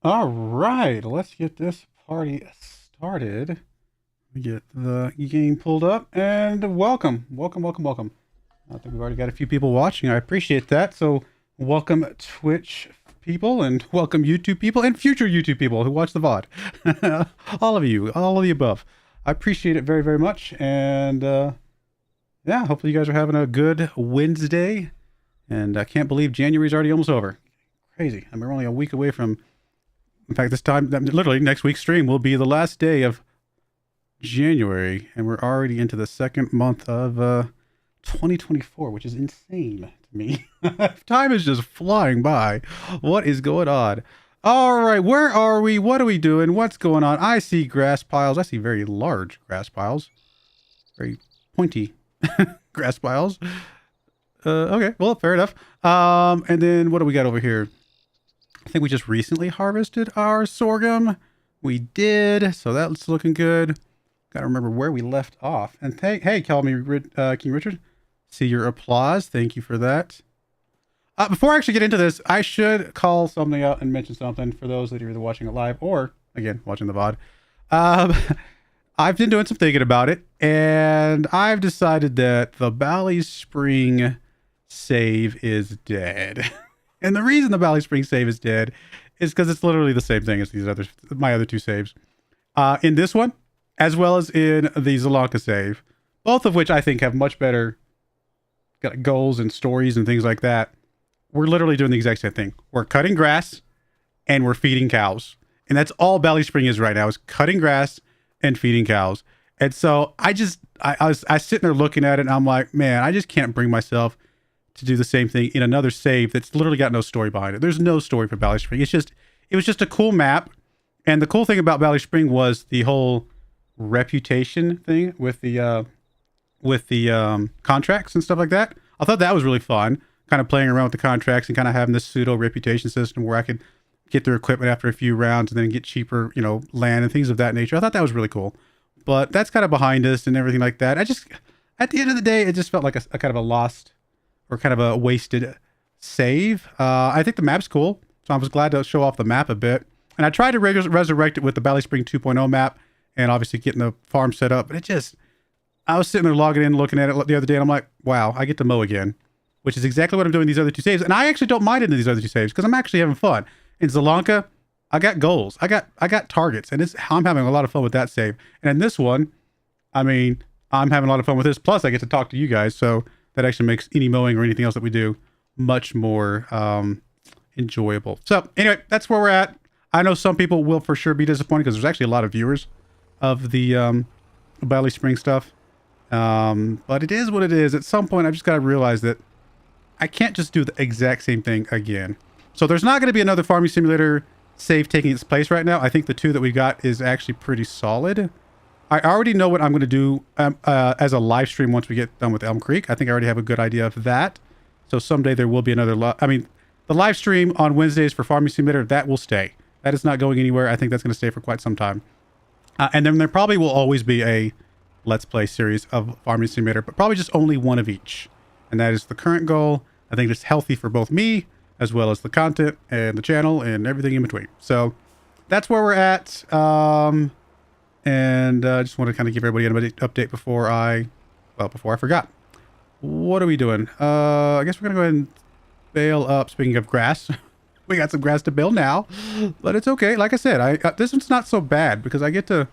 All right, let's get this party started. Get the game pulled up and welcome. I think we've already got a few people watching. I appreciate that. So, welcome Twitch people and welcome YouTube people and future YouTube people who watch the VOD. All of you, all of the above. I appreciate it very, very much. And yeah, hopefully you guys are having a good Wednesday. And I can't believe January's already almost over. Crazy. I mean, we're only a week away from. In fact, this time, literally next week's stream will be the last day of January, and we're already into the second month of 2024, which is insane to me. Time is just flying by. What is going on? All right, where are we? What are we doing? What's going on? I see grass piles. I see very large grass piles. Very pointy grass piles. Okay, well, fair enough. And then what do we got over here? I think we just recently harvested our sorghum. We did, so that's looking good. Got to remember where we left off. And hey, call me King Richard. See your applause. Thank you for that. Before I actually get into this, I should call something out and mention something for those that are either watching it live or, again, watching the VOD. I've been doing some thinking about it, and I've decided that the Bally Spring save is dead. And the reason the Bally Spring save is dead is because it's literally the same thing as my other two saves. In this one, as well as in the Zalanka save, both of which I think have much better goals and stories and things like that. We're literally doing the exact same thing. We're cutting grass and we're feeding cows. And that's all Bally Spring is right now, is cutting grass and feeding cows. And so I was sitting there looking at it and I'm like, man, I just can't bring myself to do the same thing in another save that's literally got no story behind it. There's no story for Bally Spring. It was just a cool map. And the cool thing about Bally Spring was the whole reputation thing with the contracts and stuff like that. I thought that was really fun, kind of playing around with the contracts and kind of having this pseudo reputation system where I could get their equipment after a few rounds and then get cheaper, land and things of that nature. I thought that was really cool. But that's kind of behind us and everything like that. At the end of the day, it just felt like a kind of a lost or kind of a wasted save. I think the map's cool, so I was glad to show off the map a bit. And I tried to resurrect it with the Bally Spring 2.0 map and obviously getting the farm set up. But I was sitting there logging in, looking at it the other day, and I'm like, wow, I get to mow again, which is exactly what I'm doing in these other two saves. And I actually don't mind it in these other two saves because I'm actually having fun. In Zalanka, I got goals. I got targets, and I'm having a lot of fun with that save. And in this one, I mean, I'm having a lot of fun with this. Plus, I get to talk to you guys, so that actually makes any mowing or anything else that we do much more enjoyable. So anyway, that's where we're at. I know some people will for sure be disappointed because there's actually a lot of viewers of the Bally Spring stuff. But it is what it is. At some point, I've just got to realize that I can't just do the exact same thing again. So there's not going to be another farming simulator save taking its place right now. I think the two that we got is actually pretty solid. I already know what I'm going to do as a live stream once we get done with Elmcreek. I think I already have a good idea of that. So someday there will be another... the live stream on Wednesdays for Farming Simulator, that will stay. That is not going anywhere. I think that's going to stay for quite some time. And then there probably will always be a Let's Play series of Farming Simulator, but probably just only one of each. And that is the current goal. I think it's healthy for both me, as well as the content and the channel and everything in between. So that's where we're at. And I just want to kind of give everybody an update before I forgot. What are we doing? I guess we're going to go ahead and bale up. Speaking of grass, we got some grass to bale now, but it's okay. Like I said, this one's not so bad because I get to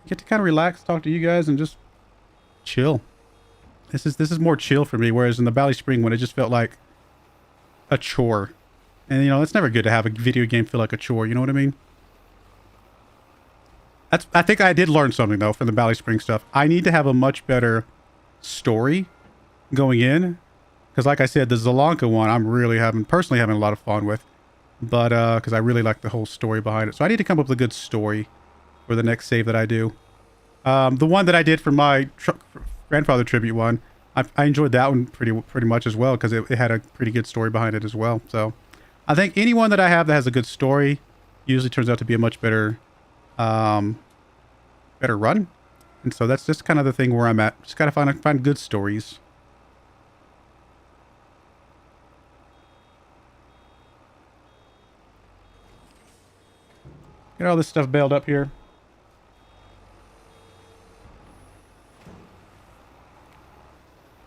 kind of relax, talk to you guys, and just chill. This is more chill for me. Whereas in the Bally Spring one, it just felt like a chore, and it's never good to have a video game feel like a chore. You know what I mean? I think I did learn something though from the Bally Spring stuff. I need to have a much better story going in, because like I said, the Zalanka one I'm really personally having a lot of fun with, but because I really like the whole story behind it. So I need to come up with a good story for the next save that I do. The one that I did for my grandfather tribute one, I enjoyed that one pretty much as well because it had a pretty good story behind it as well. So I think anyone that I have that has a good story usually turns out to be a much better run. And so that's just kind of the thing where I'm at. Just gotta find good stories. Get all this stuff baled up here.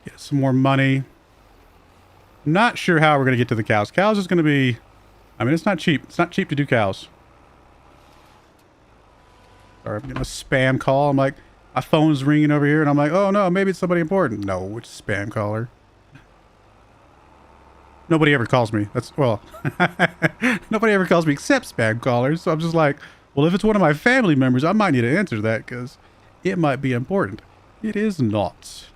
Get some more money. Not sure how we're going to get to the cows. Cows is going to be... I mean, it's not cheap. It's not cheap to do cows. Sorry, I'm getting a spam call. I'm like, my phone's ringing over here, and I'm like, oh no, maybe it's somebody important. No, it's a spam caller. Nobody ever calls me. That's, well, nobody ever calls me except spam callers. So I'm just like, well, if it's one of my family members, I might need to answer that because it might be important. It is not.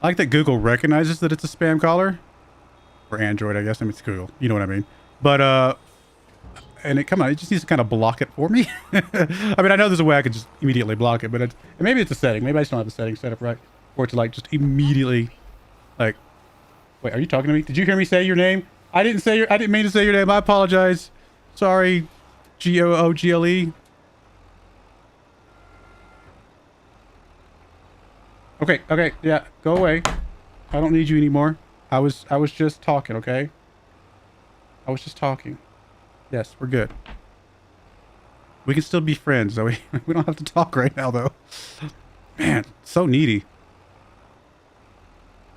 I like that Google recognizes that it's a spam caller. Or Android, I guess. I mean, it's Google. You know what I mean. But, and it, come on, it just needs to kind of block it for me. I mean, I know there's a way I could just immediately block it, but maybe it's a setting. Maybe I just don't have the setting set up right for it to, like, just immediately, like, wait, are you talking to me? Did you hear me say your name? I didn't mean to say your name. I apologize. Sorry. Google. Okay, yeah, go away. I don't need you anymore. I was just talking, okay? I was just talking. Yes, we're good. We can still be friends, though. We don't have to talk right now, though. Man, so needy.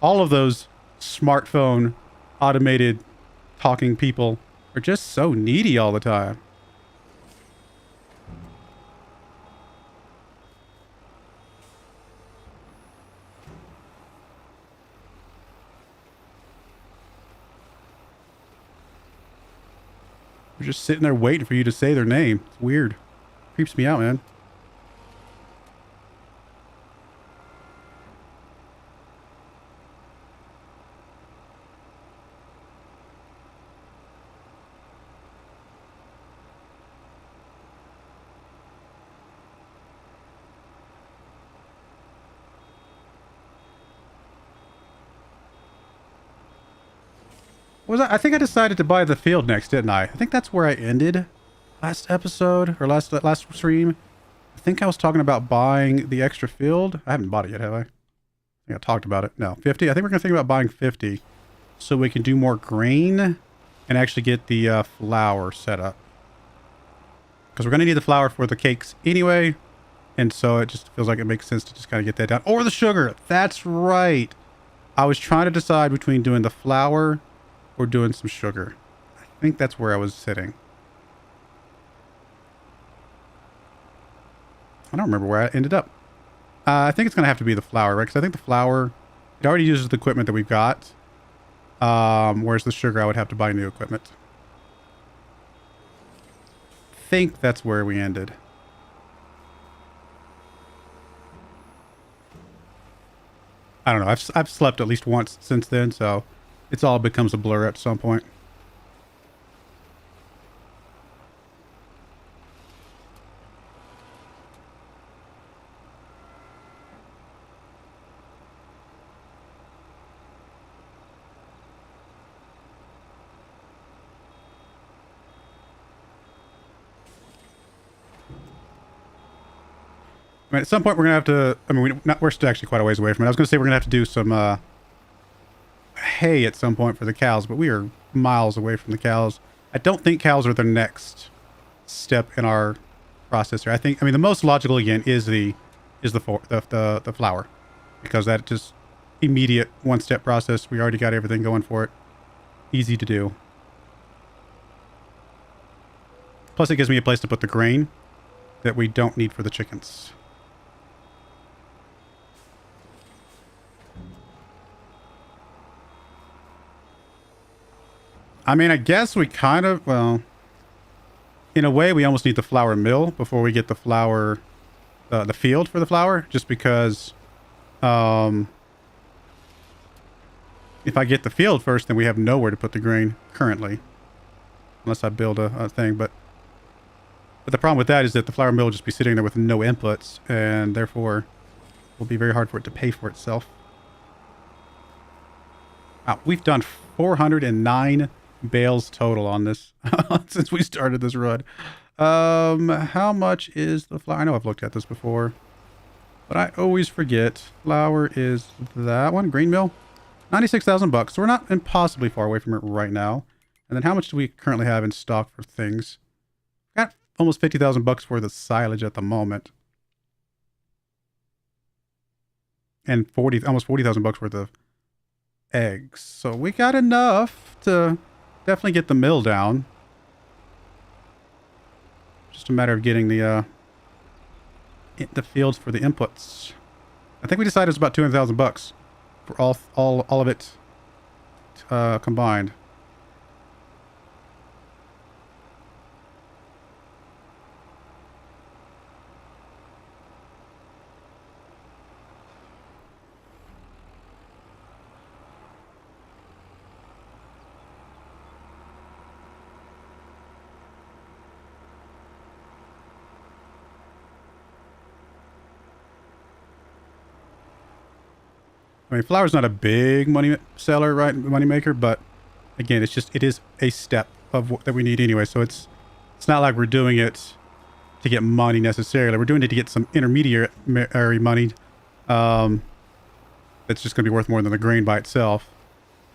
All of those smartphone, automated, talking people are just so needy all the time. They're just sitting there waiting for you to say their name. It's weird. Creeps me out, man. I think I decided to buy the field next, didn't I? I think that's where I ended last episode or last stream. I think I was talking about buying the extra field. I haven't bought it yet, have I? I think I talked about it. No, 50. I think we're going to think about buying 50 so we can do more grain and actually get the flour set up. Because we're going to need the flour for the cakes anyway. And so it just feels like it makes sense to just kind of get that down. Or the sugar. That's right. I was trying to decide between doing the flour or doing some sugar. I think that's where I was sitting. I don't remember where I ended up. I think it's going to have to be the flour, right? Because I think the flour, it already uses the equipment that we've got. Whereas the sugar, I would have to buy new equipment. I think that's where we ended. I don't know. I've slept at least once since then, so it's all becomes a blur at some point. I mean, at some point we're gonna have to. I mean, we're still actually quite a ways away from it. I was gonna say we're gonna have to do some hay at some point for the cows, but we are miles away from the cows. I don't think cows are the next step in our process here. I mean, the most logical again is the flour, because that just immediate one-step process. We already got everything going for it. Easy to do. Plus, it gives me a place to put the grain that we don't need for the chickens. I mean, I guess we kind of, well, in a way, we almost need the flour mill before we get the flour, the field for the flour, just because, if I get the field first, then we have nowhere to put the grain currently, unless I build a thing, but the problem with that is that the flour mill will just be sitting there with no inputs, and therefore, it will be very hard for it to pay for itself. Wow, we've done 409 bales total on this since we started this run. How much is the flour? I know I've looked at this before. But I always forget. Flour is that one. Green mill. 96,000 bucks. So we're not impossibly far away from it right now. And then how much do we currently have in stock for things? Got almost 50,000 bucks worth of silage at the moment. And almost 40,000 bucks worth of eggs. So we got enough to definitely get the mill down. Just a matter of getting the fields for the inputs. I think we decided it's about 200,000 bucks for all of it combined. I mean, flour's not a big money seller, right? Money maker, but again, it is a step of that we need anyway. So it's not like we're doing it to get money necessarily. We're doing it to get some intermediary money. That's just going to be worth more than the grain by itself,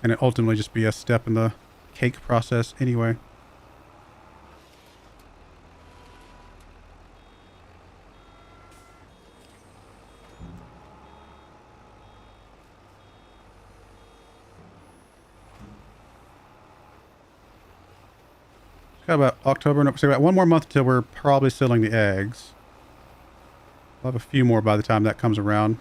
and it ultimately just be a step in the cake process anyway. Got about October, no, so about one more month till we're probably selling the eggs. We'll have a few more by the time that comes around.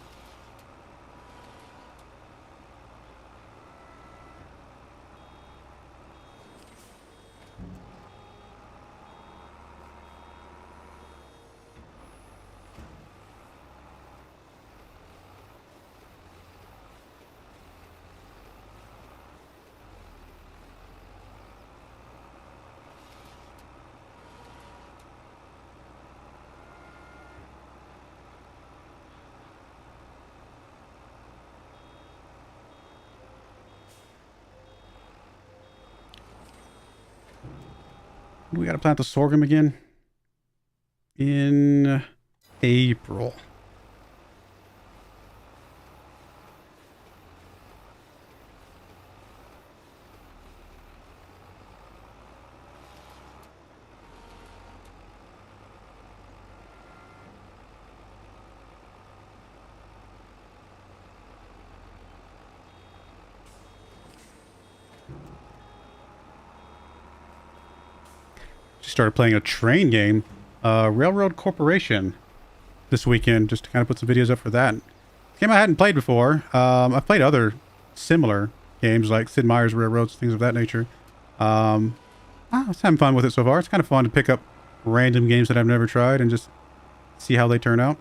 We got to plant the sorghum again in April. Started playing a train game, Railroad Corporation, this weekend, just to kind of put some videos up for that. Game I hadn't played before. I've played other similar games like Sid Meier's Railroads, things of that nature. I was having fun with it so far. It's kind of fun to pick up random games that I've never tried and just see how they turn out.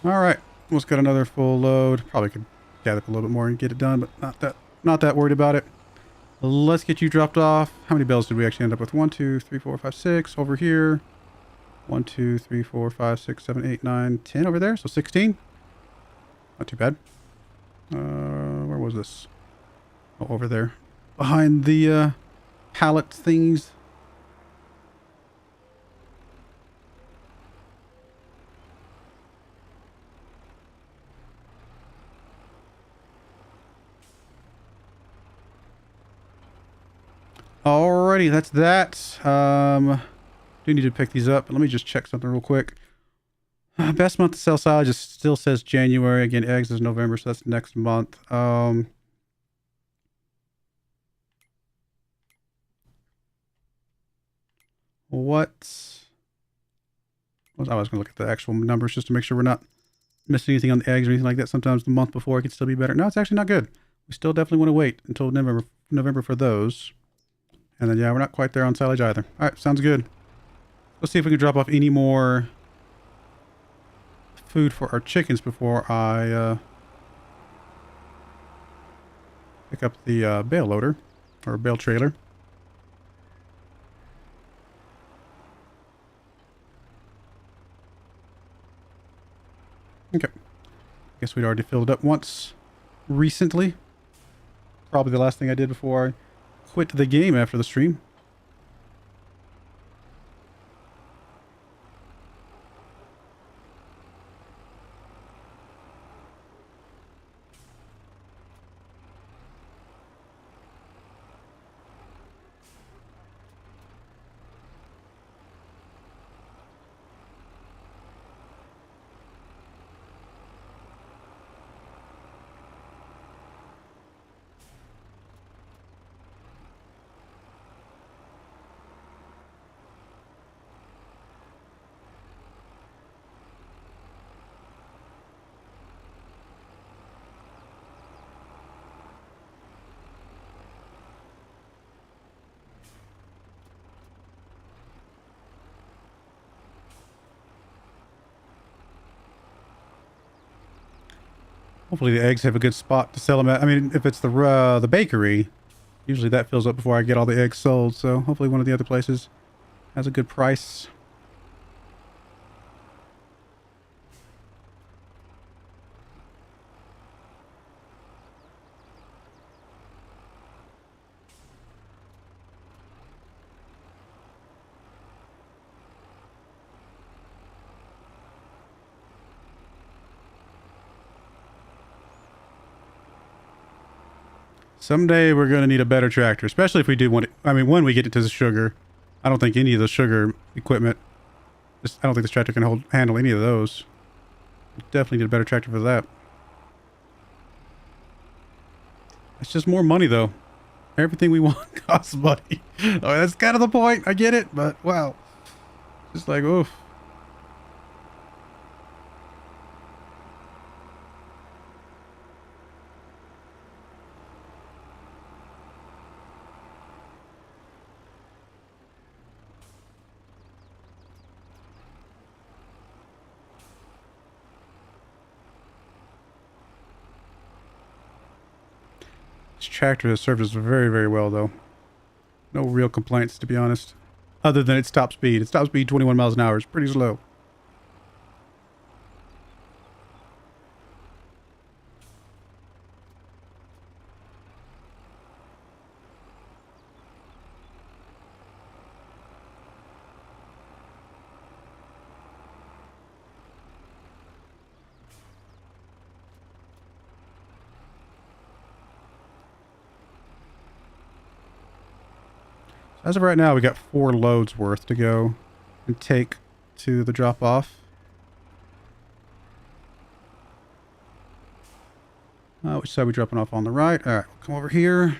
Alright, almost got another full load. Probably could gather up a little bit more and get it done, but not that worried about it. Let's get you dropped off. How many bales did we actually end up with? 1, 2, 3, 4, 5, 6 over here. 1, 2, 3, 4, 5, 6, 7, 8, 9, 10 over there. So 16. Not too bad. Where was this? Oh, over there. Behind the pallet things. Alrighty, that's that. Do need to pick these up, but let me just check something real quick. Best month to sell silage still says January. Again, eggs is November, so that's next month. What? I was going to look at the actual numbers just to make sure we're not missing anything on the eggs or anything like that. Sometimes the month before it could still be better. No, it's actually not good. We still definitely want to wait until November for those. And then, yeah, we're not quite there on silage either. All right, sounds good. Let's see if we can drop off any more food for our chickens before I pick up the bale loader or bale trailer. Okay. Guess we'd already filled it up once recently. Probably the last thing I did before I quit the game after the stream. Hopefully the eggs have a good spot to sell them at. I mean, if it's the bakery, usually that fills up before I get all the eggs sold. So hopefully one of the other places has a good price. Someday we're going to need a better tractor, especially if we do want it. I mean, when we get into the sugar, I don't think any of the sugar equipment, I don't think this tractor can handle any of those. We definitely need a better tractor for that. It's just more money, though. Everything we want costs money. Oh, that's kind of the point. I get it, but wow. Just like, oof. This tractor has served us very, very well, though. No real complaints, to be honest. Other than its top speed. Its top speed, 21 miles an hour. It's pretty slow. As of right now, we got 4 loads worth to go and take to the drop-off. Which side are we dropping off on the right? Alright, we'll come over here.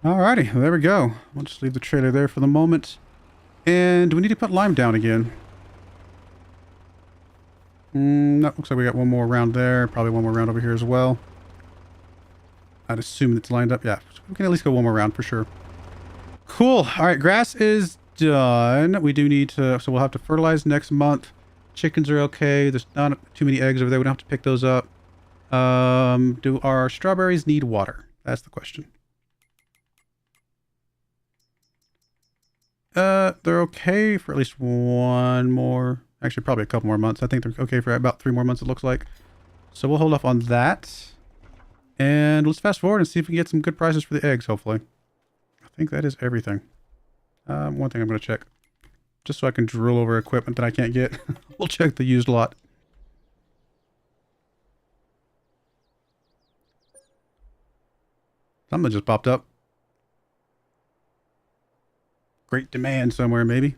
Alrighty, well, there we go. We'll just leave the trailer there for the moment. And do we need to put lime down again? No, looks like we got one more round there. Probably one more round over here as well. I'd assume it's lined up. Yeah, we can at least go one more round for sure. Cool. All right, grass is done. We do need to, so we'll have to fertilize next month. Chickens are okay. There's not too many eggs over there. We don't have to pick those up. Do our strawberries need water? That's the question. They're okay for at least one more, actually probably a couple more months. I think they're okay for about 3 more months, it looks like. So we'll hold off on that. And let's fast forward and see if we can get some good prices for the eggs, hopefully. I think that is everything. One thing I'm going to check. Just so I can drill over equipment that I can't get. We'll check the used lot. Something just popped up. Great demand somewhere, maybe.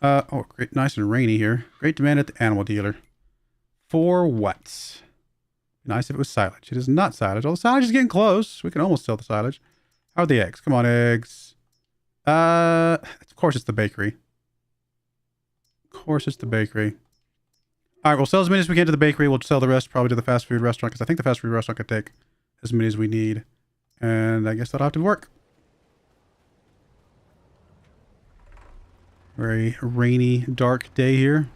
Oh, great, nice and rainy here. Great demand at the animal dealer. For what? Nice if it was silage. It is not silage. Oh, the silage is getting close. We can almost sell the silage. How are the eggs? Come on, eggs. Of course it's the bakery. Of course it's the bakery. All right, we'll sell as many as we can to the bakery. We'll sell the rest probably to the fast food restaurant because I think the fast food restaurant could take as many as we need. And I guess that'll have to work. Very rainy, dark day here.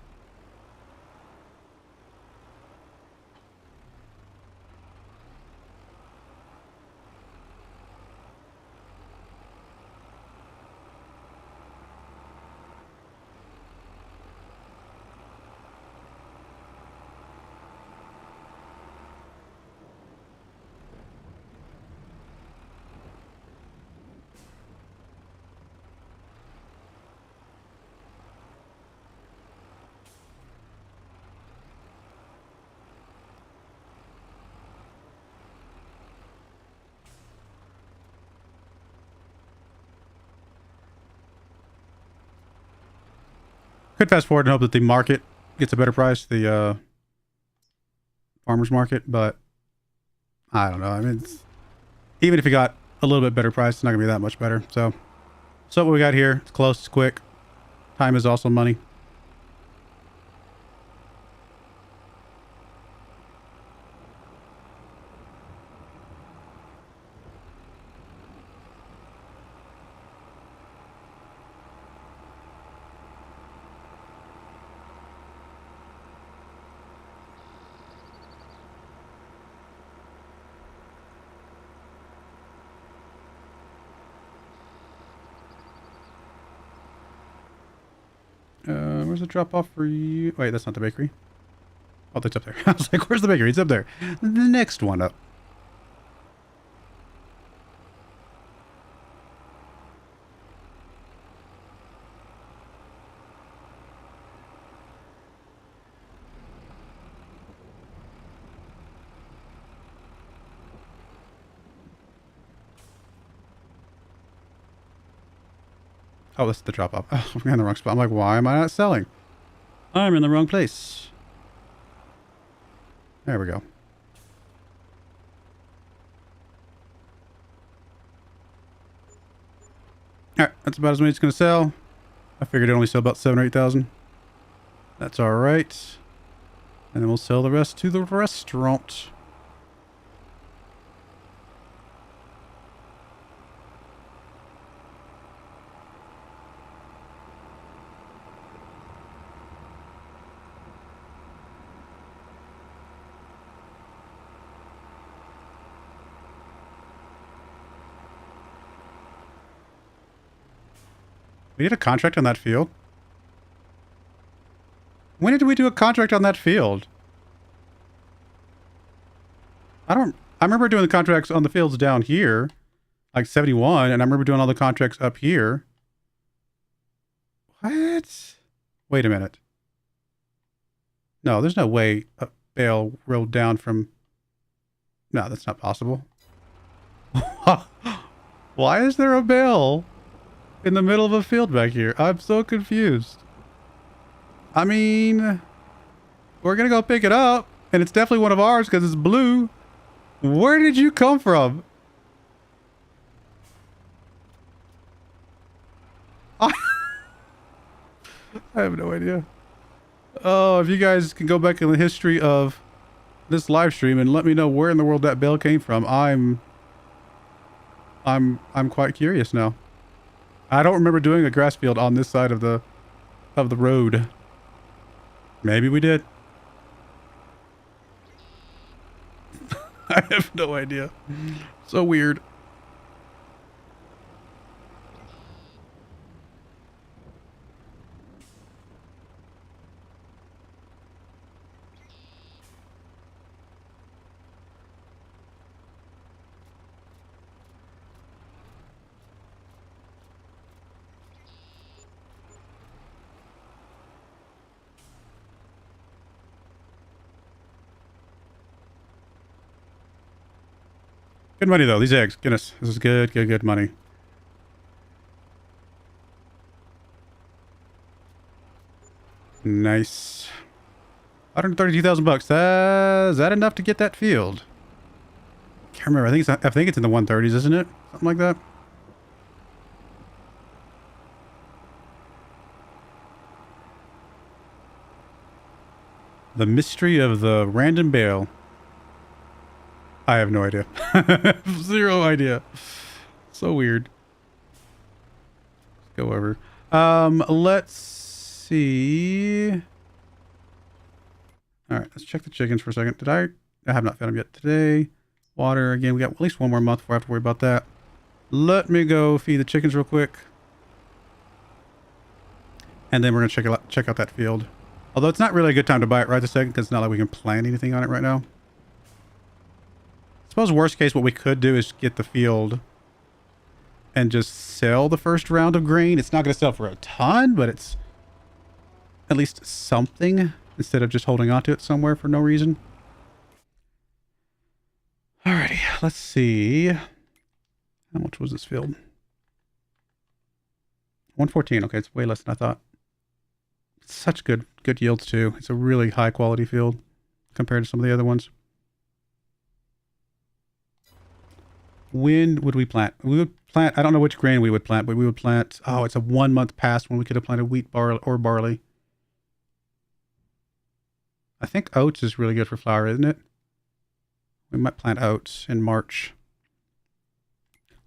Could fast forward and hope that the market gets a better price, the farmer's market, but I don't know. I mean, even if you got a little bit better price, it's not gonna be that much better. So what we got here, it's close, it's quick. Time is also money. Where's the drop off for you? Wait, that's not the bakery. Oh, it's up there. I was like, where's the bakery? It's up there. The next one up. Oh, this is the drop off. Oh, I'm in the wrong spot. I'm like, why am I not selling? I'm in the wrong place. There we go. Alright, that's about as many it's going to sell. I figured it only sell about 7,000 or 8,000. That's alright. And then we'll sell the rest to the restaurant. We did a contract on that field? When did we do a contract on that field? I remember doing the contracts on the fields down here, like 71, and I remember doing all the contracts up here. What? Wait a minute. No, there's no way a bale rolled down from... No, that's not possible. Why is there a bale in the middle of a field back here? I'm so confused. I mean, we're gonna go pick it up, and it's definitely one of ours because it's blue. Where did you come from? I have no idea. Oh, if you guys can go back in the history of this live stream and let me know where in the world that bale came from, I'm quite curious now. I don't remember doing a grass field on this side of the road. Maybe we did. I have no idea. So weird. Good money though, these eggs. Goodness, this is good money. Nice. 132,000 bucks. Is that enough to get that field? Can't remember. I think it's in the 130s, isn't it? Something like that. The mystery of the random bale. I have no idea. Zero idea. So weird. Let's go over. Let's see. All right, let's check the chickens for a second. I have not fed them yet today. Water, again, we got at least one more month before I have to worry about that. Let me go feed the chickens real quick. And then we're going to check out that field. Although it's not really a good time to buy it right this second because it's not like we can plant anything on it right now. I suppose worst case, what we could do is get the field and just sell the first round of grain. It's not going to sell for a ton, but it's at least something instead of just holding on to it somewhere for no reason. Alrighty, let's see. How much was this field? 114. Okay, it's way less than I thought. Such good yields too. It's a really high quality field compared to some of the other ones. When would we plant? We would plant, I don't know which grain we would plant, but we would plant, oh, it's a 1 month past when we could have planted wheat, or barley. I think oats is really good for flour, isn't it? We might plant oats in March.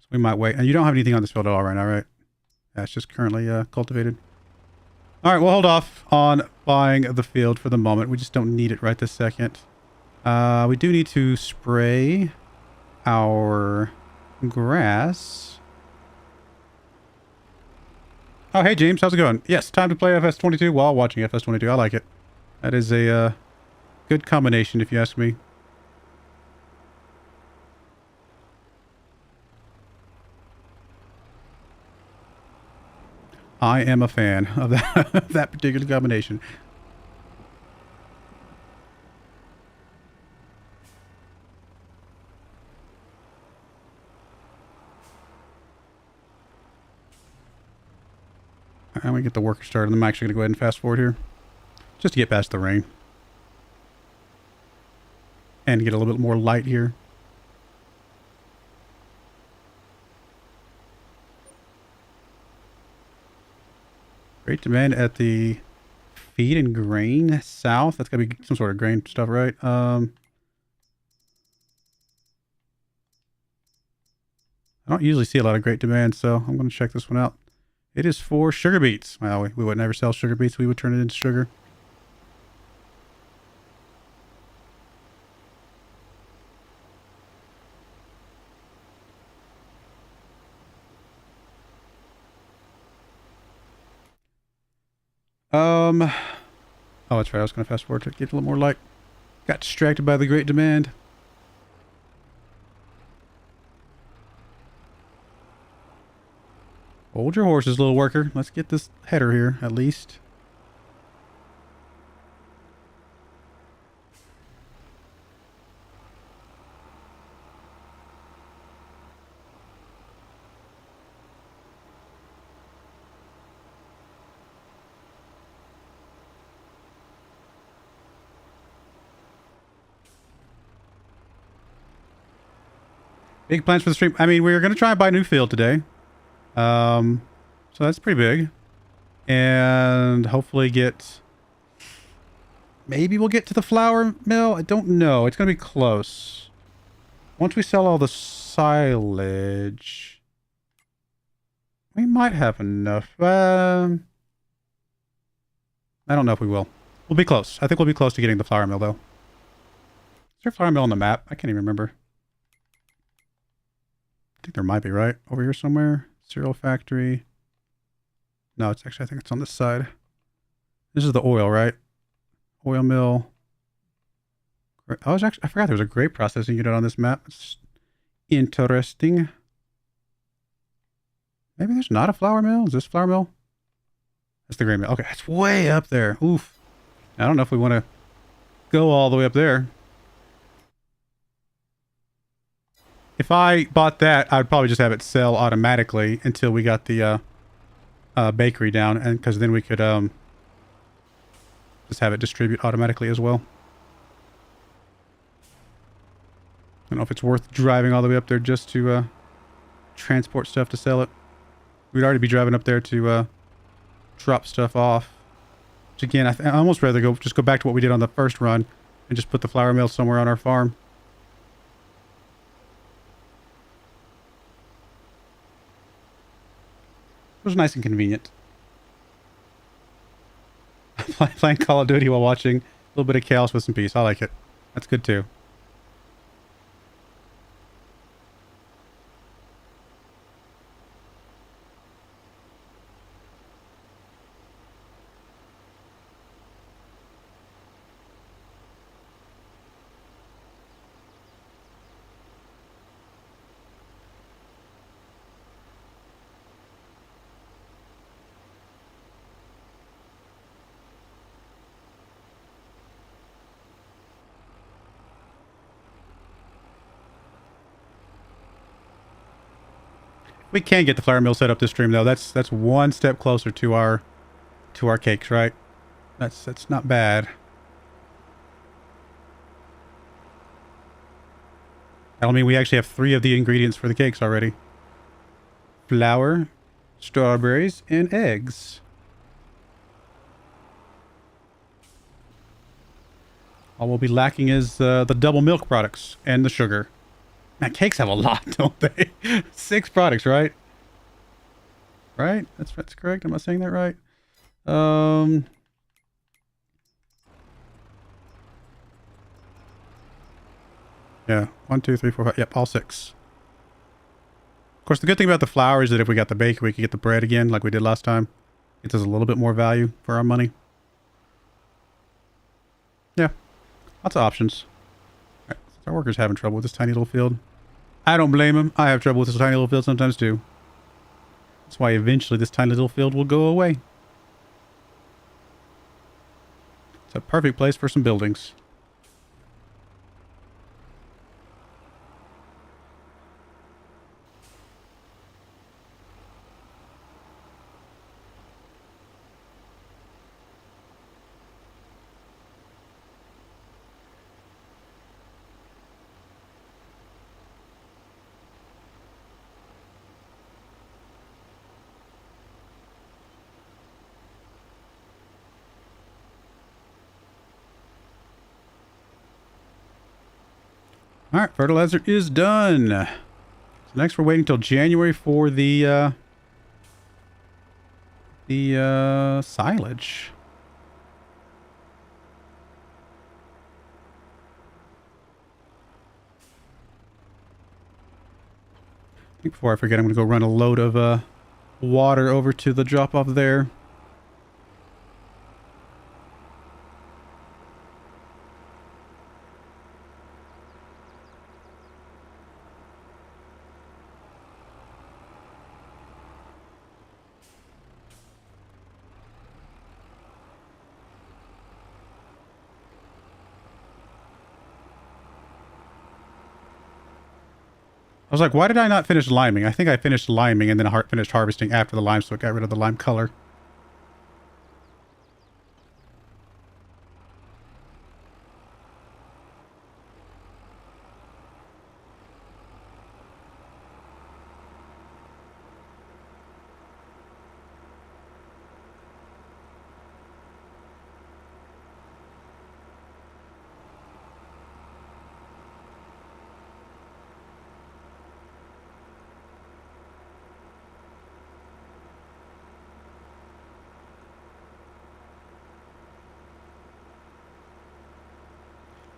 So we might wait. And you don't have anything on this field at all right now, right? Yeah, it's just currently cultivated. All right, we'll hold off on buying the field for the moment. We just don't need it right this second. We do need to spray our grass. Oh, hey, James. How's it going? Yes, time to play FS22 while watching FS22. I like it. That is a good combination, if you ask me. I am a fan of that, that particular combination. I'm going to get the worker started. I'm actually going to go ahead and fast forward here. Just to get past the rain. And get a little bit more light here. Great demand at the feed and grain south. That's got to be some sort of grain stuff, right? I don't usually see a lot of great demand, so I'm going to check this one out. It is for sugar beets. Well, we would never sell sugar beets. We would turn it into sugar. Oh, that's right. I was going to fast forward to get a little more light. Got distracted by the great demand. Hold your horses, little worker. Let's get this header here, at least. Big plans for the stream. I mean, we're going to try and buy a new field today. So that's pretty big. And hopefully get... Maybe we'll get to the flour mill. I don't know. It's going to be close. Once we sell all the silage... We might have enough. I don't know if we will. We'll be close. I think we'll be close to getting the flour mill, though. Is there a flour mill on the map? I can't even remember. I think there might be, right? Over here somewhere. Cereal factory. No, it's actually, I think it's on this side. This is the oil, right? Oil mill. I forgot there was a grape processing unit on this map. It's interesting. Maybe there's not a flour mill. Is this flour mill? That's the grain mill. Okay, it's way up there. Oof. I don't know if we want to go all the way up there. If I bought that, I'd probably just have it sell automatically until we got the bakery down, and because then we could just have it distribute automatically as well. I don't know if it's worth driving all the way up there just to transport stuff to sell it. We'd already be driving up there to drop stuff off. Which again, I almost rather just go back to what we did on the first run and just put the flour mill somewhere on our farm. It was nice and convenient. playing Call of Duty while watching a little bit of chaos with some peace. I like it. That's good too. We can get the flour mill set up this stream though. That's one step closer to our cakes, right? That's not bad. That'll mean we actually have 3 of the ingredients for the cakes already. Flour, strawberries, and eggs. All we'll be lacking is the double milk products and the sugar. Man, cakes have a lot, don't they? 6 products, right? Right? That's correct. Am I saying that right? Yeah. 1, 2, 3, 4, 5. Yep, all 6. Of course, the good thing about the flour is that if we got the bakery, we could get the bread again like we did last time. It does a little bit more value for our money. Yeah. Lots of options. All right. Our workers having trouble with this tiny little field. I don't blame them. I have trouble with this tiny little field sometimes too. That's why eventually this tiny little field will go away. It's a perfect place for some buildings. All right, fertilizer is done. So next we're waiting till January for the silage. I think before I forget, I'm going to go run a load of water over to the drop-off there. I was like, why did I not finish liming? I think I finished liming and then finished harvesting after the lime, so it got rid of the lime color.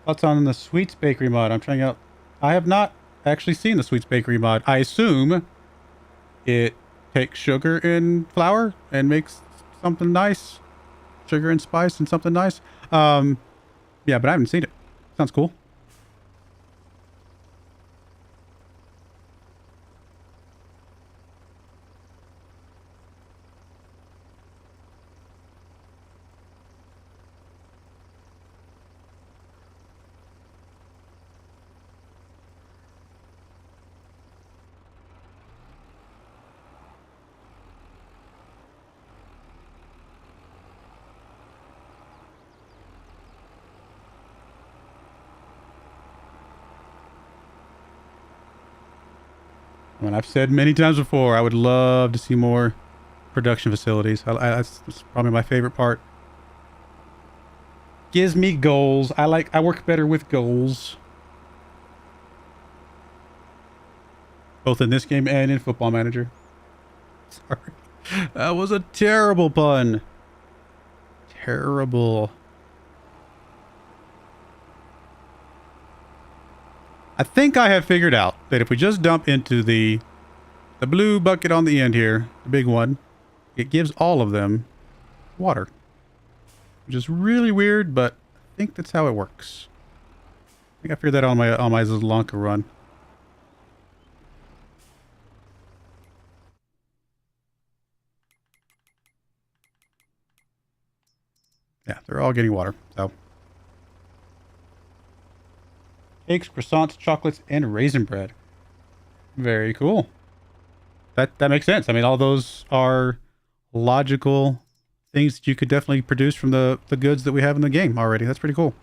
Thoughts on the Sweets Bakery mod? I'm trying out. I have not actually seen the Sweets Bakery mod. I assume it takes sugar and flour and makes something nice. Sugar and spice and something nice. Yeah, but I haven't seen it. Sounds cool. And I've said many times before, I would love to see more production facilities. That's probably my favorite part. Gives me goals. I work better with goals. Both in this game and in Football Manager. Sorry. That was a terrible pun. terrible. I think I have figured out that if we just dump into the blue bucket on the end here, the big one, it gives all of them water. Which is really weird, but I think that's how it works. I think I figured that out on my Zlanka run. Yeah, they're all getting water. So cakes, croissants, chocolates, and raisin bread. Very cool. That makes sense. I mean, all those are logical things that you could definitely produce from the goods that we have in the game already. That's pretty cool.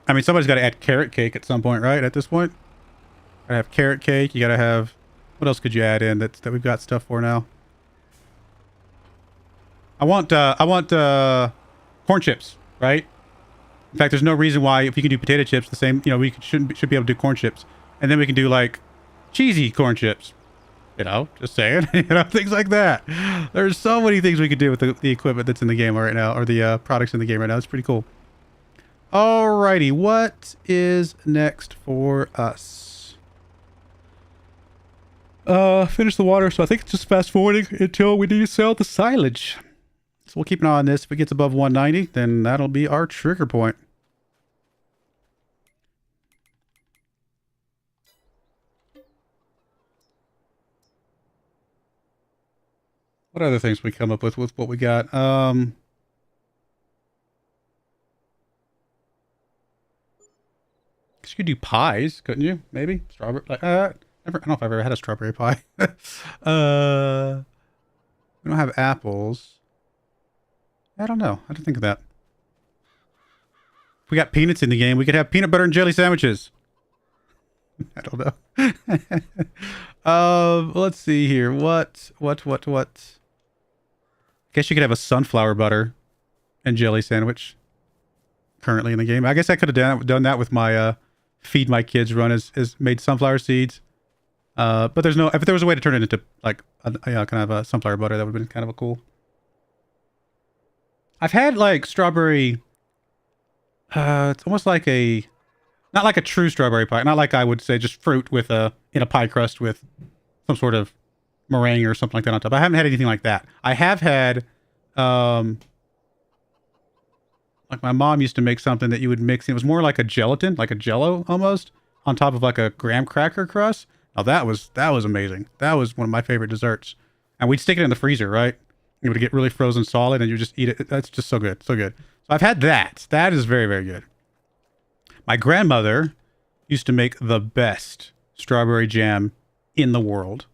I mean, somebody's got to add carrot cake at some point, right? At this point, gotta have carrot cake. You gotta have, what else could you add in that we've got stuff for now? I want corn chips, right? In fact, there's no reason why if you can do potato chips the same, you know, we should be able to do corn chips, and then we can do like cheesy corn chips. You know, just saying, you know, things like that. There's so many things we could do with the equipment that's in the game right now, or the products in the game right now. It's pretty cool. Alrighty, what is next for us? Finish the water, so I think it's just fast forwarding until we need to sell the silage. So we'll keep an eye on this. If it gets above 190, then that'll be our trigger point. What other things we come up with what we got? Guess you could do pies, couldn't you? Maybe strawberry. Like, never. I don't know if I've ever had a strawberry pie. We don't have apples. I don't know. I didn't think of that. If we got peanuts in the game, we could have peanut butter and jelly sandwiches. I don't know. Let's see here. What? Guess you could have a sunflower butter and jelly sandwich currently in the game. I guess I could have done that with my feed my kids run is made sunflower seeds. But there's no, if there was a way to turn it into like kind of a sunflower butter, that would have been kind of a cool. I've had like strawberry. It's almost like not like a true strawberry pie. Not like I would say just fruit with in a pie crust with some sort of meringue or something like that on top. I haven't had anything like that. I have had, like my mom used to make something that you would mix. It was more like a gelatin, like a jello almost, on top of like a graham cracker crust. Now that was amazing. That was one of my favorite desserts. And we'd stick it in the freezer, right? It would get really frozen solid and you just eat it. That's just so good. So good. So I've had that. That is very, very good. My grandmother used to make the best strawberry jam in the world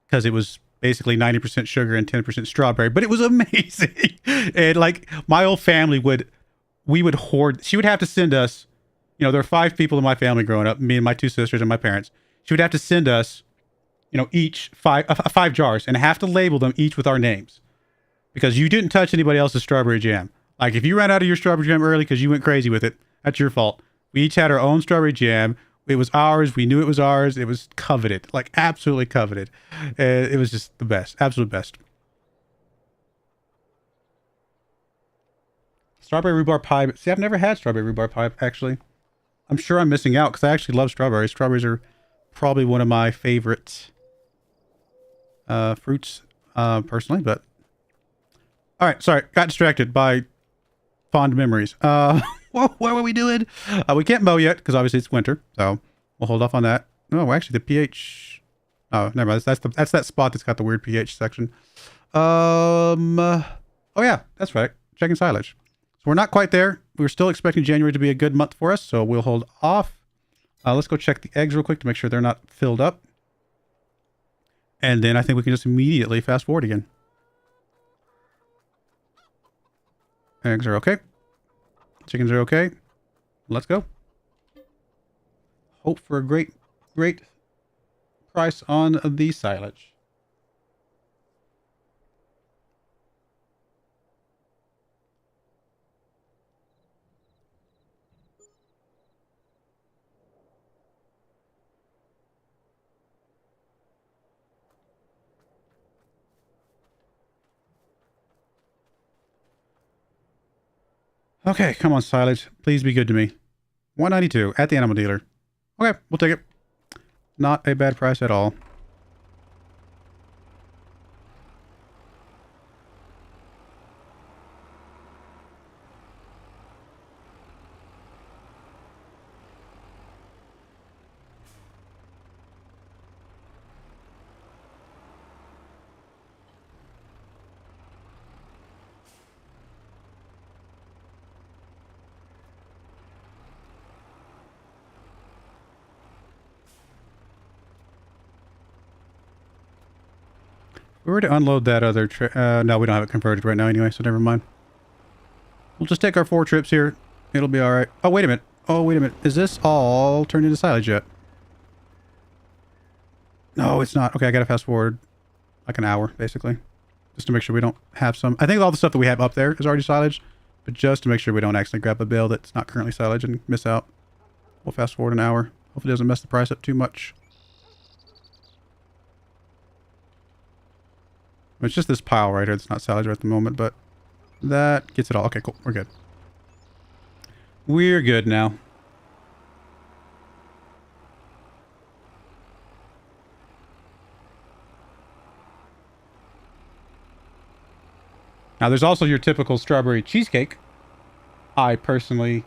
because it was basically 90% sugar and 10% strawberry, but it was amazing. And like my whole family we would hoard. She would have to send us, you know, there were 5 people in my family growing up, me and my 2 sisters and my parents. She would have to send us, you know, each 5 jars and have to label them each with our names because you didn't touch anybody else's strawberry jam. Like if you ran out of your strawberry jam early because you went crazy with it, that's your fault. We each had our own strawberry jam. It was ours. We knew it was ours. It was coveted, like absolutely coveted. It was just the best, absolute best. Strawberry rhubarb pie. See, I've never had strawberry rhubarb pie, actually. I'm sure I'm missing out because I actually love strawberries. Strawberries are probably one of my favorite fruits, personally, but... Alright, sorry. Got distracted by fond memories. What were we doing? We can't mow yet because obviously it's winter, so we'll hold off on that. No, actually the pH... Oh, never mind. That's that spot that's got the weird pH section. Oh yeah, that's right. Checking silage. So we're not quite there. We're still expecting January to be a good month for us, so we'll hold off. Let's go check the eggs real quick to make sure they're not filled up. And then I think we can just immediately fast forward again. Eggs are okay. Chickens are okay. Let's go. Hope for a great price on the silage. Okay, come on, silage. Please be good to me. 192 at the animal dealer. Okay, we'll take it. Not a bad price at all. We were to unload that other no, we don't have it converted right now anyway, so never mind. We'll just take our 4 trips here. It'll be alright. Oh, wait a minute. Oh, wait a minute. Is this all turned into silage yet? No, it's not. Okay, I gotta fast forward like an hour, basically. Just to make sure we don't have some... I think all the stuff that we have up there is already silage, but just to make sure we don't accidentally grab a bale that's not currently silage and miss out. We'll fast forward an hour. Hopefully it doesn't mess the price up too much. It's just this pile right here that's not silage right at the moment, but that gets it all. Okay, cool. We're good. We're good now. Now, there's also your typical strawberry cheesecake. I personally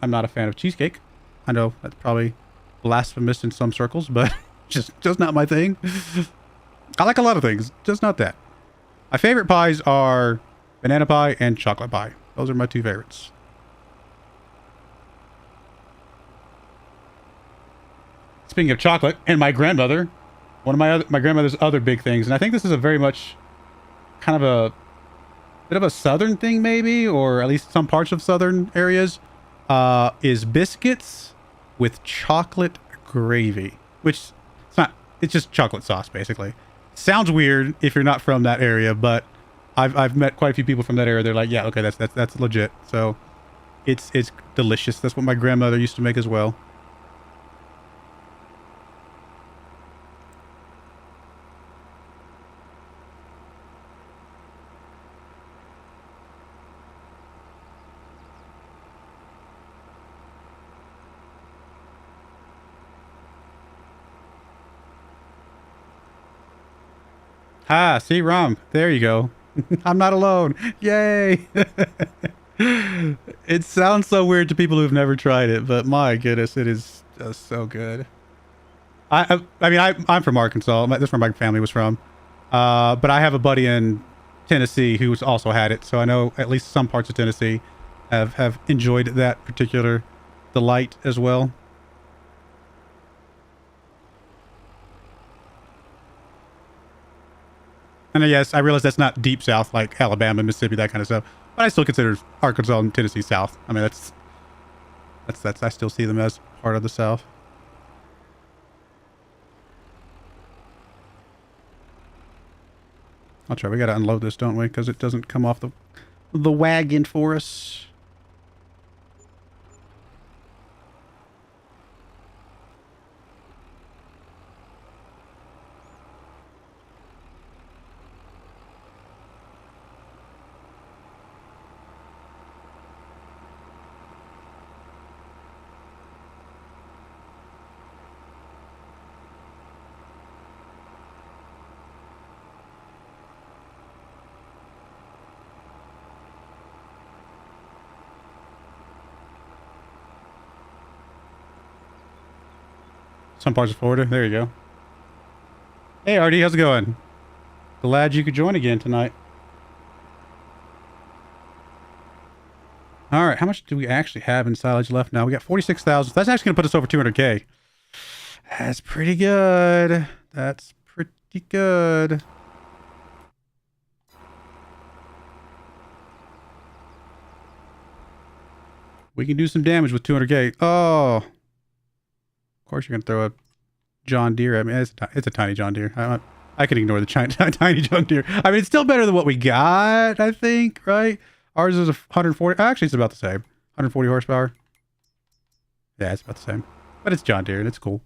am not a fan of cheesecake. I know that's probably blasphemous in some circles, but just not my thing. I like a lot of things, just not that. My favorite pies are banana pie and chocolate pie. Those are my 2 favorites. Speaking of chocolate, and my grandmother, one of my grandmother's other big things, and I think this is a very much kind of a bit of a southern thing maybe, or at least some parts of southern areas, is biscuits with chocolate gravy, which it's not, it's just chocolate sauce basically. Sounds weird if you're not from that area, but I've met quite a few people from that area. They're like, yeah, okay, that's legit. So it's delicious. That's what my grandmother used to make as well. Ah, see, Rom. There you go. I'm not alone. Yay! It sounds so weird to people who've never tried it, but my goodness, it is just so good. I mean, I'm from Arkansas. That's where my family was from. But I have a buddy in Tennessee who's also had it, so I know at least some parts of Tennessee have enjoyed that particular delight as well. And yes, I realize that's not deep south like Alabama, Mississippi, that kind of stuff. But I still consider Arkansas and Tennessee south. I mean, that's I still see them as part of the south. I'll try. We gotta unload this, don't we? Because it doesn't come off the wagon for us. Some parts of Florida. There you go. Hey, Artie, how's it going? Glad you could join again tonight. All right, how much do we actually have in silage left now? We got 46,000. That's actually going to put us over 200K. That's pretty good. That's pretty good. We can do some damage with 200K. Oh. Of course, you're going to throw a John Deere. I mean, it's a tiny John Deere. I can ignore the tiny John Deere. I mean, it's still better than what we got, I think, right? Ours is 140. Actually, it's about the same. 140 horsepower. Yeah, it's about the same. But it's John Deere, and it's cool.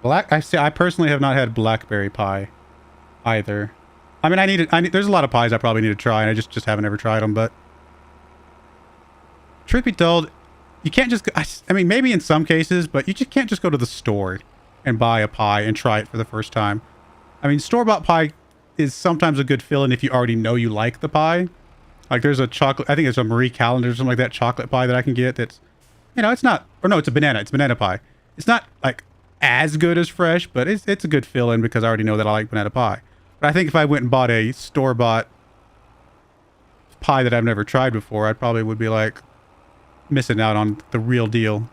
I personally have not had blackberry pie either. I mean, I need, there's a lot of pies I probably need to try, and I just haven't ever tried them, but truth be told, you can't just, I mean, maybe in some cases, but you just can't just go to the store and buy a pie and try it for the first time. I mean, store-bought pie is sometimes a good fill-in if you already know you like the pie. Like, there's a chocolate, I think it's a Marie Callender or something like that, chocolate pie that I can get that's, you know, it's not, or no, it's banana pie. It's not, like, as good as fresh, but it's a good fill-in because I already know that I like banana pie. But I think if I went and bought a store-bought pie that I've never tried before, I probably would be, like, missing out on the real deal.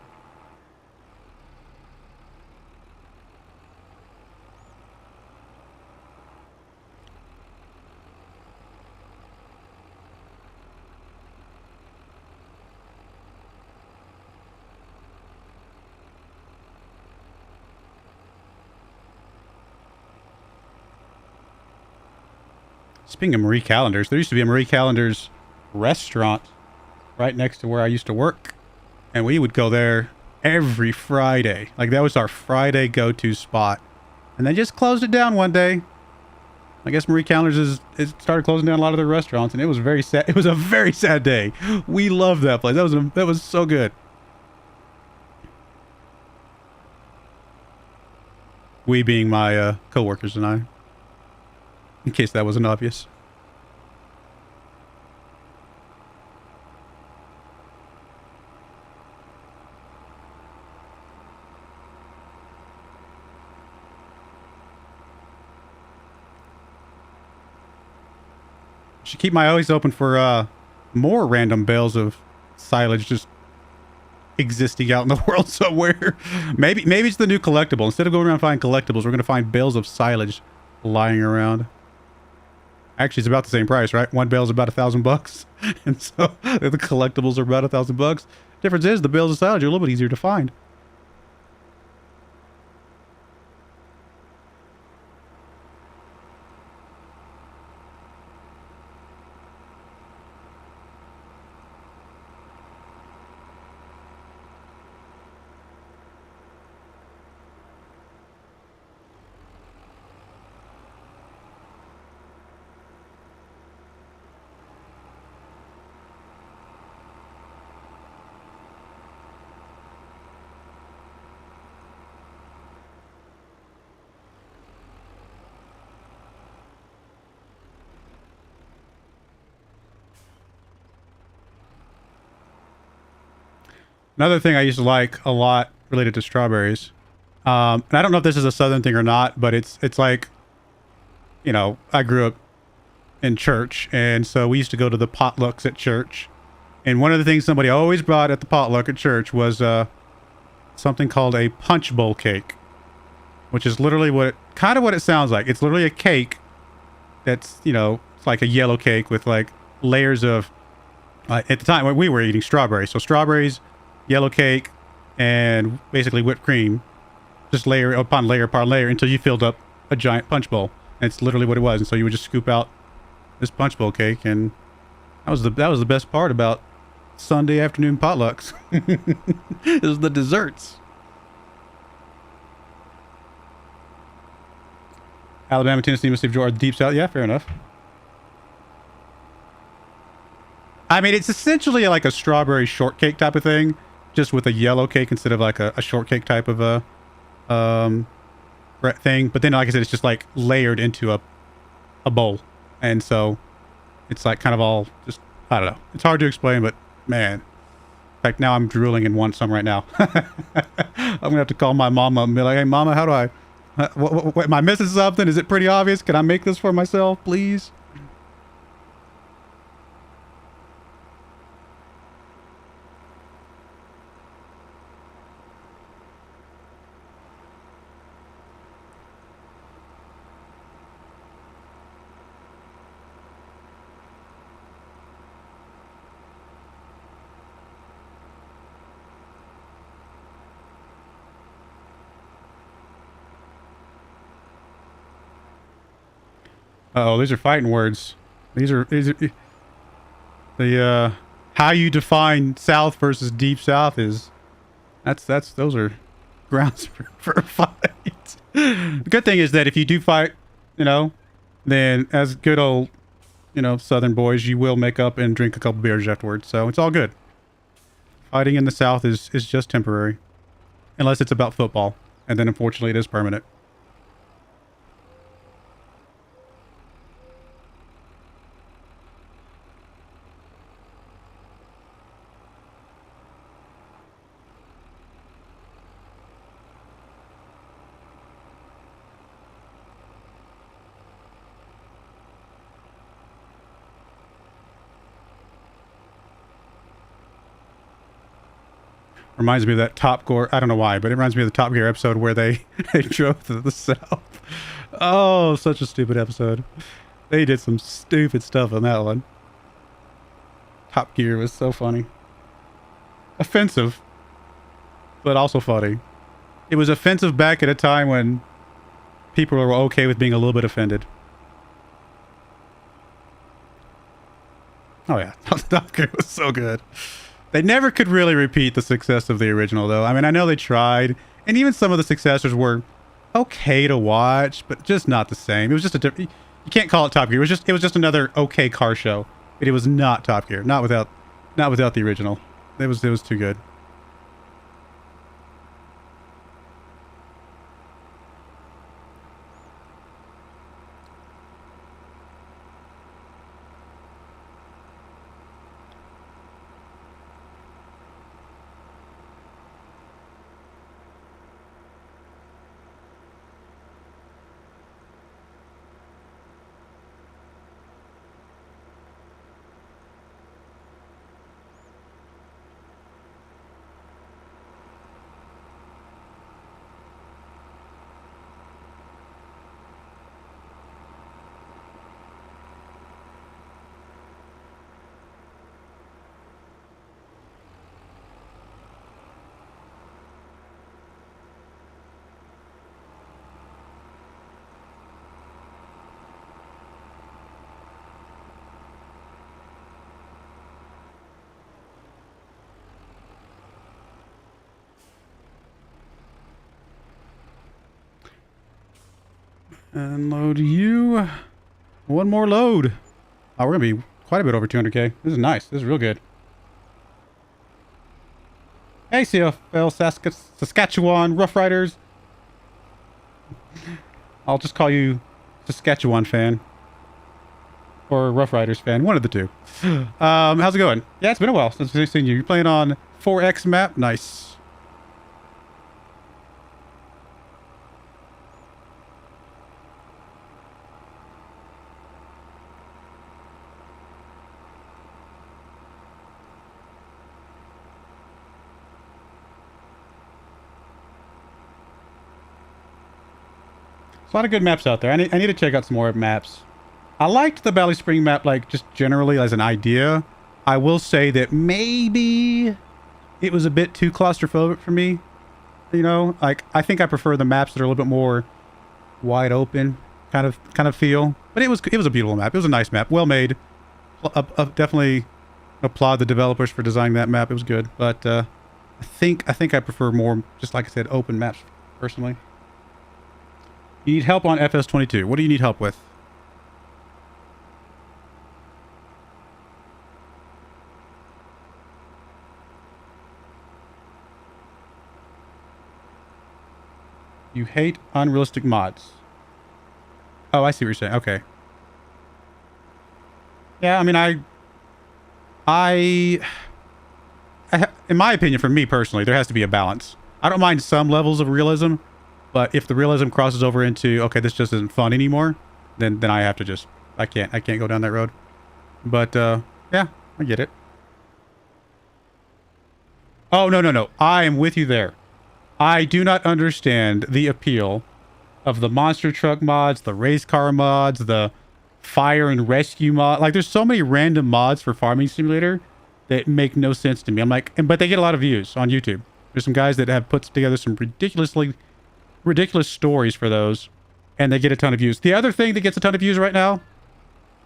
Speaking of Marie Callender's, there used to be a Marie Callender's restaurant right next to where I used to work. And we would go there every Friday. Like, that was our Friday go-to spot. And they just closed it down one day. I guess Marie Callender's it started closing down a lot of their restaurants, and it was very sad. It was a very sad day. We loved that place. That was so good. We being my coworkers and I. In case that wasn't obvious. Should keep my eyes open for more random bales of silage just existing out in the world somewhere. Maybe it's the new collectible. Instead of going around finding collectibles, we're going to find bales of silage lying around. Actually, it's about the same price, right? One bale is about $1,000, and so the collectibles are about $1,000. Difference is the bales of silage are a little bit easier to find. Another thing I used to like a lot related to strawberries, and I don't know if this is a southern thing or not, but it's like, you know, I grew up in church, and so we used to go to the potlucks at church, and one of the things somebody always brought at the potluck at church was something called a punch bowl cake, which is literally kind of what it sounds like. It's literally a cake that's, you know, it's like a yellow cake with like layers of, at the time when we were eating strawberries, so strawberries, yellow cake, and basically whipped cream, just layer upon layer upon layer until you filled up a giant punch bowl. And it's literally what it was. And so you would just scoop out this punch bowl cake, and that was the best part about Sunday afternoon potlucks. It was the desserts. Alabama, Tennessee, Mississippi, Georgia, Deep South. Yeah, fair enough. I mean, it's essentially like a strawberry shortcake type of thing, just with a yellow cake instead of like a shortcake type of a thing. But then, like I said, it's just like layered into a bowl, and so it's like kind of all just, I don't know. It's hard to explain, but man, in fact, now I'm drooling and want some right now. I'm gonna have to call my mama and be like, "Hey, mama, how do I? What, am I missing something? Is it pretty obvious? Can I make this for myself, please?" Oh, these are fighting words. These are the how you define South versus Deep South is those are grounds for a fight. The good thing is that if you do fight, you know, then as good old, you know, Southern boys, you will make up and drink a couple beers afterwards. So it's all good. Fighting in the South is just temporary. Unless it's about football. And then unfortunately it is permanent. Reminds me of that Top Gear. I don't know why, but it reminds me of the Top Gear episode where they drove to the South. Oh, such a stupid episode. They did some stupid stuff on that one. Top Gear was so funny. Offensive, but also funny. It was offensive back at a time when people were okay with being a little bit offended. Oh yeah, Top Gear was so good. They never could really repeat the success of the original, though. I mean, I know they tried, and even some of the successors were okay to watch, but just not the same. It was just a different. You can't call it Top Gear. It was just another okay car show. But it was not Top Gear. Not without the original. It was too good. Unload you. One more load. Oh, we're gonna be quite a bit over 200k. This is nice. This is real good. Hey, CFL Saskatchewan Rough Riders. I'll just call you Saskatchewan fan. Or Rough Riders fan. One of the two. How's it going? Yeah, it's been a while since we've seen you. You're playing on 4X map? Nice. There's a lot of good maps out there. I need to check out some more maps. I liked the Bally Spring map, like, just generally as an idea. I will say that maybe it was a bit too claustrophobic for me. You know, like, I think I prefer the maps that are a little bit more wide open kind of feel. But it was a beautiful map. It was a nice map. Well made. Definitely applaud the developers for designing that map. It was good. But I think I prefer more, just like I said, open maps personally. You need help on FS22. What do you need help with? You hate unrealistic mods. Oh, I see what you're saying. Okay. Yeah, I mean, in my opinion, for me personally, there has to be a balance. I don't mind some levels of realism, but if the realism crosses over into, okay, this just isn't fun anymore, then I have to just, I can't go down that road. But, yeah, I get it. Oh, no. I am with you there. I do not understand the appeal of the monster truck mods, the race car mods, the fire and rescue mod. Like, there's so many random mods for Farming Simulator that make no sense to me. I'm like, but they get a lot of views on YouTube. There's some guys that have put together some ridiculous stories for those, and they get a ton of views. The other thing that gets a ton of views right now,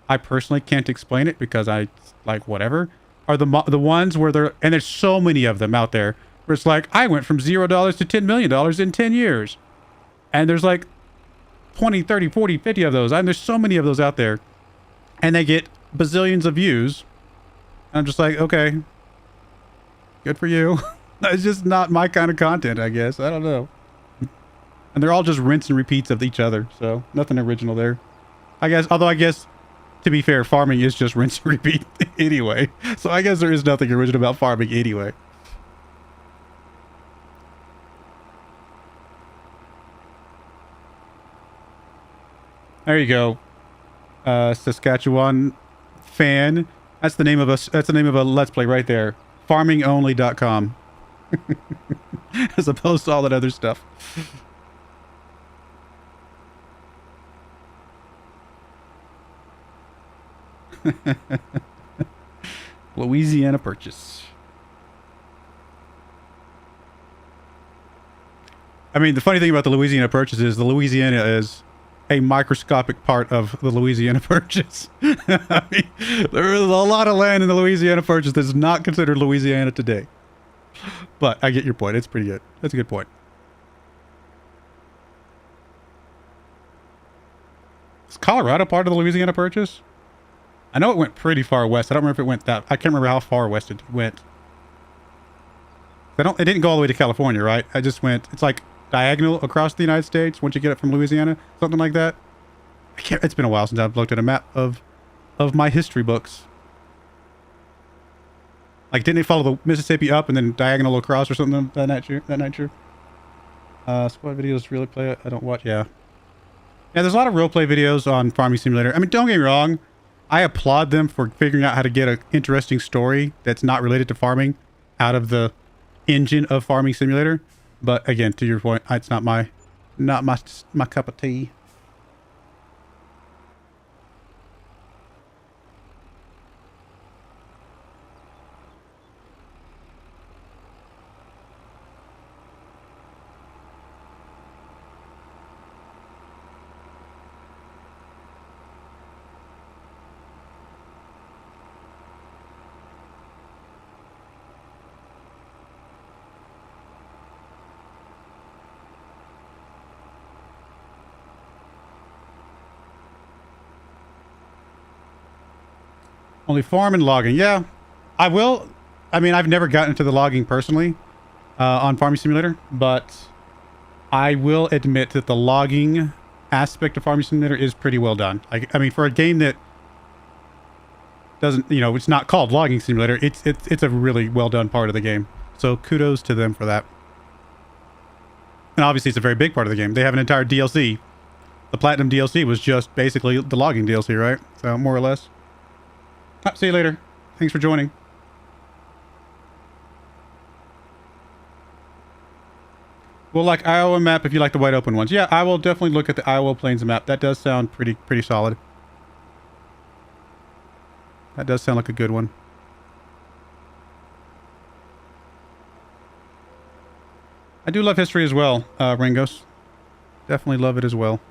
I personally can't explain it because I, like, whatever, are the ones where they're, and there's so many of them out there, where it's like, I went from $0 to $10 million in 10 years. And there's like 20, 30, 40, 50 of those. And there's so many of those out there. And they get bazillions of views. And I'm just like, okay, good for you. It's just not my kind of content, I guess. I don't know. And they're all just rinse and repeats of each other. So nothing original there. I guess, although I guess, to be fair, farming is just rinse and repeat anyway. So I guess there is nothing original about farming anyway. There you go. Saskatchewan fan. That's the name of a Let's Play right there. Farmingonly.com. As opposed to all that other stuff. Louisiana Purchase. I mean, the funny thing about the Louisiana Purchase is the Louisiana is a microscopic part of the Louisiana Purchase. I mean, there is a lot of land in the Louisiana Purchase that's not considered Louisiana today. But I get your point. It's pretty good. That's a good point. Is Colorado part of the Louisiana Purchase? I know it went pretty far west. I don't remember if it went that... I can't remember how far west it went. It didn't go all the way to California, right? I just went... It's like diagonal across the United States once you get it from Louisiana. Something like that. It's been a while since I've looked at a map of my history books. Like, didn't it follow the Mississippi up and then diagonal across or something that night? Squad videos really play it. I don't watch... Yeah. Yeah, there's a lot of roleplay videos on Farming Simulator. I mean, don't get me wrong. I applaud them for figuring out how to get an interesting story that's not related to farming out of the engine of Farming Simulator. But again, to your point, it's not my cup of tea. Only farm and logging. Yeah, I will. I mean, I've never gotten into the logging personally on Farming Simulator, but I will admit that the logging aspect of Farming Simulator is pretty well done. I mean, for a game that doesn't, you know, it's not called Logging Simulator, it's a really well done part of the game. So kudos to them for that. And obviously, it's a very big part of the game. They have an entire DLC. The Platinum DLC was just basically the logging DLC, right? So more or less. See you later. Thanks for joining. Well, like Iowa map if you like the wide open ones. Yeah, I will definitely look at the Iowa Plains map. That does sound pretty solid. That does sound like a good one. I do love history as well, Ringos. Definitely love it as well.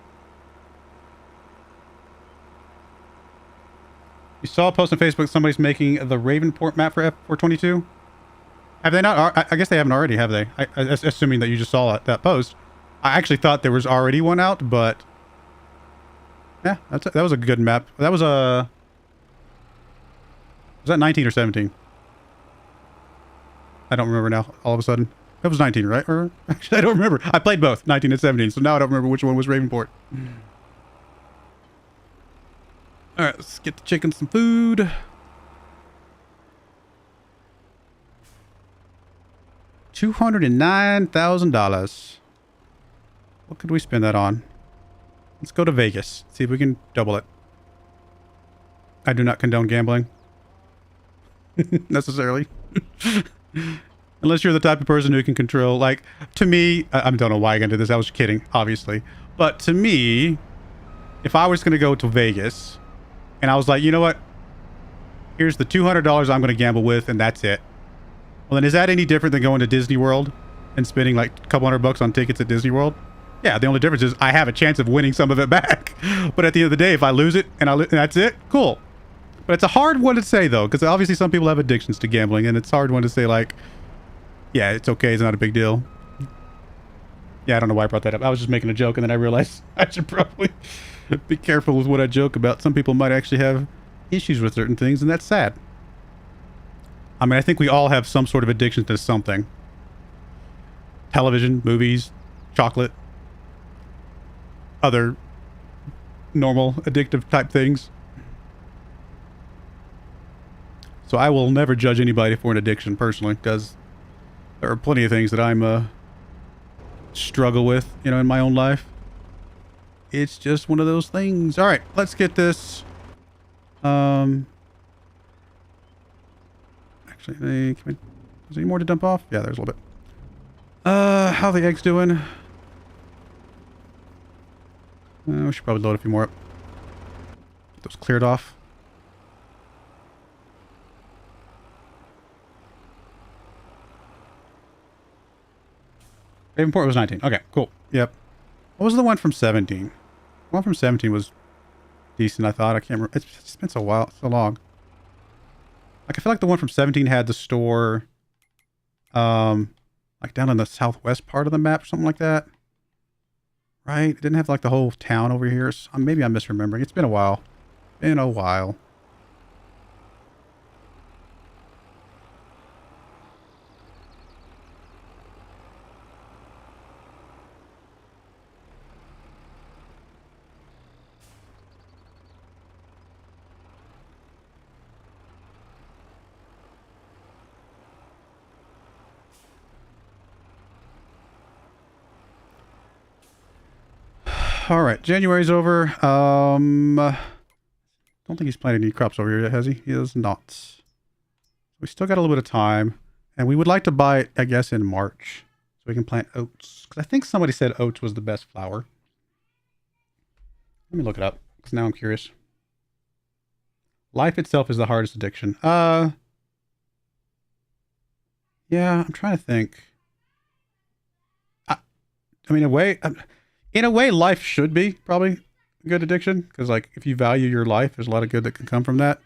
You saw a post on Facebook, somebody's making the Ravenport map for F422. Have they not? I guess they haven't already, have they? Assuming that you just saw that post. I actually thought there was already one out, but... Yeah, that was a good map. That was a... Was that 19 or 17? I don't remember now, all of a sudden. It was 19, right? Or, actually, I don't remember. I played both, 19 and 17, so now I don't remember which one was Ravenport. Alright, let's get the chicken some food. $209,000. What could we spend that on? Let's go to Vegas. See if we can double it. I do not condone gambling. Necessarily. Unless you're the type of person who can control, like, to me, I don't know why I got into this. I was kidding, obviously. But to me, if I was going to go to Vegas... And I was like, you know what? Here's the $200 I'm going to gamble with, and that's it. Well, then is that any different than going to Disney World and spending like a couple $100 on tickets at Disney World? Yeah, the only difference is I have a chance of winning some of it back. But at the end of the day, if I lose it and that's it, cool. But it's a hard one to say, though, because obviously some people have addictions to gambling, and it's a hard one to say, like, yeah, it's okay, it's not a big deal. Yeah, I don't know why I brought that up. I was just making a joke, and then I realized I should probably be careful with what I joke about. Some people might actually have issues with certain things, and that's sad. I mean, I think we all have some sort of addiction to something. Television, movies, chocolate, other normal addictive type things. So I will never judge anybody for an addiction personally, because there are plenty of things that I'm struggle with, you know, in my own life. It's just one of those things. All right, let's get this. Actually, is there any more to dump off? Yeah, there's a little bit. How are the eggs doing? We should probably load a few more up. Get those cleared off. Ravenport was 19. Okay, cool. Yep. What was the one from 17? The one from 17 was decent, I thought. I can't remember. It's been so long. Like, I feel like the one from 17 had the store, like down in the southwest part of the map or something like that. Right? It didn't have like the whole town over here. So maybe I'm misremembering. It's been a while. Been a while. All right, January's over. Don't think he's planted any crops over here yet, has he? He does not. We still got a little bit of time, and we would like to buy it, I guess, in March, so we can plant oats. Because I think somebody said oats was the best flour. Let me look it up, because now I'm curious. Life itself is the hardest addiction. Yeah, I'm trying to think. I mean, in a way, life should be probably a good addiction, because like if you value your life, there's a lot of good that can come from that.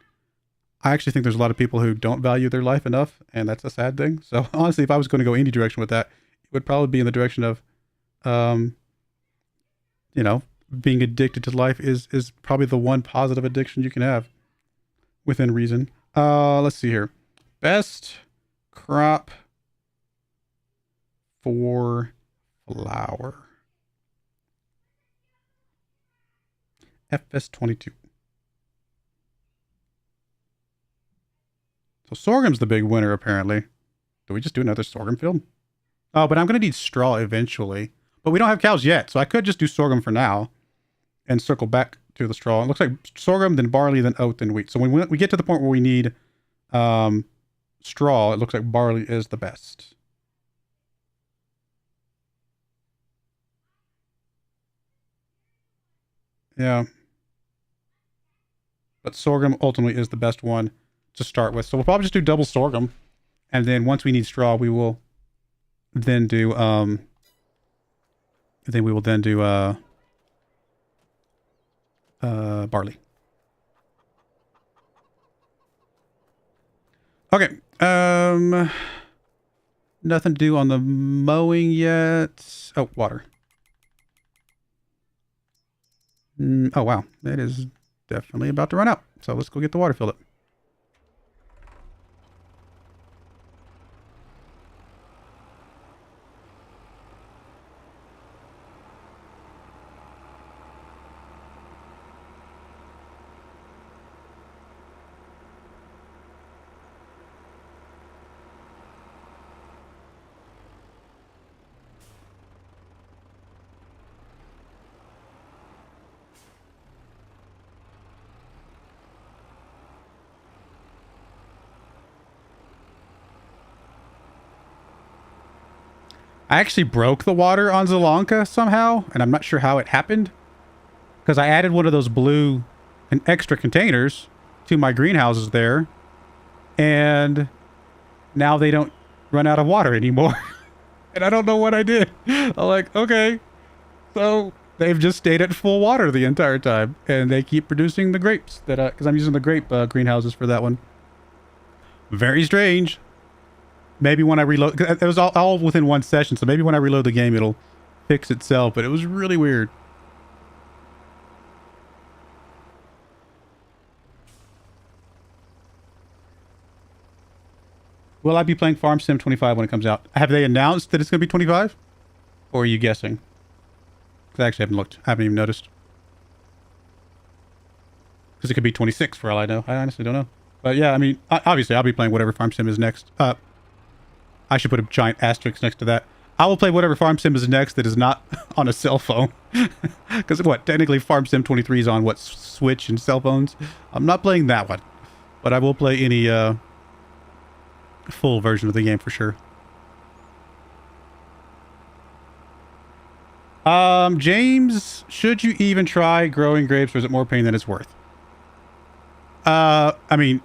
I actually think there's a lot of people who don't value their life enough, and that's a sad thing. So honestly, if I was going to go any direction with that, it would probably be in the direction of, you know, being addicted to life is probably the one positive addiction you can have within reason. Let's see here. Best crop for flour. FS22. So sorghum's the big winner, apparently. Do we just do another sorghum field? Oh, but I'm going to need straw eventually. But we don't have cows yet, so I could just do sorghum for now and circle back to the straw. It looks like sorghum, then barley, then oat, then wheat. So when we get to the point where we need straw, it looks like barley is the best. Yeah. But sorghum ultimately is the best one to start with. So we'll probably just do double sorghum. And then once we need straw, we will then do barley. Okay. Nothing to do on the mowing yet. Oh, water. Oh, wow. That is definitely about to run out. So let's go get the water filled up. I actually broke the water on Zelanka somehow, and I'm not sure how it happened. Because I added one of those blue and extra containers to my greenhouses there, and now they don't run out of water anymore. And I don't know what I did. I'm like, okay. So they've just stayed at full water the entire time, and they keep producing the grapes that because I'm using the grape greenhouses for that one. Very strange. Maybe when I reload, it was all within one session, so maybe when I reload the game, it'll fix itself, but it was really weird. Will I be playing Farm Sim 25 when it comes out? Have they announced that it's going to be 25? Or are you guessing? Because I actually haven't looked. I haven't even noticed. Because it could be 26 for all I know. I honestly don't know. But yeah, I mean, obviously I'll be playing whatever Farm Sim is next. I should put a giant asterisk next to that. I will play whatever Farm Sim is next that is not on a cell phone. Because what? Technically Farm Sim 23 is on what? Switch and cell phones? I'm not playing that one. But I will play any full version of the game for sure. James, should you even try growing grapes, or is it more pain than it's worth? I mean,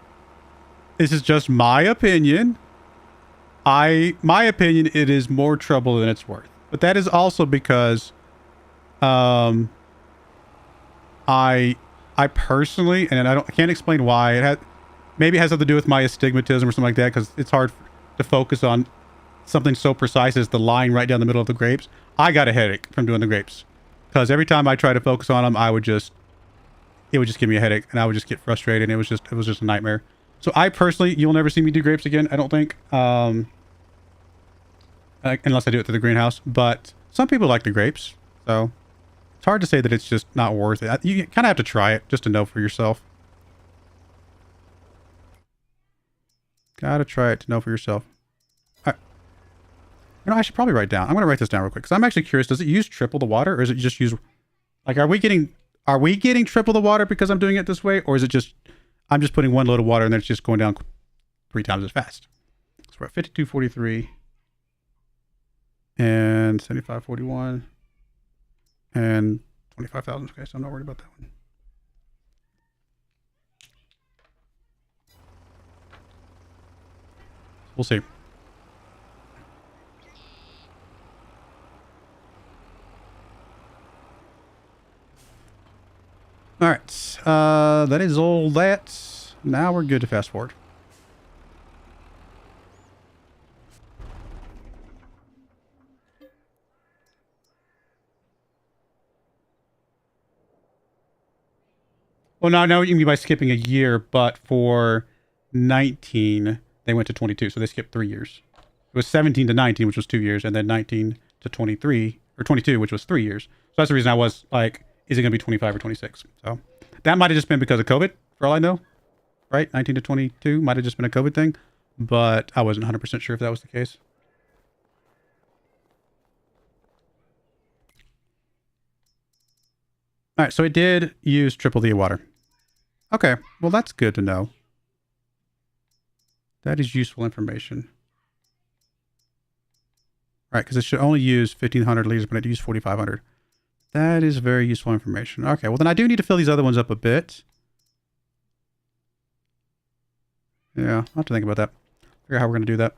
this is just my opinion. My opinion, it is more trouble than it's worth. But that is also because, I personally, and I can't explain why. Maybe it has something to do with my astigmatism or something like that, because it's hard to focus on something so precise as the line right down the middle of the grapes. I got a headache from doing the grapes, because every time I try to focus on them, it would just give me a headache, and I would just get frustrated, and it was just a nightmare. So I personally, you'll never see me do grapes again, I don't think, unless I do it through the greenhouse. But some people like the grapes, so it's hard to say that it's just not worth it. You kind of have to try it just to know for yourself. Gotta try it to know for yourself. All right. You know, I should probably write down. I'm gonna write this down real quick, because I'm actually curious. Does it use triple the water, or is it just use, like, are we getting triple the water because I'm doing it this way, or is it just I'm just putting one load of water and then it's just going down 3 times as fast? So we're at 5243 and 7541 and 25,000. Okay, so I'm not worried about that one. We'll see. All right, that is all that. Now we're good to fast forward. Well, now I know what you mean by skipping a year, but for 19, they went to 22, so they skipped 3 years. It was 17 to 19, which was 2 years, and then 19 to 23, or 22, which was 3 years. So that's the reason I was like, is it going to be 25 or 26? So that might have just been because of COVID, for all I know, right? 19 to 22 might have just been a COVID thing, but I wasn't 100% sure if that was the case. All right, so it did use triple the water. Okay, well, that's good to know. That is useful information. Right, because it should only use 1,500 liters, but it used 4,500. That is very useful information. Okay, well, then I do need to fill these other ones up a bit. Yeah, I'll have to think about that. Figure out how we're going to do that.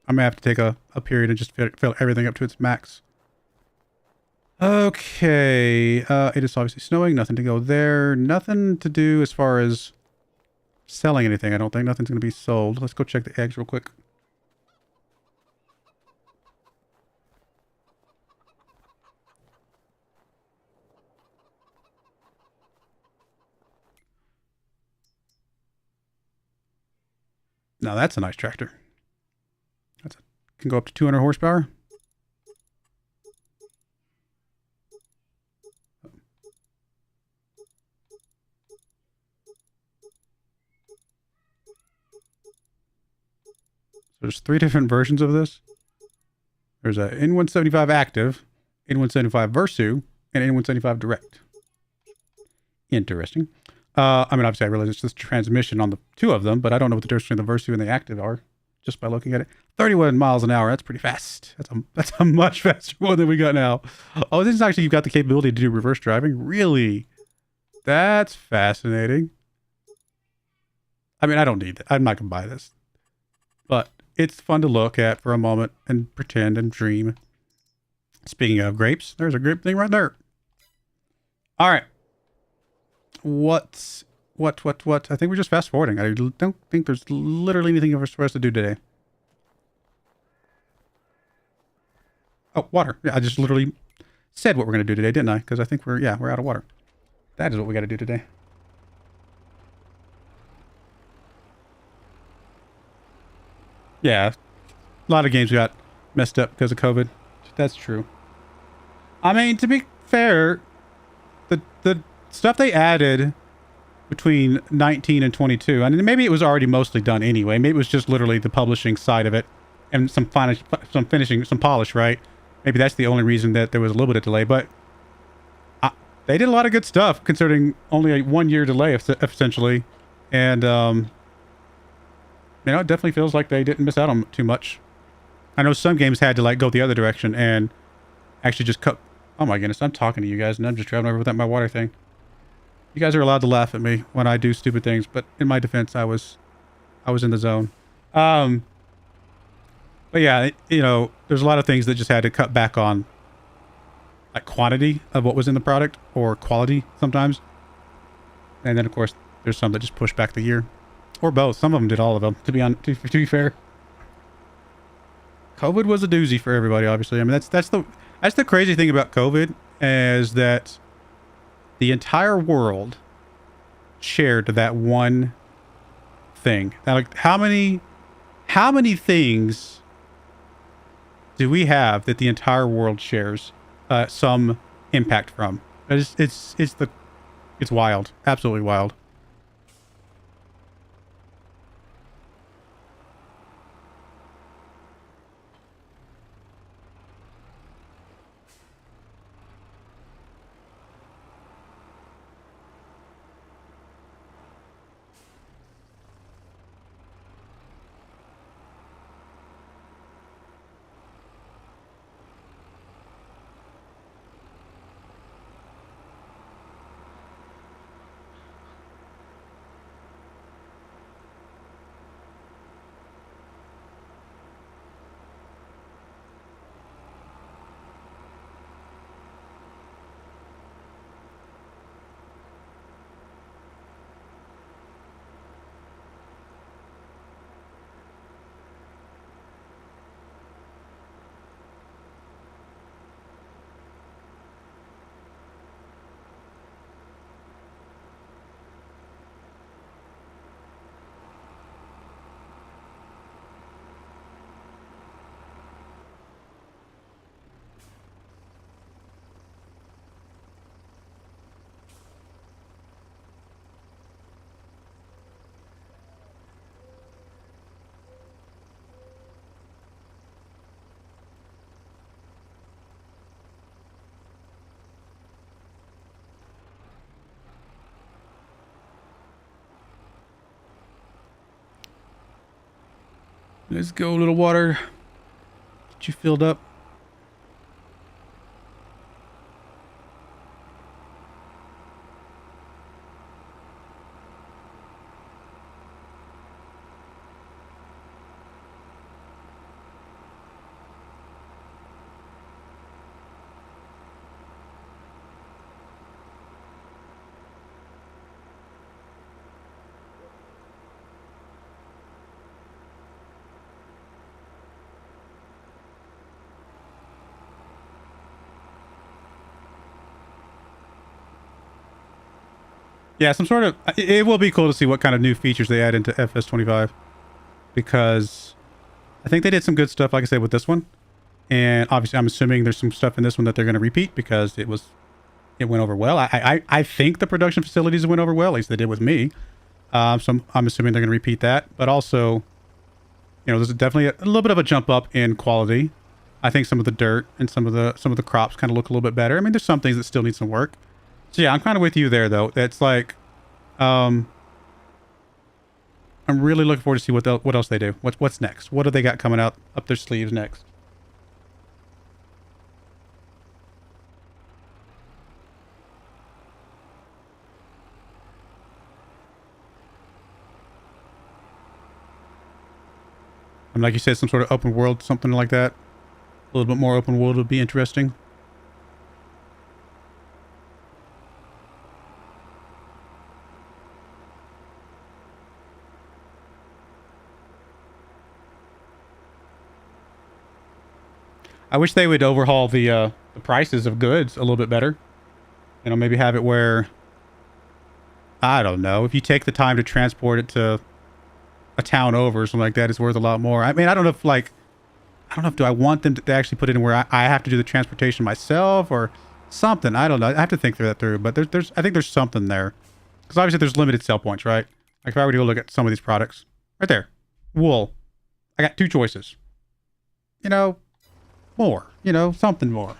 I may have to take a period and just fill everything up to its max. Okay, it is obviously snowing. Nothing to go there. Nothing to do as far as selling anything, I don't think. Nothing's going to be sold. Let's go check the eggs real quick. Now that's a nice tractor. Can go up to 200 horsepower. So there's 3 different versions of this. There's a N175 Active, N175 Versu, and N175 Direct. Interesting. I mean, obviously I realize it's just transmission on the 2 of them, but I don't know what the difference between the Versu and the Active are just by looking at it. 31 miles an hour. That's pretty fast. That's a much faster one than we got now. Oh, this is actually, you've got the capability to do reverse driving. Really? That's fascinating. I mean, I don't need that. I'm not going to buy this. But it's fun to look at for a moment and pretend and dream. Speaking of grapes, there's a grape thing right there. All right. What? I think we're just fast forwarding. I don't think there's literally anything for us to do today. Oh, water. Yeah, I just literally said what we're going to do today, didn't I? Because I think we're out of water. That is what we got to do today. Yeah, a lot of games got messed up because of COVID. That's true. I mean, to be fair, the stuff they added between 19 and 22, I mean, maybe it was already mostly done anyway. Maybe it was just literally the publishing side of it and some finishing, some polish, right? Maybe that's the only reason that there was a little bit of delay, but they did a lot of good stuff considering only a 1-year delay, essentially. And, you know, it definitely feels like they didn't miss out on too much. I know some games had to, like, go the other direction and actually just cut. Oh my goodness, I'm talking to you guys and I'm just driving over without my water thing. You guys are allowed to laugh at me when I do stupid things, but in my defense, I was in the zone. But yeah, you know, there's a lot of things that just had to cut back on, like, quantity of what was in the product or quality sometimes. And then of course there's some that just push back the year, or both. Some of them did all of them. To be fair, COVID was a doozy for everybody. Obviously, I mean that's the crazy thing about COVID is that the entire world shared that one thing. Now, like, how many things do we have that the entire world shares some impact from? It's wild, absolutely wild. Let's go, little water. Get you filled up. Yeah, some sort of. It will be cool to see what kind of new features they add into FS25, because I think they did some good stuff, like I said, with this one. And obviously, I'm assuming there's some stuff in this one that they're going to repeat because it went over well. I think the production facilities went over well, at least they did with me. So I'm assuming they're going to repeat that. But also, you know, there's definitely a little bit of a jump up in quality. I think some of the dirt and some of the crops kind of look a little bit better. I mean, there's some things that still need some work. So yeah, I'm kind of with you there, though. It's like, I'm really looking forward to see what else they do. What's next? What do they got coming out up their sleeves next? And like you said, some sort of open world, something like that. A little bit more open world would be interesting. I wish they would overhaul the prices of goods a little bit better. You know, maybe have it where, I don't know, if you take the time to transport it to a town over or something like that, it's worth a lot more. I mean, I don't know if like, I don't know if do I want them to actually put it in where I have to do the transportation myself or something. I don't know. I have to think that through. But there's I think there's something there. Because obviously there's limited sell points, right? Like if I were to go look at some of these products. Right there. Wool. I got 2 choices. You know, more. You know, something more.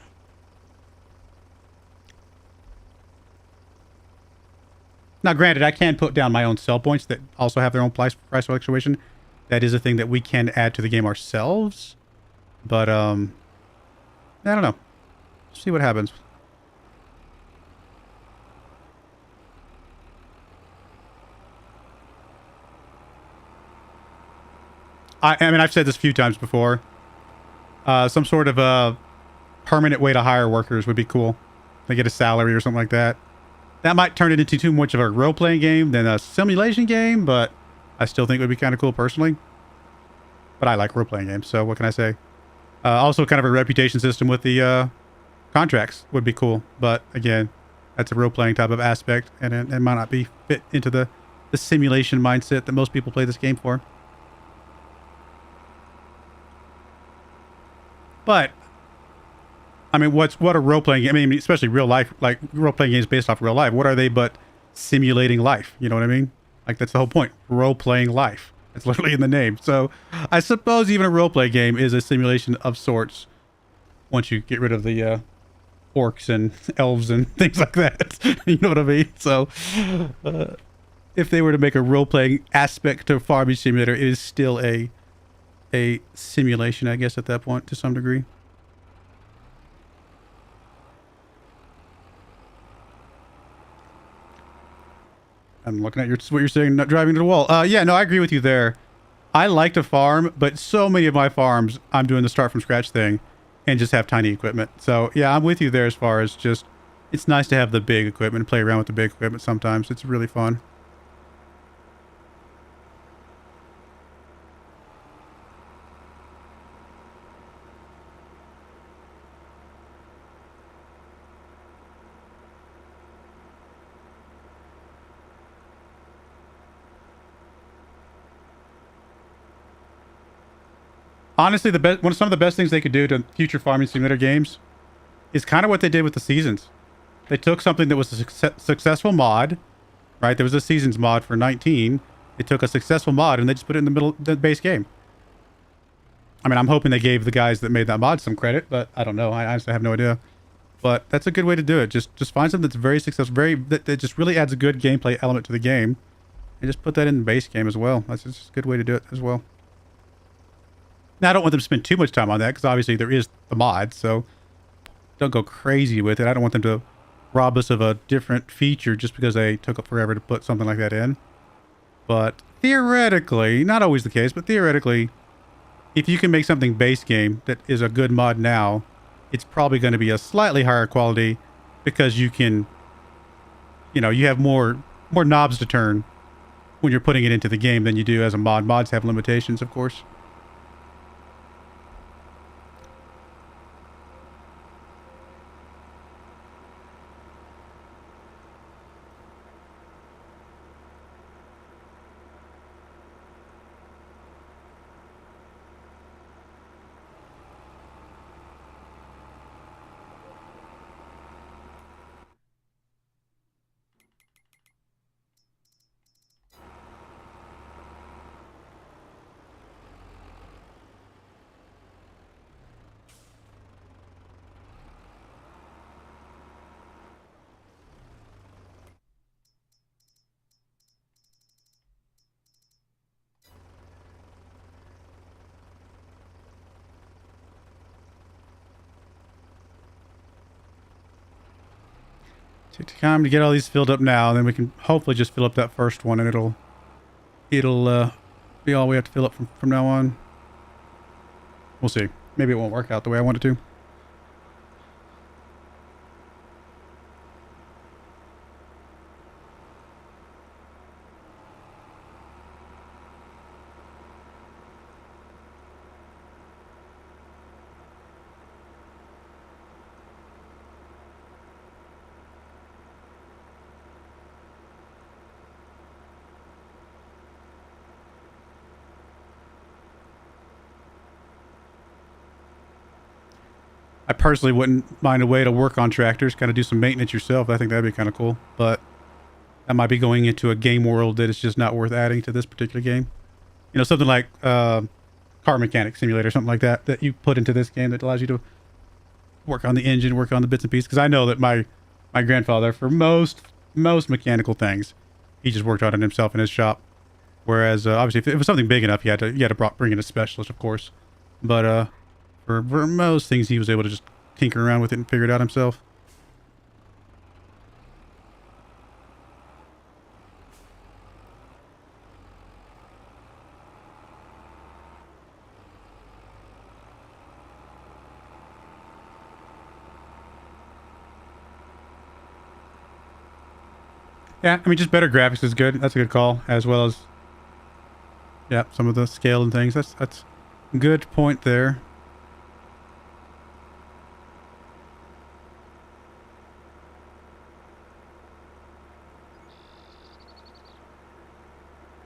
Now, granted, I can put down my own sell points that also have their own price fluctuation. That is a thing that we can add to the game ourselves. But, I don't know. See what happens. I mean, I've said this a few times before. Some sort of a permanent way to hire workers would be cool. They get a salary or something like that. That might turn it into too much of a role-playing game than a simulation game, but I still think it would be kind of cool personally. But I like role-playing games, so what can I say? Also, kind of a reputation system with the contracts would be cool. But again, that's a role-playing type of aspect, and it might not be fit into the simulation mindset that most people play this game for. But I mean, what a role-playing game, I mean, especially real life, like role-playing games based off real life, what are they but simulating life? You know what I mean? Like, that's the whole point. Role-playing life. It's literally in the name. So I suppose even a role-play game is a simulation of sorts once you get rid of the orcs and elves and things like that. You know what I mean? So if they were to make a role-playing aspect to Farming Simulator, it is still a simulation, I guess, at that point, to some degree. I'm looking at what you're saying, not driving to the wall. Yeah, no, I agree with you there. I like to farm, but so many of my farms, I'm doing the start from scratch thing and just have tiny equipment. So, yeah, I'm with you there as far as just, it's nice to have the big equipment and play around with the big equipment sometimes. It's really fun. Honestly, some of the best things they could do to future Farming Simulator games is kind of what they did with the seasons. They took something that was a successful mod, right? There was a seasons mod for 19. They took a successful mod and they just put it in the middle of the base game. I mean, I'm hoping they gave the guys that made that mod some credit, but I don't know. I honestly have no idea. But that's a good way to do it. Just find something that's very successful, that just really adds a good gameplay element to the game, and just put that in the base game as well. That's just a good way to do it as well. Now, I don't want them to spend too much time on that, because obviously there is the mod, so don't go crazy with it. I don't want them to rob us of a different feature just because they took forever to put something like that in. But theoretically, not always the case, but theoretically, if you can make something base game that is a good mod now, it's probably going to be a slightly higher quality because you can, you know, you have more knobs to turn when you're putting it into the game than you do as a mod. Mods have limitations, of course. Take time to get all these filled up now, and then we can hopefully just fill up that first one, and it'll be all we have to fill up from now on. We'll see. Maybe it won't work out the way I want it to. I personally wouldn't mind a way to work on tractors, kind of do some maintenance yourself. I think that'd be kind of cool. But that might be going into a game world that is just not worth adding to this particular game. You know, something like car mechanic simulator, something like that, that you put into this game that allows you to work on the engine, work on the bits and pieces. Because I know that my grandfather, for most mechanical things, he just worked on it himself in his shop. Whereas obviously, if it was something big enough, you had to bring in a specialist, of course. But for most things, he was able to just tinker around with it and figure it out himself. Yeah, I mean, just better graphics is good. That's a good call, as well as, yeah, some of the scale and things. That's a good point there.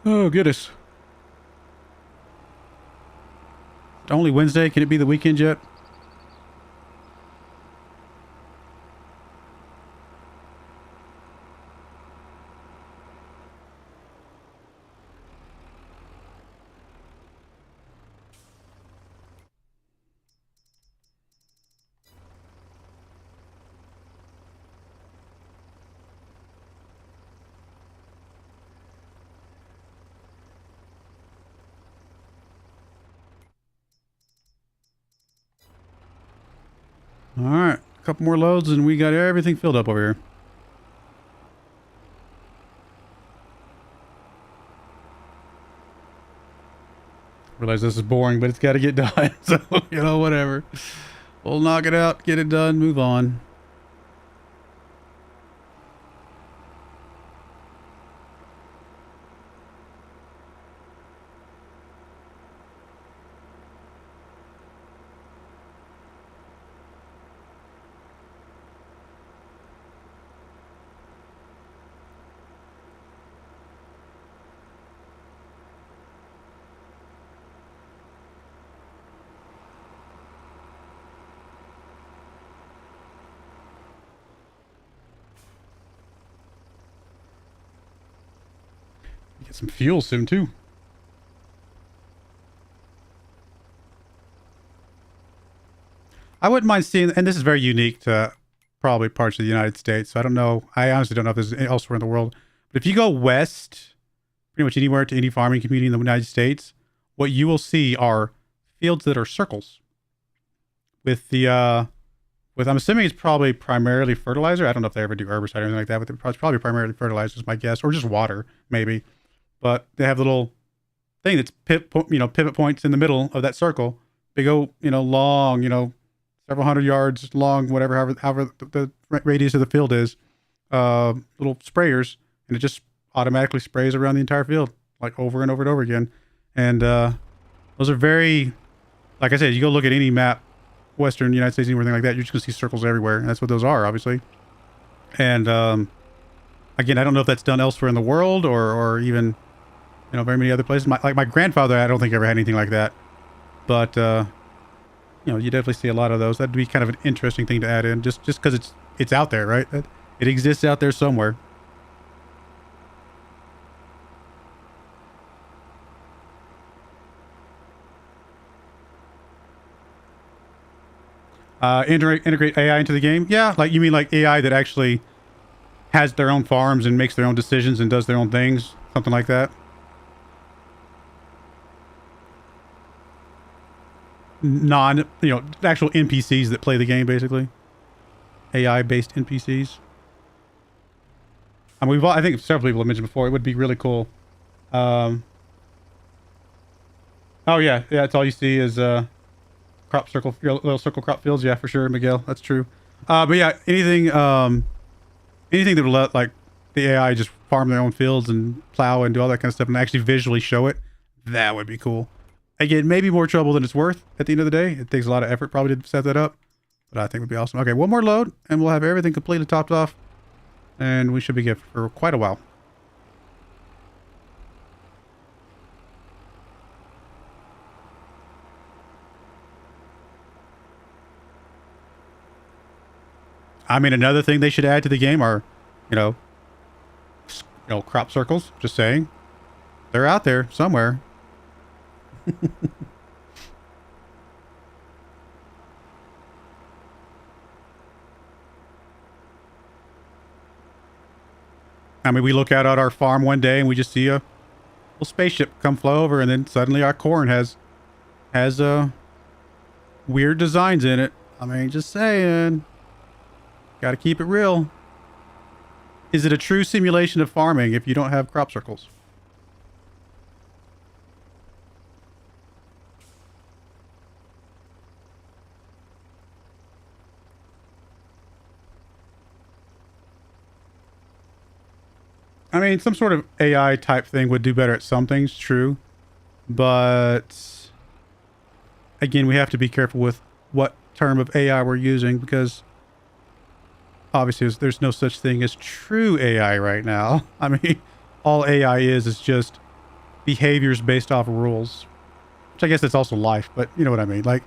Oh, goodness. Only Wednesday? Can it be the weekend yet? Alright, a couple more loads and we got everything filled up over here. Realize this is boring, but it's got to get done. So, you know, whatever. We'll knock it out, get it done, move on. Get some fuel soon, too. I wouldn't mind seeing, and this is very unique to probably parts of the United States. So I don't know. I honestly don't know if this is elsewhere in the world. But if you go west, pretty much anywhere to any farming community in the United States, what you will see are fields that are circles. With the, with, I'm assuming it's probably primarily fertilizer. I don't know if they ever do herbicide or anything like that, but it's probably primarily fertilizer is my guess, or just water, maybe. But they have a little thing that's pivot points in the middle of that circle. Big old, long, several hundred yards long, however the radius of the field is. Little sprayers, and it just automatically sprays around the entire field, like over and over and over again. And those are very, like I said, you go look at any map, Western United States, anything like that, you're just gonna see circles everywhere, and that's what those are, obviously. And again, I don't know if that's done elsewhere in the world or even very many other places. My grandfather, I don't think ever had anything like that, but you definitely see a lot of those. That'd be kind of an interesting thing to add in, just because it's out there, right? It exists out there somewhere. Integrate AI into the game. Yeah, like you mean like AI that actually has their own farms and makes their own decisions and does their own things, something like that. Actual NPCs that play the game, basically. AI-based NPCs. I mean, I think several people have mentioned before, it would be really cool. Oh yeah, it's all you see is crop circle, little circle crop fields. Yeah, for sure, Miguel, that's true. But yeah, anything that would let like the AI just farm their own fields and plow and do all that kind of stuff and actually visually show it, that would be cool. Again, maybe more trouble than it's worth at the end of the day. It takes a lot of effort probably to set that up, but I think it would be awesome. Okay, one more load and we'll have everything completely topped off and we should be good for quite a while. I mean, another thing they should add to the game are, you know, crop circles. Just saying. They're out there somewhere. I mean, we look out at our farm one day and we just see a little spaceship come fly over, and then suddenly our corn has weird designs in it. I mean, just saying. Got to keep it real. Is it a true simulation of farming if you don't have crop circles? I mean, some sort of AI type thing would do better at some things, true. But again, we have to be careful with what term of AI we're using, because obviously there's no such thing as true AI right now. I mean, all AI is just behaviors based off of rules. Which I guess that's also life, but you know what I mean. Like,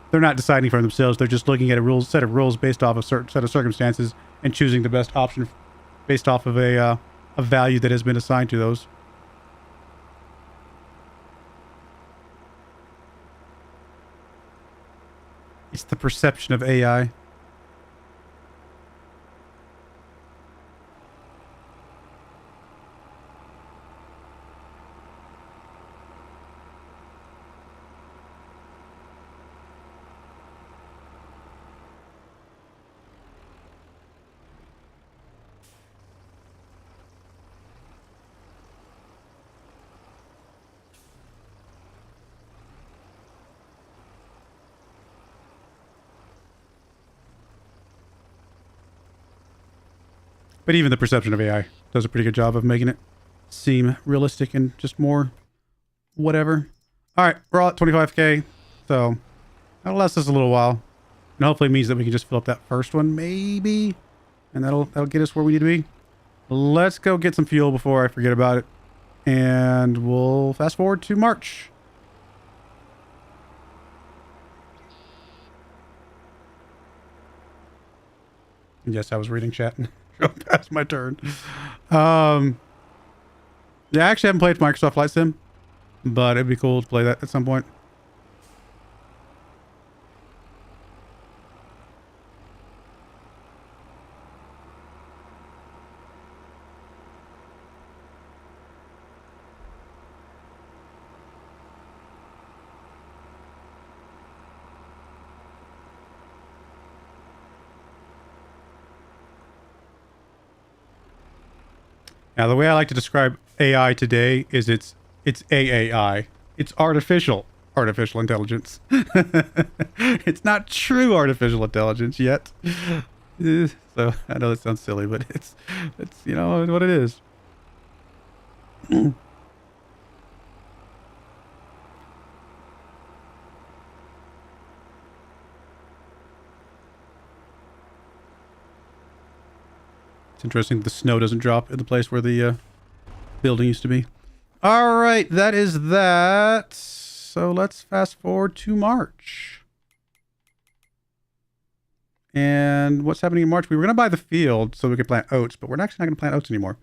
they're not deciding for themselves. They're just looking at a set of rules based off a certain set of circumstances and choosing the best option based off of a value that has been assigned to those. It's the perception of AI. But even the perception of AI does a pretty good job of making it seem realistic and just more whatever. All right, we're all at 25K, so that'll last us a little while. And hopefully it means that we can just fill up that first one, maybe. And that'll get us where we need to be. Let's go get some fuel before I forget about it. And we'll fast forward to March. Yes, I was reading chat and past my turn. Yeah, I actually haven't played Microsoft Flight Sim, but it'd be cool to play that at some point. Now, the way I like to describe AI today is it's AAI. It's artificial intelligence. It's not true artificial intelligence yet. So I know that sounds silly, but it's you know what it is. It's interesting that the snow doesn't drop in the place where the building used to be. All right, that is that. So let's fast forward to March. And what's happening in March? We were going to buy the field so we could plant oats, but we're actually not going to plant oats anymore.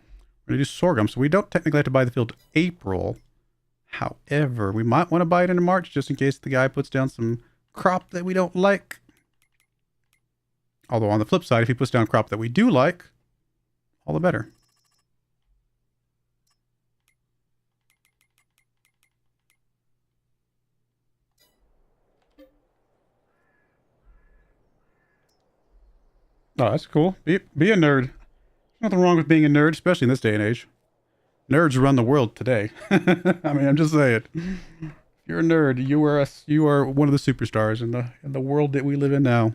We're going to do sorghum, so we don't technically have to buy the field April. However, we might want to buy it in March just in case the guy puts down some crop that we don't like. Although on the flip side, if he puts down crop that we do like, all the better. Oh, that's cool. Be a nerd. Nothing wrong with being a nerd, especially in this day and age. Nerds run the world today. I mean, I'm just saying. If you're a nerd, you are one of the superstars in the world that we live in now.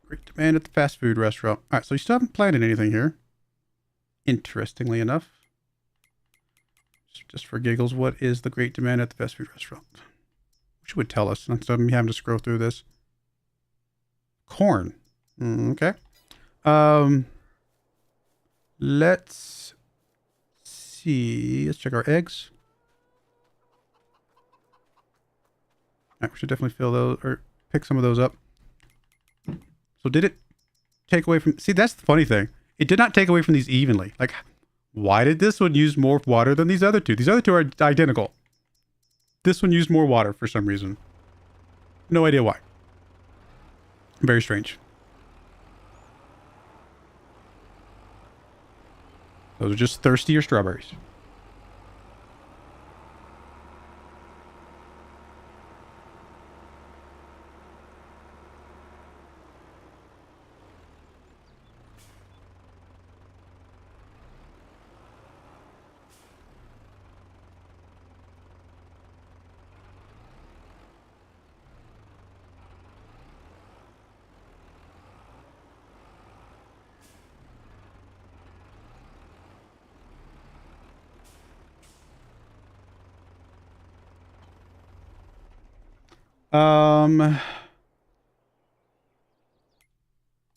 Great demand at the fast food restaurant. All right, so you still haven't planted anything here. Interestingly enough. Just for giggles, what is the great demand at the fast food restaurant? Which would tell us instead of me having to scroll through this. Corn. Okay. Let's see. Let's check our eggs. Right, we should definitely fill those or pick some of those up. So did it take away from... See, that's the funny thing. It did not take away from these evenly. Like, why did this one use more water than these other two? These other two are identical. This one used more water for some reason. No idea why. Very strange. Those are just thirstier strawberries.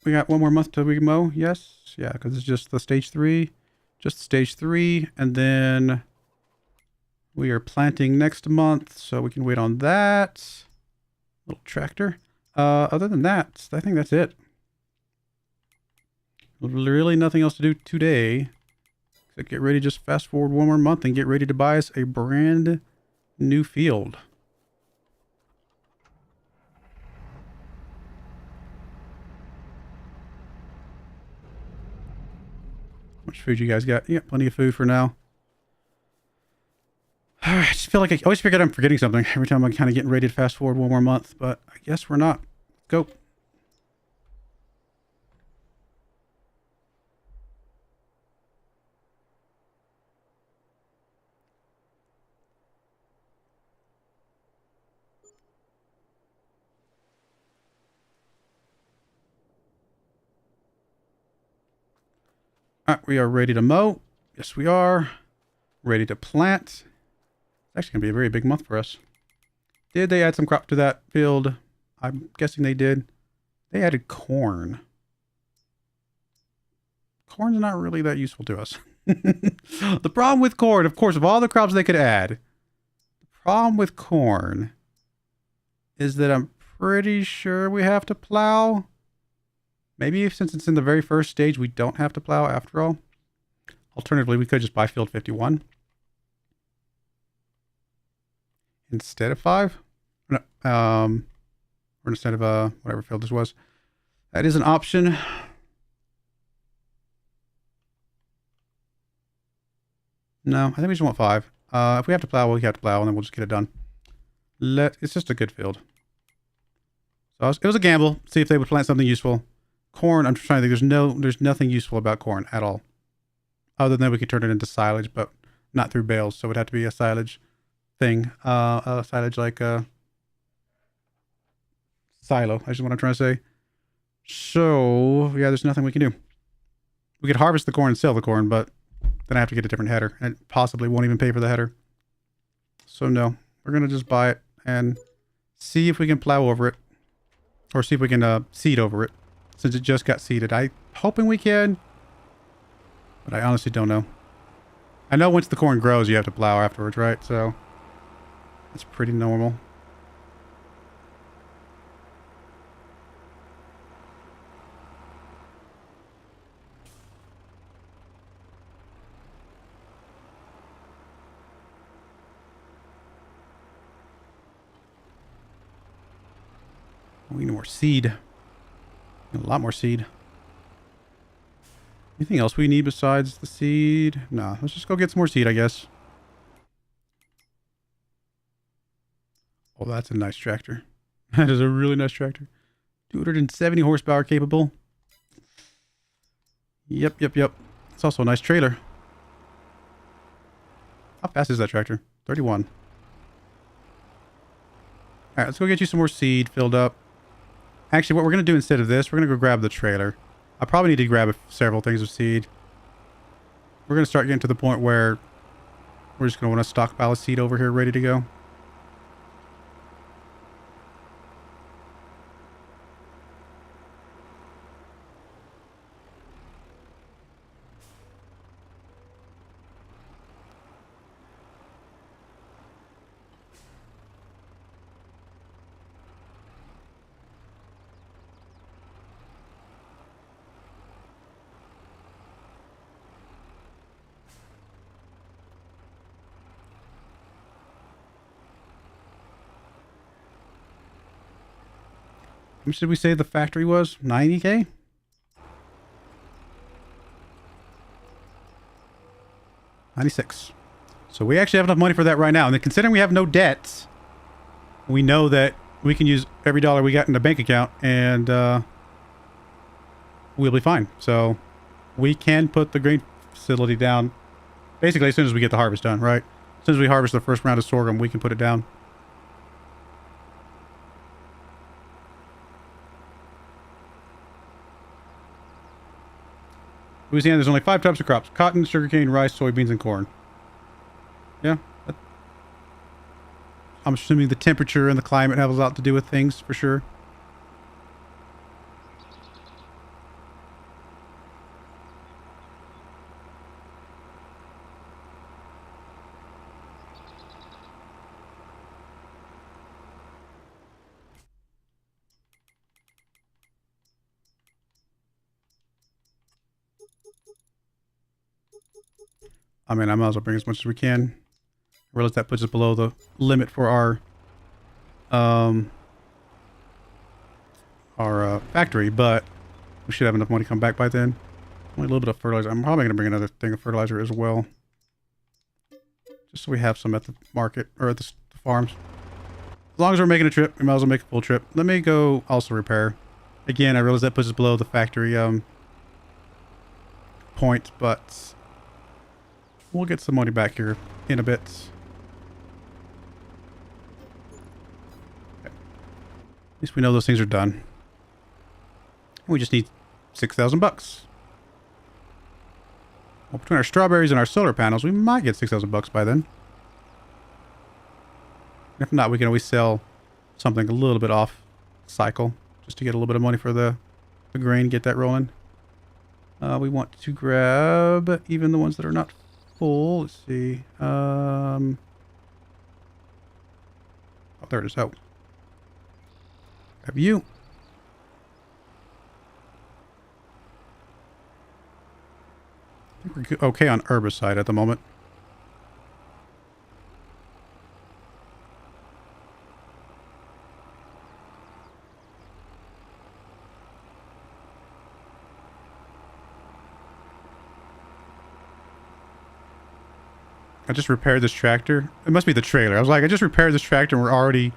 We got one more month till we mow. Yes. Yeah, because it's just the stage 3. Just stage 3. And then we are planting next month, so we can wait on that. Little tractor. Other than that, I think that's it. Really nothing else to do today. Except get ready, just fast forward one more month and get ready to buy us a brand new field. How much food you guys got? Yeah, plenty of food for now. I just feel like I always forget I'm forgetting something every time I'm kind of getting ready to fast forward one more month, but I guess we're not. Go. All right, we are ready to mow. Yes, we are. Ready to plant. It's actually going to be a very big month for us. Did they add some crop to that field? I'm guessing they did. They added corn. Corn's not really that useful to us. The problem with corn, of course, of all the crops they could add, the problem with corn is that I'm pretty sure we have to plow. Maybe since it's in the very first stage, we don't have to plow after all. Alternatively, we could just buy field 51 instead of 5. No, or instead of whatever field this was. That is an option. No, I think we just want 5. If we have to plow, we have to plow, and then we'll just get it done. It's just a good field. So it was a gamble. See if they would plant something useful. Corn, I'm just trying to think. There's nothing useful about corn at all. Other than we could turn it into silage, but not through bales. So it would have to be a silage thing. A silage like a silo, is what I'm trying to say. So, yeah, there's nothing we can do. We could harvest the corn and sell the corn, but then I have to get a different header. And possibly won't even pay for the header. So, no. We're going to just buy it and see if we can plow over it. Or see if we can seed over it. Since it just got seeded. I'm hoping we can. But I honestly don't know. I know once the corn grows, you have to plow afterwards, right? So, that's pretty normal. We need more seed. A lot more seed. Anything else we need besides the seed? Nah, let's just go get some more seed, I guess. Oh, that's a nice tractor. That is a really nice tractor. 270 horsepower capable. Yep. It's also a nice trailer. How fast is that tractor? 31. Alright, let's go get you some more seed filled up. Actually, what we're going to do instead of this, we're going to go grab the trailer. I probably need to grab several things of seed. We're going to start getting to the point where we're just going to want to stockpile a seed over here ready to go. much did we say the factory was? 90K? $96. So we actually have enough money for that right now. And then considering we have no debts, we know that we can use every dollar we got in the bank account and we'll be fine. So we can put the grain facility down basically as soon as we get the harvest done, right? As soon as we harvest the first round of sorghum, we can put it down. Louisiana, there's only 5 types of crops: cotton, sugarcane, rice, soybeans, and corn. Yeah. I'm assuming the temperature and the climate have a lot to do with things, for sure. I mean, I might as well bring as much as we can. I realize that puts us below the limit for our factory, but we should have enough money to come back by then. Only a little bit of fertilizer. I'm probably going to bring another thing of fertilizer as well. Just so we have some at the market, or at the farms. As long as we're making a trip, we might as well make a full trip. Let me go also repair. Again, I realize that puts us below the factory point, but we'll get some money back here in a bit. Okay. At least we know those things are done. We just need 6,000 bucks. Well, between our strawberries and our solar panels, we might get 6,000 bucks by then. If not, we can always sell something a little bit off cycle just to get a little bit of money for the grain, get that rolling. We want to grab even the ones that are not full. Let's see. Oh, there it is. Oh. Have you? I think we're okay on herbicide at the moment. I just repaired this tractor. It must be the trailer. I was like, I just repaired this tractor and we're already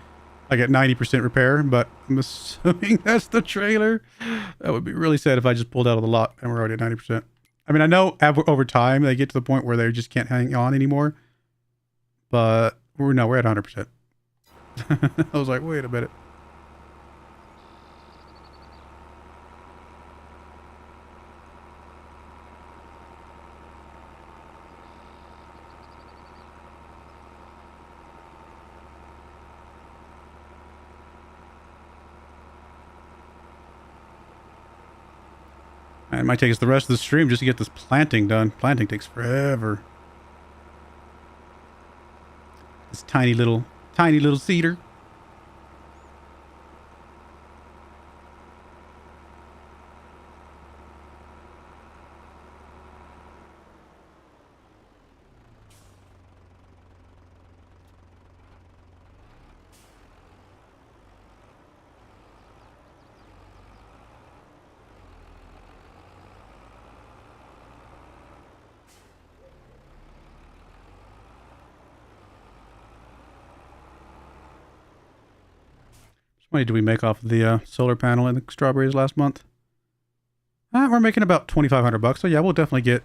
like at 90% repair, but I'm assuming that's the trailer. That would be really sad if I just pulled out of the lot and we're already at 90%. I mean, I know over time they get to the point where they just can't hang on anymore, but we're at 100%. I was like, wait a minute. It might take us the rest of the stream just to get this planting done. Planting takes forever. This tiny little cedar. How much money did we make off of the solar panel and the strawberries last month? We're making about 2,500 bucks. So yeah, we'll definitely get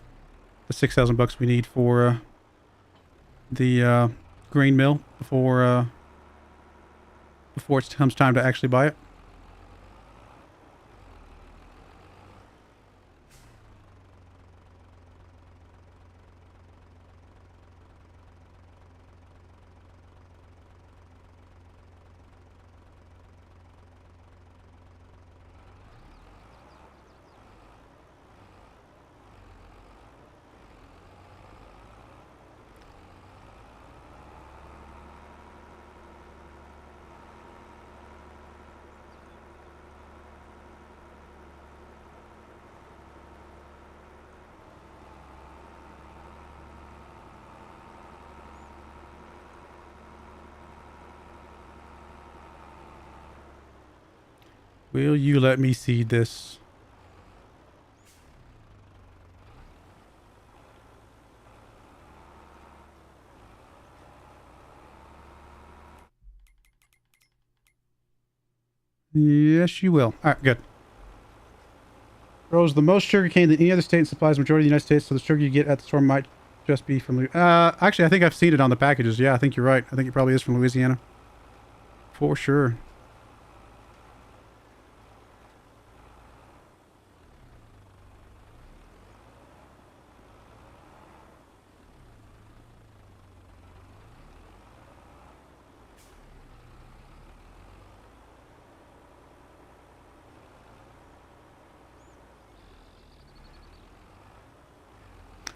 the 6,000 bucks we need for the grain mill before it comes time to actually buy it. Will you let me seed this? Yes, you will. All right, good. Grows the most sugarcane than any other state and supplies the majority of the United States, so the sugar you get at the store might just be from... actually, I think I've seen it on the packages. Yeah, I think you're right. I think it probably is from Louisiana. For sure.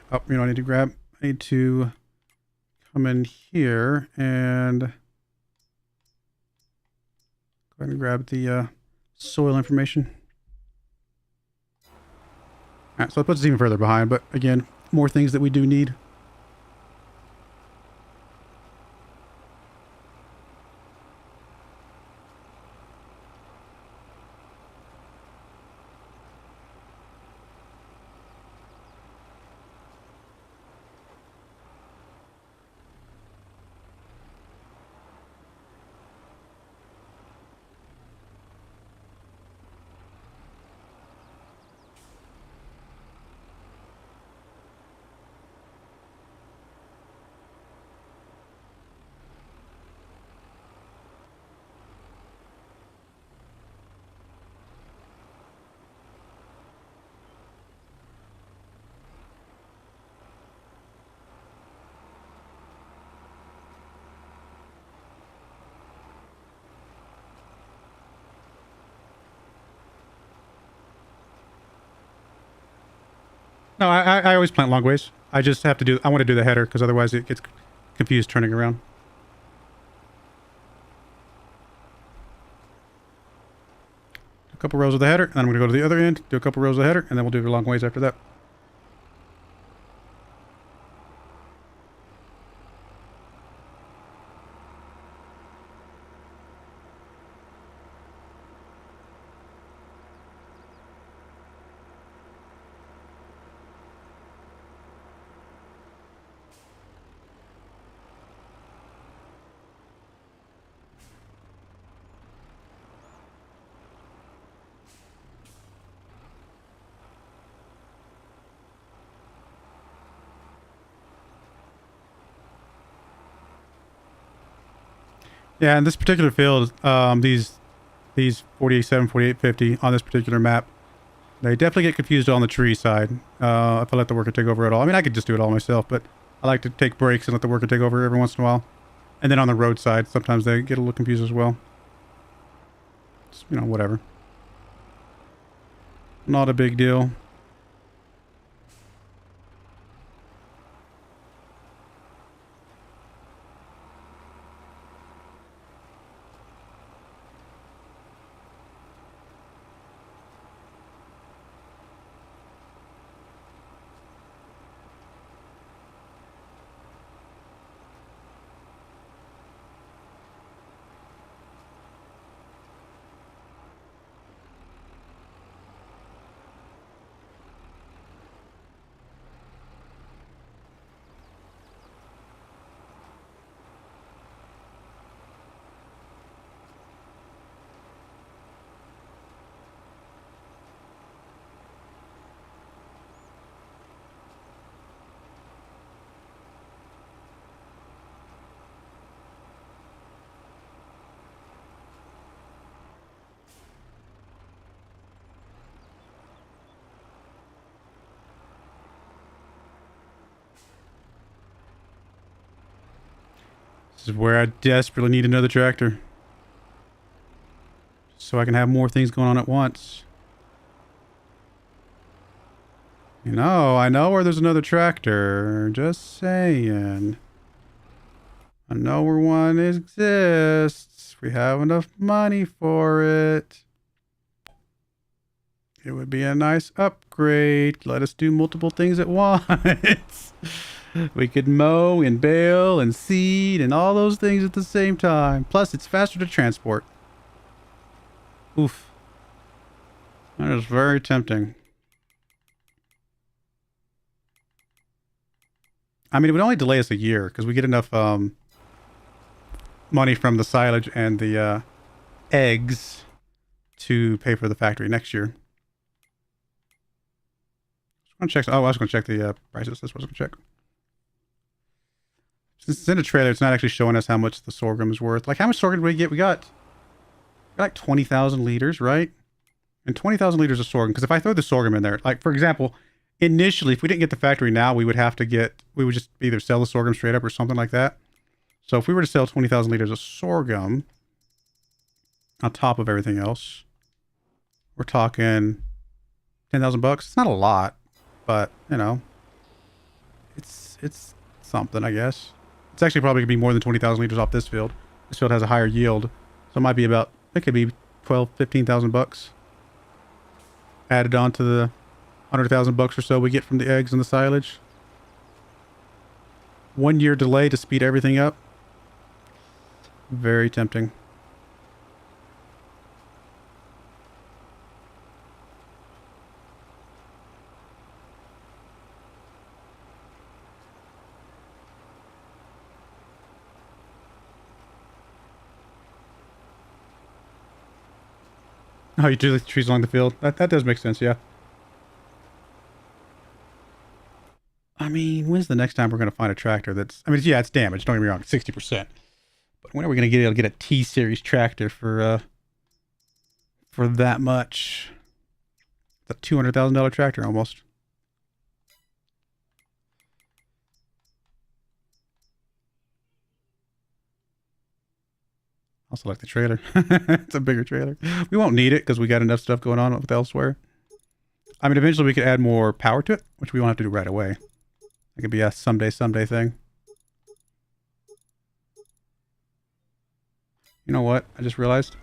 Oh, you know, I need to come in here and go ahead and grab the soil information. All right, so it puts us even further behind, but again, more things that we do need. No, I always plant long ways. I just have to do... I want to do the header, because otherwise it gets confused turning around. A couple rows of the header, and then I'm going to go to the other end, do a couple rows of the header, and then we'll do the long ways after that. Yeah, in this particular field, these 47, 48, 50 on this particular map, they definitely get confused on the tree side. If I let the worker take over at all. I mean, I could just do it all myself, but I like to take breaks and let the worker take over every once in a while. And then on the road side, sometimes they get a little confused as well. It's, you know, whatever. Not a big deal. This is where I desperately need another tractor. So I can have more things going on at once. You know, I know where there's another tractor. Just saying. I know where one exists. We have enough money for it. It would be a nice upgrade. Let us do multiple things at once. We could mow and bale and seed and all those things at the same time. Plus, it's faster to transport. Oof. That is very tempting. I mean, it would only delay us a year because we get enough money from the silage and the eggs to pay for the factory next year. I was going to check the prices. This was going to check. Since it's in a trailer, it's not actually showing us how much the sorghum is worth. Like, how much sorghum did we get? We got like 20,000 liters, right? And 20,000 liters of sorghum. Because if I throw the sorghum in there, like, for example, initially, if we didn't get the factory now, we would just either sell the sorghum straight up or something like that. So if we were to sell 20,000 liters of sorghum on top of everything else, we're talking 10,000 bucks. It's not a lot, but, you know, it's something, I guess. It's actually probably going to be more than 20,000 liters off this field. This field has a higher yield. So it might be about, it could be 12, 15,000 bucks added on to the 100,000 bucks or so we get from the eggs and the silage. 1 year delay to speed everything up. Very tempting. Oh, you do the trees along the field? That does make sense, yeah. I mean, when's the next time we're going to find a tractor that's... I mean, yeah, it's damaged. Don't get me wrong. 60%. But when are we going to be able to get a T-Series tractor for that much? The $200,000 tractor, almost. I'll select the trailer. It's a bigger trailer. We won't need it because we got enough stuff going on with elsewhere. I mean, eventually we could add more power to it, which we won't have to do right away. It could be a someday thing. You know what? I just realized.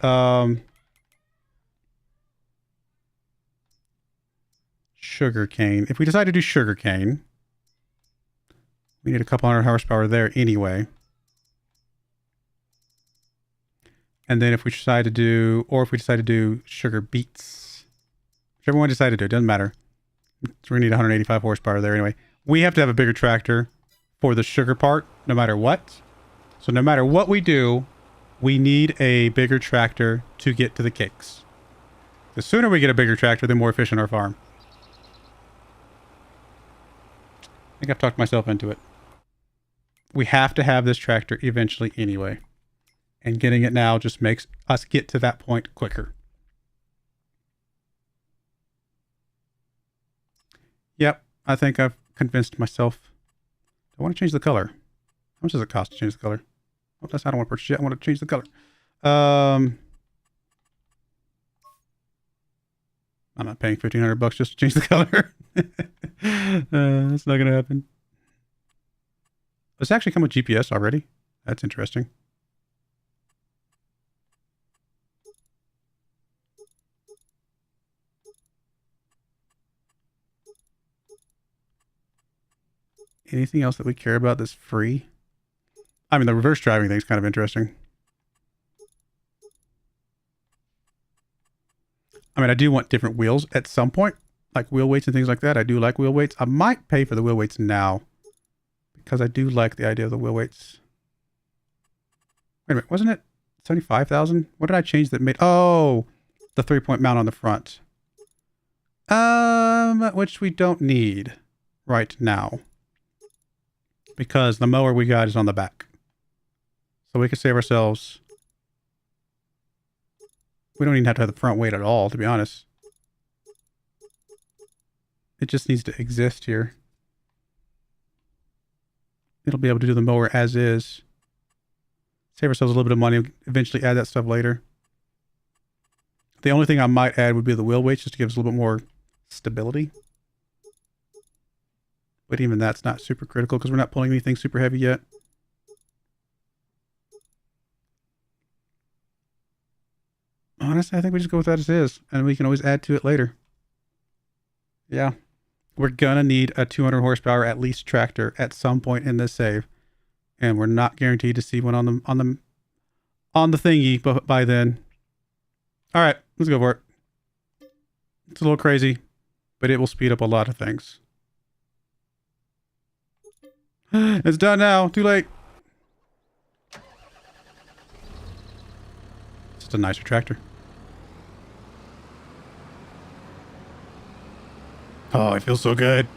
Sugarcane. If we decide to do sugarcane, we need a couple hundred horsepower there anyway. And then if we decide to do, or if we decide to do sugar beets, whichever one we decide to do, it doesn't matter. So we need 185 horsepower there anyway. We have to have a bigger tractor for the sugar part, no matter what. So no matter what we do, we need a bigger tractor to get to the cakes. The sooner we get a bigger tractor, the more efficient our farm. I think I've talked myself into it. We have to have this tractor eventually anyway. And getting it now just makes us get to that point quicker. Yep, I think I've convinced myself. I want to change the color. How much does it cost to change the color? Oh, I don't want to purchase it. I want to change the color. I'm not paying 1,500 bucks just to change the color. That's not going to happen. Does it actually come with GPS already? That's interesting. Anything else that we care about that's free? I mean, the reverse driving thing is kind of interesting. I mean, I do want different wheels at some point, like wheel weights and things like that. I do like wheel weights. I might pay for the wheel weights now because I do like the idea of the wheel weights. Wait a minute, wasn't it 75,000? What did I change that made? Oh, the 3-point mount on the front. Which we don't need right now because the mower we got is on the back. So we can save ourselves. We don't even have to have the front weight at all, to be honest. It just needs to exist here. It'll be able to do the mower as is. Save ourselves a little bit of money. Eventually add that stuff later. The only thing I might add would be the wheel weights just to give us a little bit more stability. But even that's not super critical because we're not pulling anything super heavy yet. Honestly, I think we just go with that as is. And we can always add to it later. Yeah. We're going to need a 200 horsepower at least tractor at some point in this save. And we're not guaranteed to see one on the thingy by then. All right, let's go for it. It's a little crazy, but it will speed up a lot of things. It's done now. Too late. It's just a nicer tractor. Oh, it feels so good.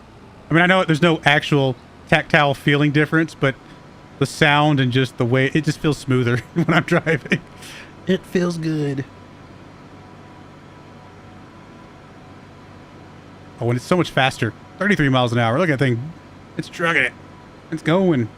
I mean, I know there's no actual tactile feeling difference, but the sound and just the way it just feels smoother when I'm driving. It feels good. Oh, and it's so much faster. 33 miles an hour. Look at that thing. It's trucking it. It's going.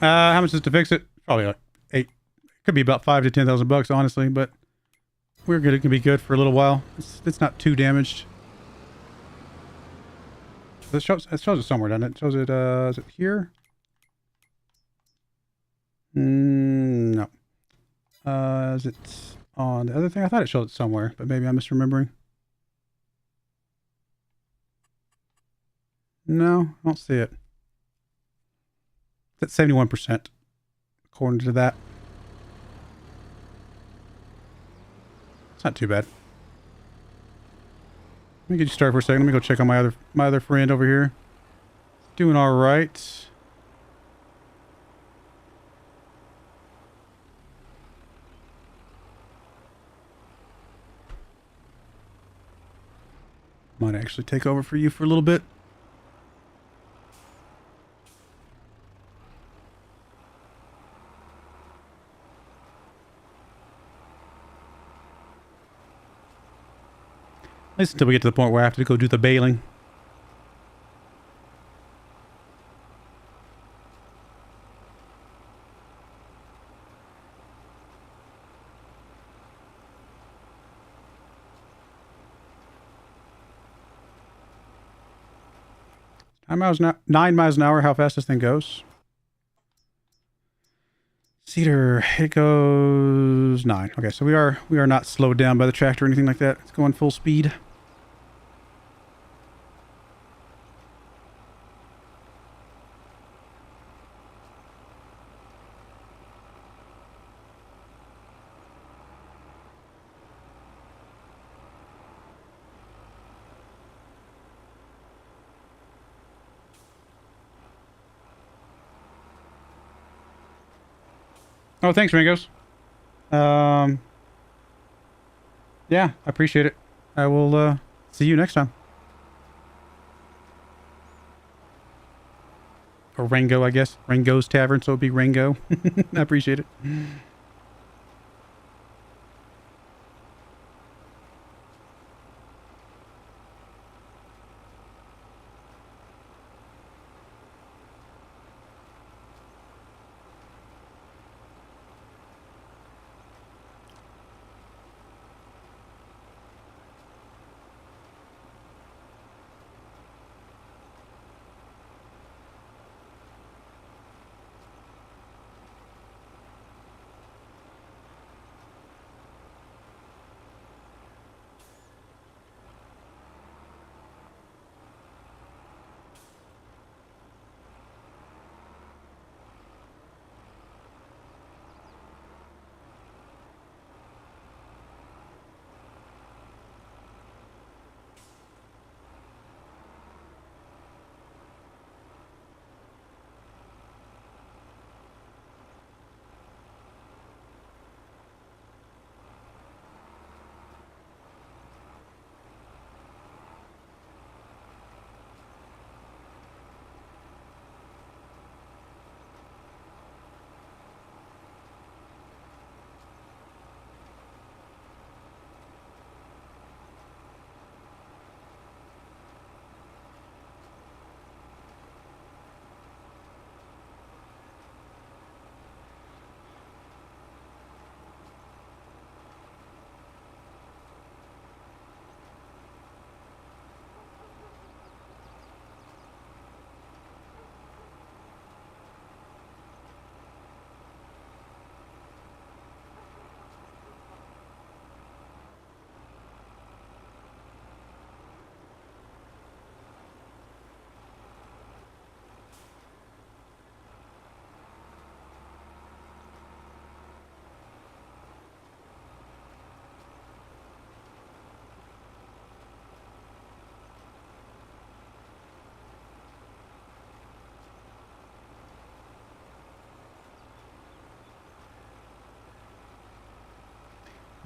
How much is to fix it? Probably like 8. Could be about 5 to 10,000 bucks, honestly, but we're good. It can be good for a little while. It's not too damaged. It shows it somewhere, doesn't it? It shows it, is it here? No. Is it on the other thing? I thought it showed it somewhere, but maybe I'm misremembering. No, I don't see it. It's at 71%, according to that. It's not too bad. Let me get you started for a second. Let me go check on my other friend over here. Doing all right. Might actually take over for you for a little bit. At least until we get to the point where I have to go do the baling. Nine miles an hour, how fast this thing goes. Cedar, it goes 9. Okay, so we are not slowed down by the tractor or anything like that. It's going full speed. Oh, thanks, Ringos. Yeah, I appreciate it. I will see you next time. Or Rango, I guess. Rango's Tavern, so it'd be Rango. I appreciate it.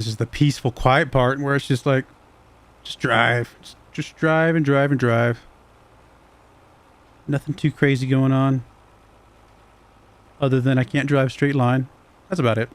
This is the peaceful, quiet part where it's just like, just drive. Just drive and drive and drive. Nothing too crazy going on. Other than I can't drive straight line. That's about it.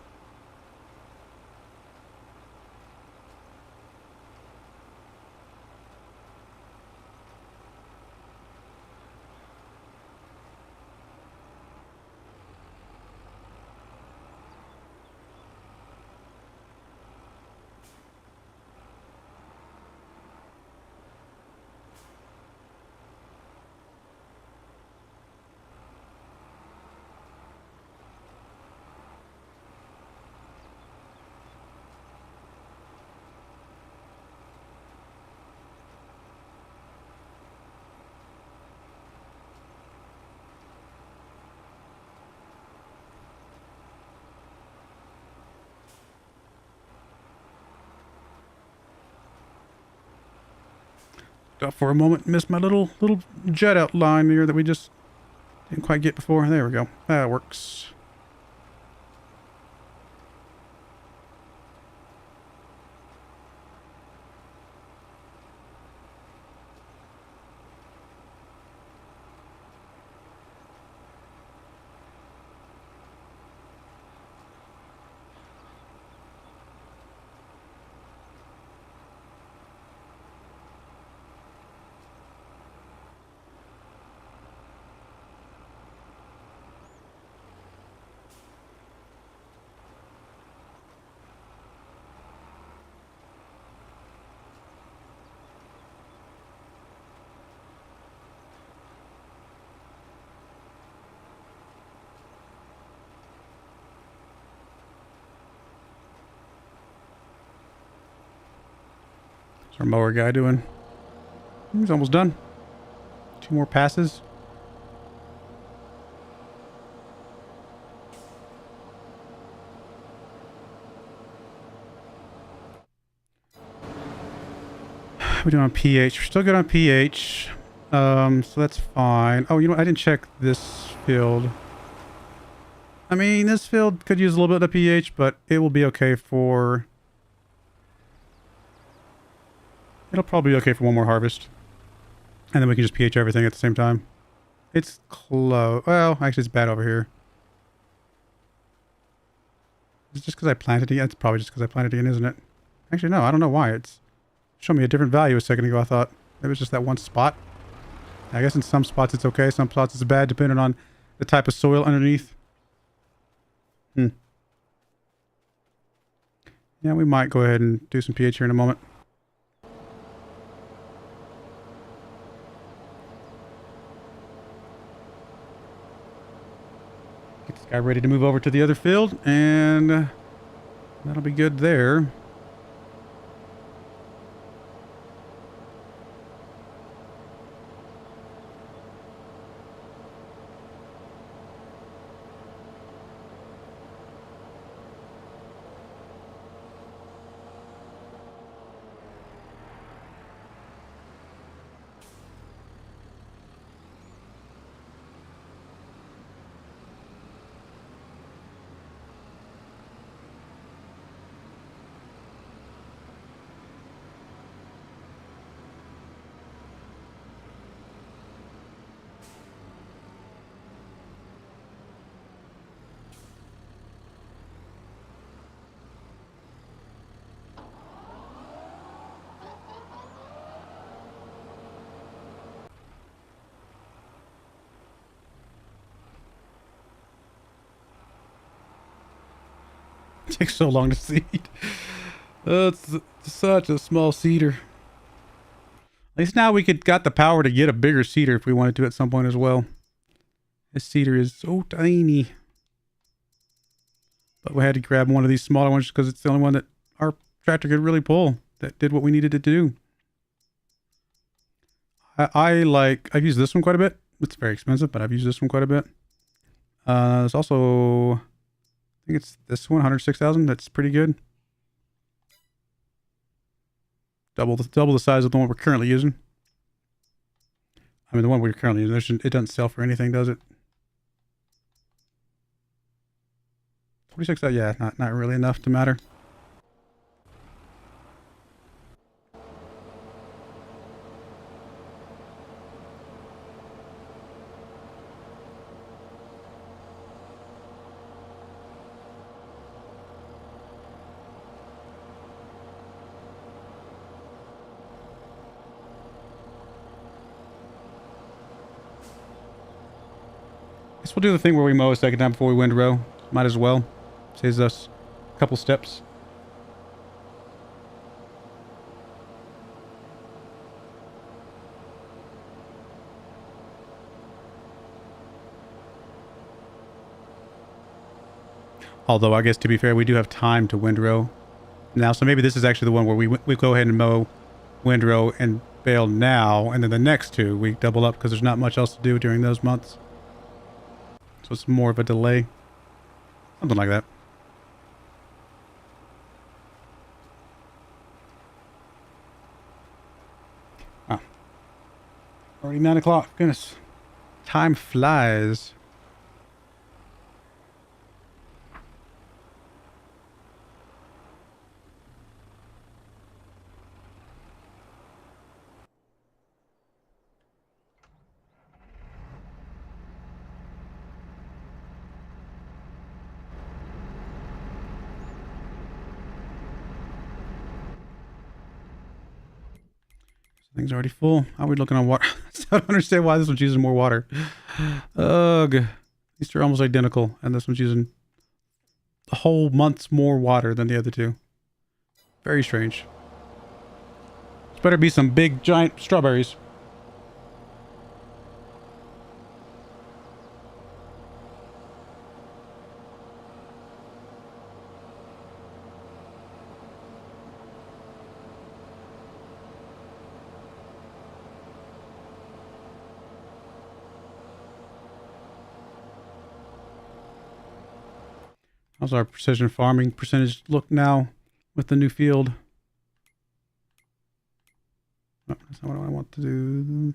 Thought for a moment, missed my little jet outline here that we just didn't quite get before. There we go. That works. What's our mower guy doing? He's almost done. 2 more passes. We're doing on pH. We're still good on pH. So that's fine. Oh, you know what? I didn't check this field. I mean, this field could use a little bit of pH, but it will be okay for... It'll probably be okay for one more harvest. And then we can just pH everything at the same time. It's close. Well, actually it's bad over here. Is it just because I planted it? It's probably just because I planted it in, isn't it? Actually, no, I don't know why. It's showed me a different value a second ago, I thought. It was just that one spot. I guess in some spots it's okay, some spots it's bad, depending on the type of soil underneath. Yeah, we might go ahead and do some pH here in a moment. Get this guy ready to move over to the other field, and that'll be good there. It takes so long to seed. It's such a small seeder. At least now we got the power to get a bigger seeder if we wanted to at some point as well. This seeder is so tiny. But we had to grab one of these smaller ones because it's the only one that our tractor could really pull that did what we needed it to do. I've used this one quite a bit. It's very expensive, but I've used this one quite a bit. There's also, I think it's this one, 106,000. That's pretty good. Double the size of the one we're currently using. I mean, the one we're currently using, it doesn't sell for anything, does it? 46, yeah, not really enough to matter. Guess we'll do the thing where we mow a second time before we windrow. Might as well. Saves us a couple steps. Although, I guess to be fair, we do have time to windrow now. So maybe this is actually the one where we go ahead and mow, windrow, and bale now. And then the next two, we double up because there's not much else to do during those months. So it's more of a delay. Something like that. Ah. Already 9 o'clock. Goodness. Time flies. Thing's already full. How are we looking on water? I don't understand why this one's using more water. Ugh. These two are almost identical, and this one's using a whole month's more water than the other two. Very strange. This better be some big, giant strawberries. How's our precision farming percentage look now with the new field? Oh, that's not what I want to do.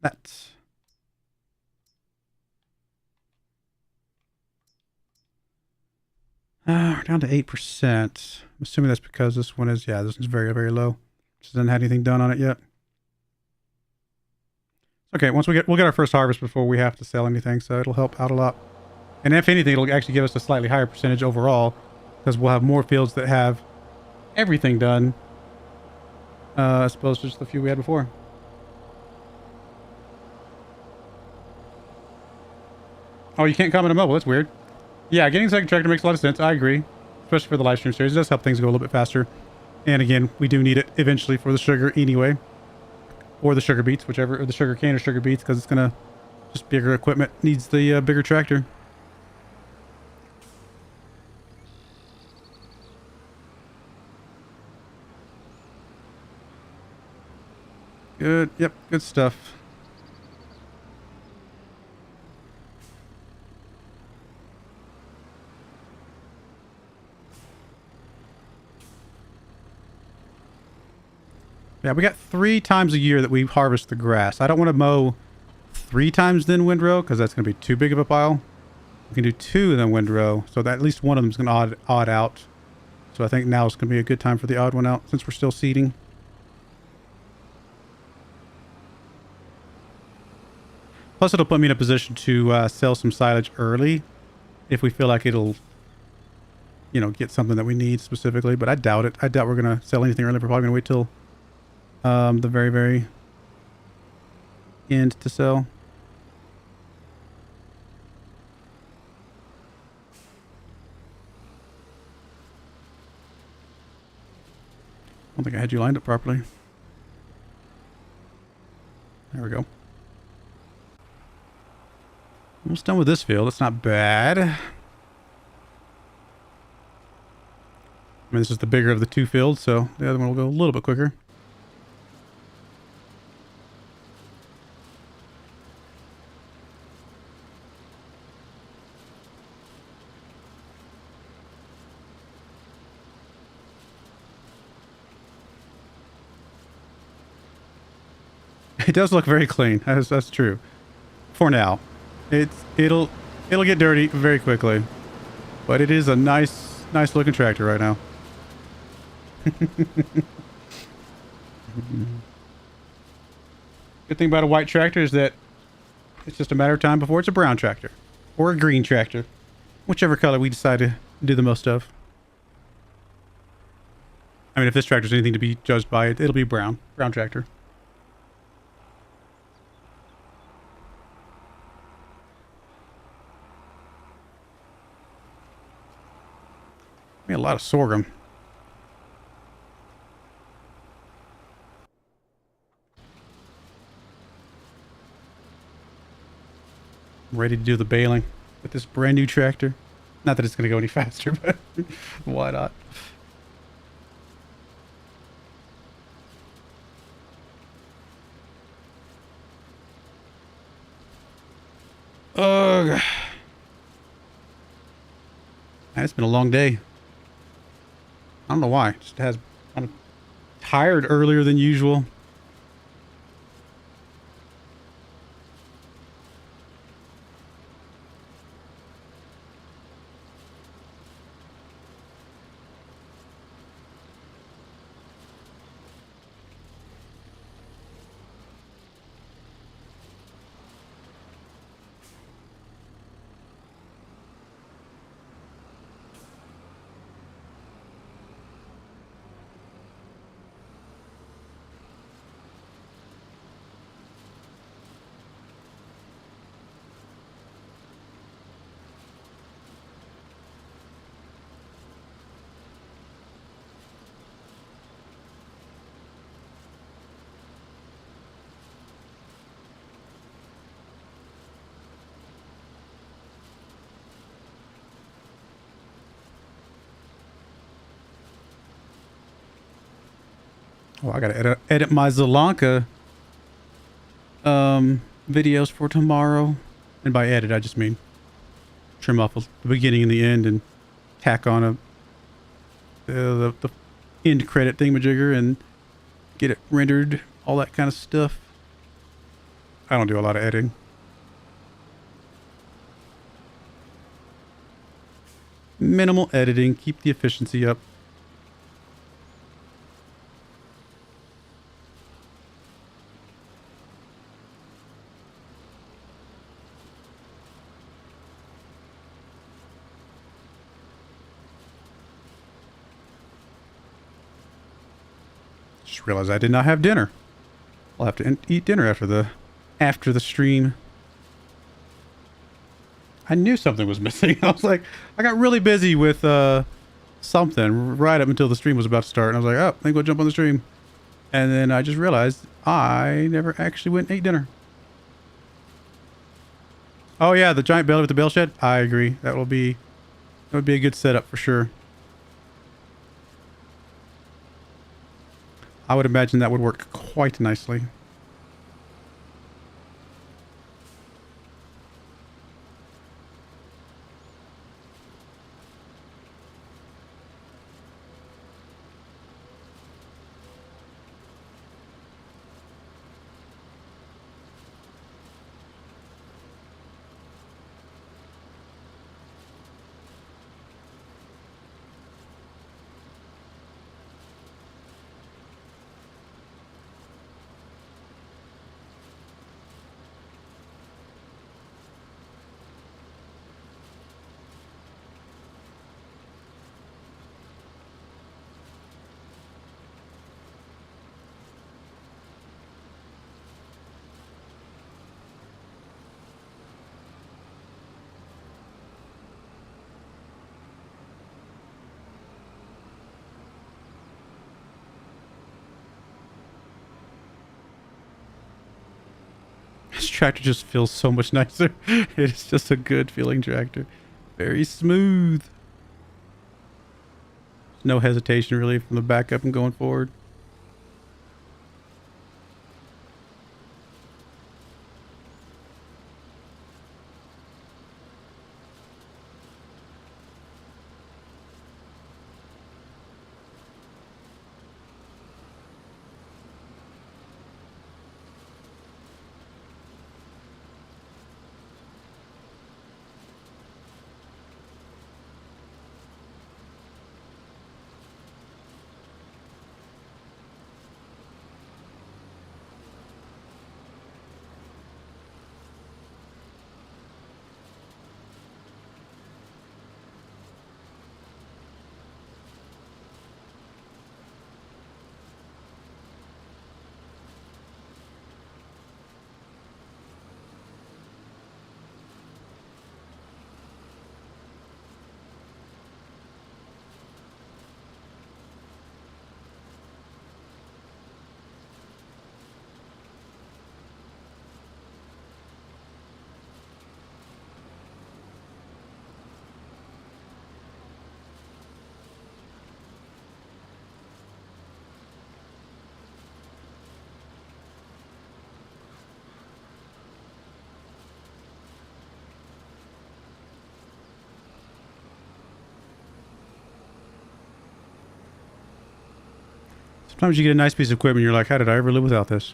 That. We're down to 8%. I'm assuming that's because this one is, yeah, this one's very, very low. Just hasn't had anything done on it yet. Okay, we'll get our first harvest before we have to sell anything, so it'll help out a lot. And if anything, it'll actually give us a slightly higher percentage overall, because we'll have more fields that have everything done, as opposed to just the few we had before. Oh, you can't comment on mobile. That's weird. Yeah, getting a second tractor makes a lot of sense. I agree, especially for the live stream series. It does help things go a little bit faster. And again, we do need it eventually for the sugar anyway, or the sugar beets, whichever, or the sugar cane or sugar beets, because it's gonna just bigger equipment needs the bigger tractor. Good. Yep. Good stuff. Yeah, we got 3 times a year that we harvest the grass. I don't want to mow 3 times then windrow because that's going to be too big of a pile. We can do 2 and then windrow, so that at least one of them is going to odd out. So I think now is going to be a good time for the odd one out since we're still seeding. Plus, it'll put me in a position to sell some silage early if we feel like it'll, you know, get something that we need specifically. But I doubt it. I doubt we're going to sell anything early. We're probably going to wait till the very, very end to sell. I don't think I had you lined up properly. There we go. Almost done with this field. That's not bad. I mean, this is the bigger of the 2 fields, so the other one will go a little bit quicker. It does look very clean. That's true. For now. It'll get dirty very quickly, but it is a nice looking tractor right now. Good thing about a white tractor is that it's just a matter of time before it's a brown tractor or a green tractor, whichever color we decide to do the most of. I mean, if this tractor is anything to be judged by, it'll be brown tractor. I mean, a lot of sorghum. I'm ready to do the baling with this brand new tractor. Not that it's going to go any faster, but why not? Ugh. Man, it's been a long day. I don't know why. Just has kind of tired earlier than usual. Oh, I gotta edit my Zelanka videos for tomorrow. And by edit, I just mean trim off the beginning and the end and tack on the end credit thingamajigger and get it rendered, all that kind of stuff. I don't do a lot of editing. Minimal editing, keep the efficiency up. Just realized I did not have dinner. I'll have to eat dinner after the stream. I knew something was missing. I was like, I got really busy with something right up until the stream was about to start. And I was like, oh, I think we'll jump on the stream. And then I just realized I never actually went and ate dinner. Oh yeah, the giant bale with the bale shed. I agree. That would be a good setup for sure. I would imagine that would work quite nicely. This tractor just feels so much nicer. It's just a good feeling tractor. Very smooth. No hesitation really from the back up and going forward. Sometimes you get a nice piece of equipment, you're like, how did I ever live without this?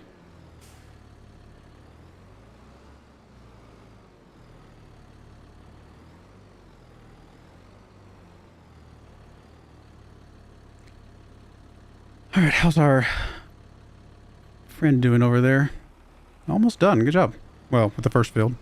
All right, how's our friend doing over there? Almost done. Good job. Well, with the first field.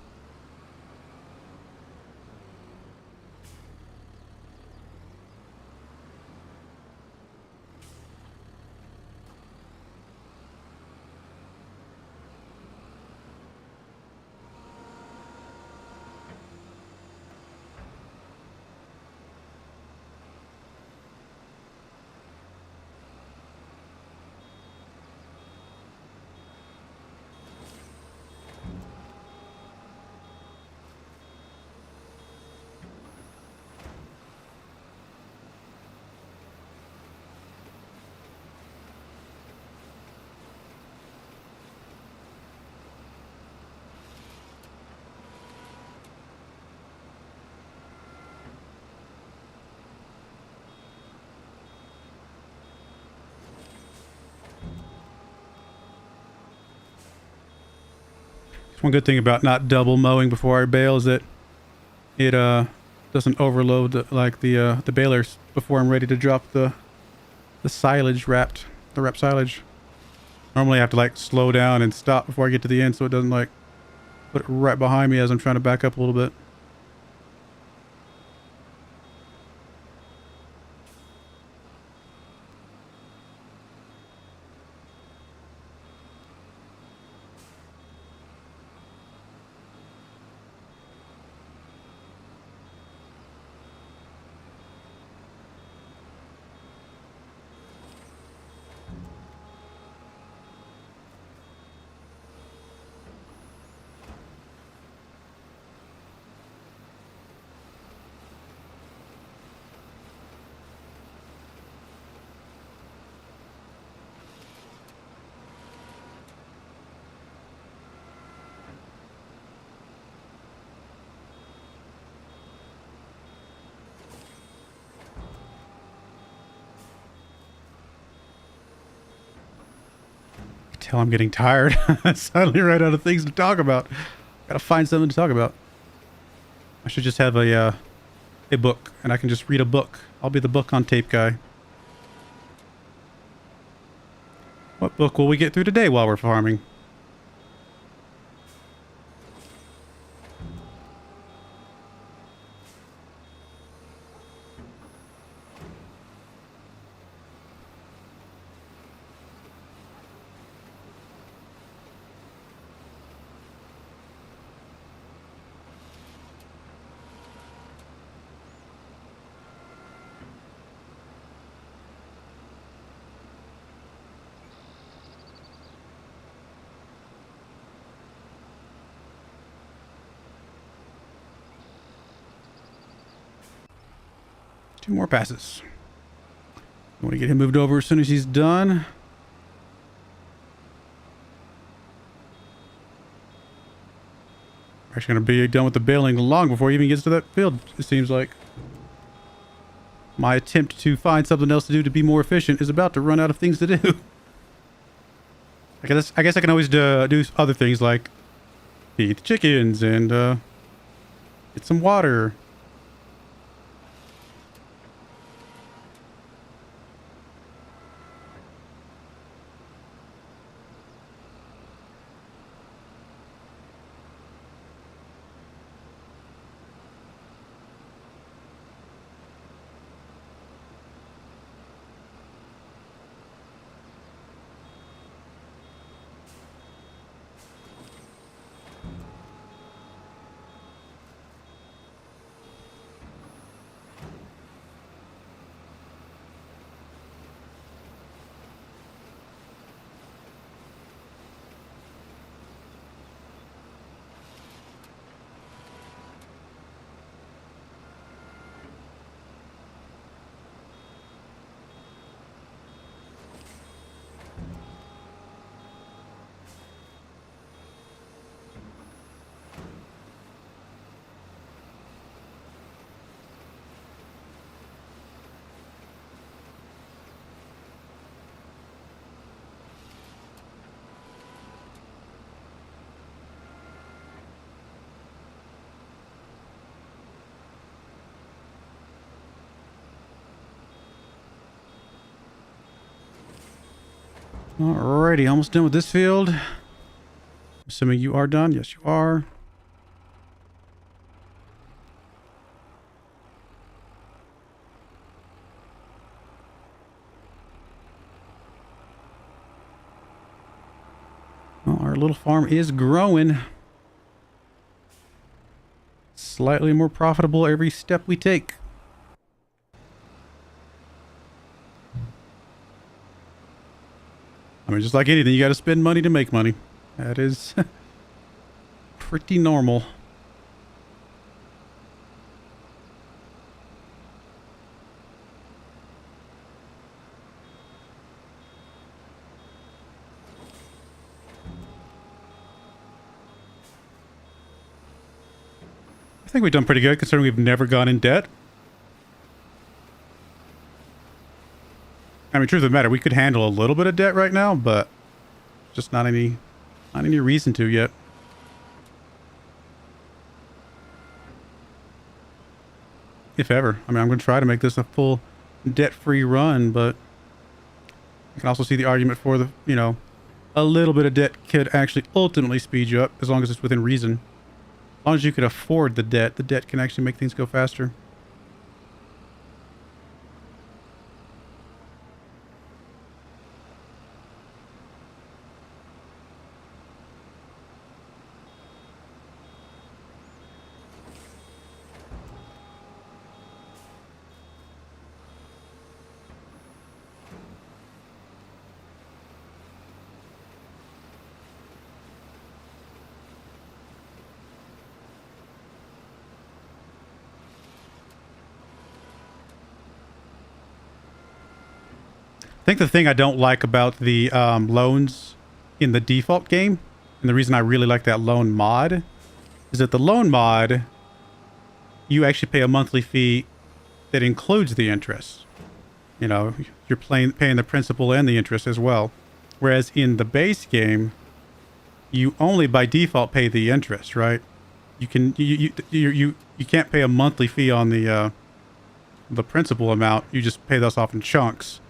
One good thing about not double mowing before I bale is that it doesn't overload the balers before I'm ready to drop the silage wrapped silage. Normally I have to like slow down and stop before I get to the end so it doesn't like put it right behind me as I'm trying to back up a little bit. Tell I'm getting tired. I suddenly ran out of things to talk about. Gotta find something to talk about. I should just have a book and I can just read a book. I'll be the book on tape guy. What book will we get through today while we're farming? Two more passes. I want to get him moved over as soon as he's done. We're actually going to be done with the baling long before he even gets to that field, it seems like. My attempt to find something else to do to be more efficient is about to run out of things to do. I guess I can always do other things like feed the chickens and get some water. Alrighty, almost done with this field. Assuming you are done. Yes, you are. Well, our little farm is growing. Slightly more profitable every step we take. I mean, just like anything, you got to spend money to make money. That is pretty normal. I think we've done pretty good considering we've never gone in debt. I mean, truth of the matter, we could handle a little bit of debt right now, but just not any reason to yet. If ever. I mean, I'm going to try to make this a full debt-free run, but you can also see the argument for the, you know, a little bit of debt could actually ultimately speed you up as long as it's within reason. As long as you can afford the debt can actually make things go faster. I think the thing I don't like about the loans in the default game, and the reason I really like that loan mod, is that the loan mod, you actually pay a monthly fee that includes the interest. You know, you're paying the principal and the interest as well. Whereas in the base game, you only by default pay the interest, right? You can't pay a monthly fee on the principal amount. You just pay those off in chunks.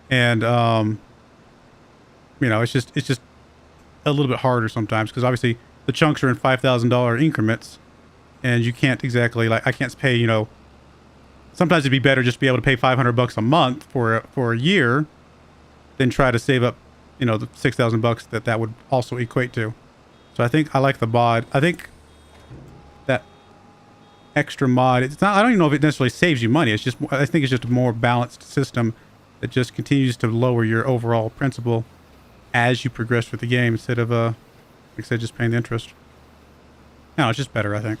And you know, it's just a little bit harder sometimes because obviously the chunks are in $5,000 increments, and you can't exactly, like, I can't pay, you know, sometimes it'd be better just to be able to pay $500 a month for a year than try to save up, you know, the $6,000 that would also equate to. So I think I like the mod. I think that extra mod, it's not, I don't even know if it necessarily saves you money. It's just, I think it's just a more balanced system that just continues to lower your overall principal as you progress through the game instead of, like I said, just paying the interest. No, it's just better, I think.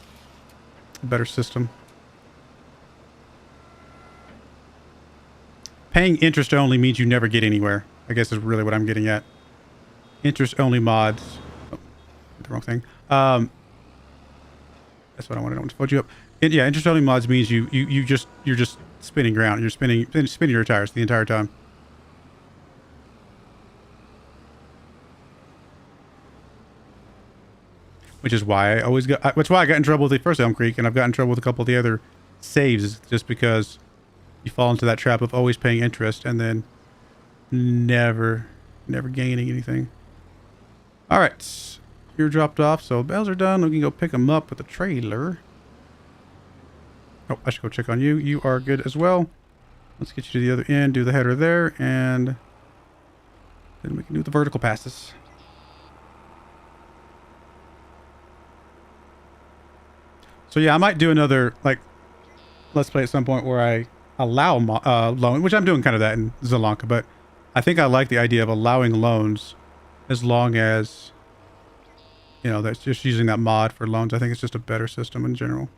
A better system. Paying interest only means you never get anywhere, I guess is really what I'm getting at. Interest only mods. Oh, the wrong thing. That's what I wanted. I want to float you up. Yeah, interest only mods means you're just spinning ground. You're spinning your tires the entire time. Which is why I always got. That's why I got in trouble with the first Elmcreek, and I've gotten in trouble with a couple of the other saves, just because you fall into that trap of always paying interest and then never gaining anything. All right, you're dropped off, so bells are done. We can go pick them up with the trailer. Oh, I should go check on you. You are good as well. Let's get you to the other end, do the header there, and then we can do the vertical passes. So yeah, I might do another, like, let's play at some point where I allow loan, which I'm doing kind of that in Zelanka, but I think I like the idea of allowing loans as long as, you know, that's just using that mod for loans. I think it's just a better system in general.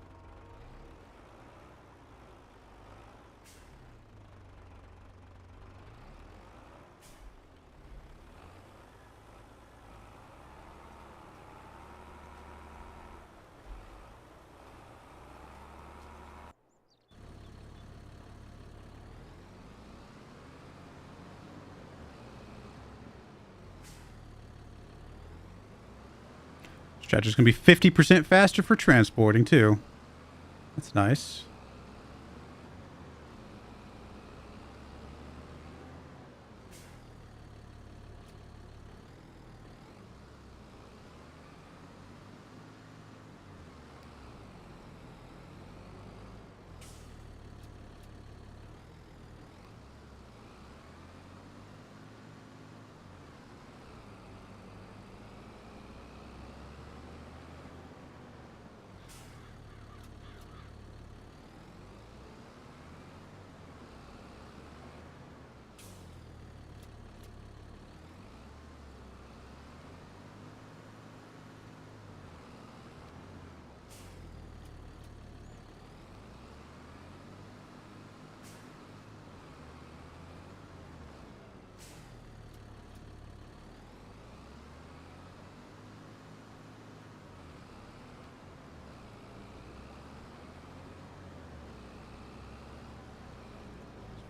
Stretcher's going to be 50% faster for transporting, too. That's nice.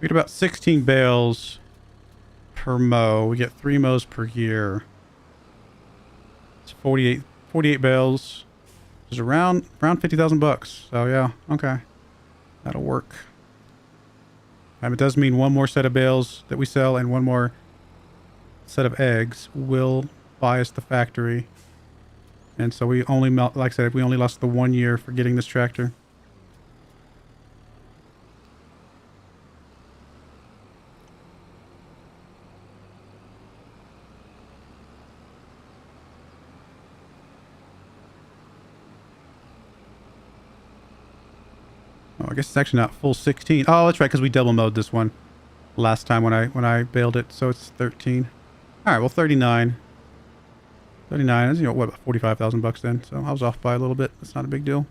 We get about 16 bales per mow. We get 3 mows per year. It's 48 bales. It's around 50,000 bucks. So yeah, okay. That'll work. It does mean one more set of bales that we sell and one more set of eggs will buy us the factory. And so we only, like I said, we only lost the 1 year for getting this tractor. Oh, I guess it's actually not full 16. Oh, that's right, because we double mowed this one last time when I baled it. So it's 13. All right, well, 39. 39 is, you know, what, about 45,000 bucks then. So I was off by a little bit. That's not a big deal.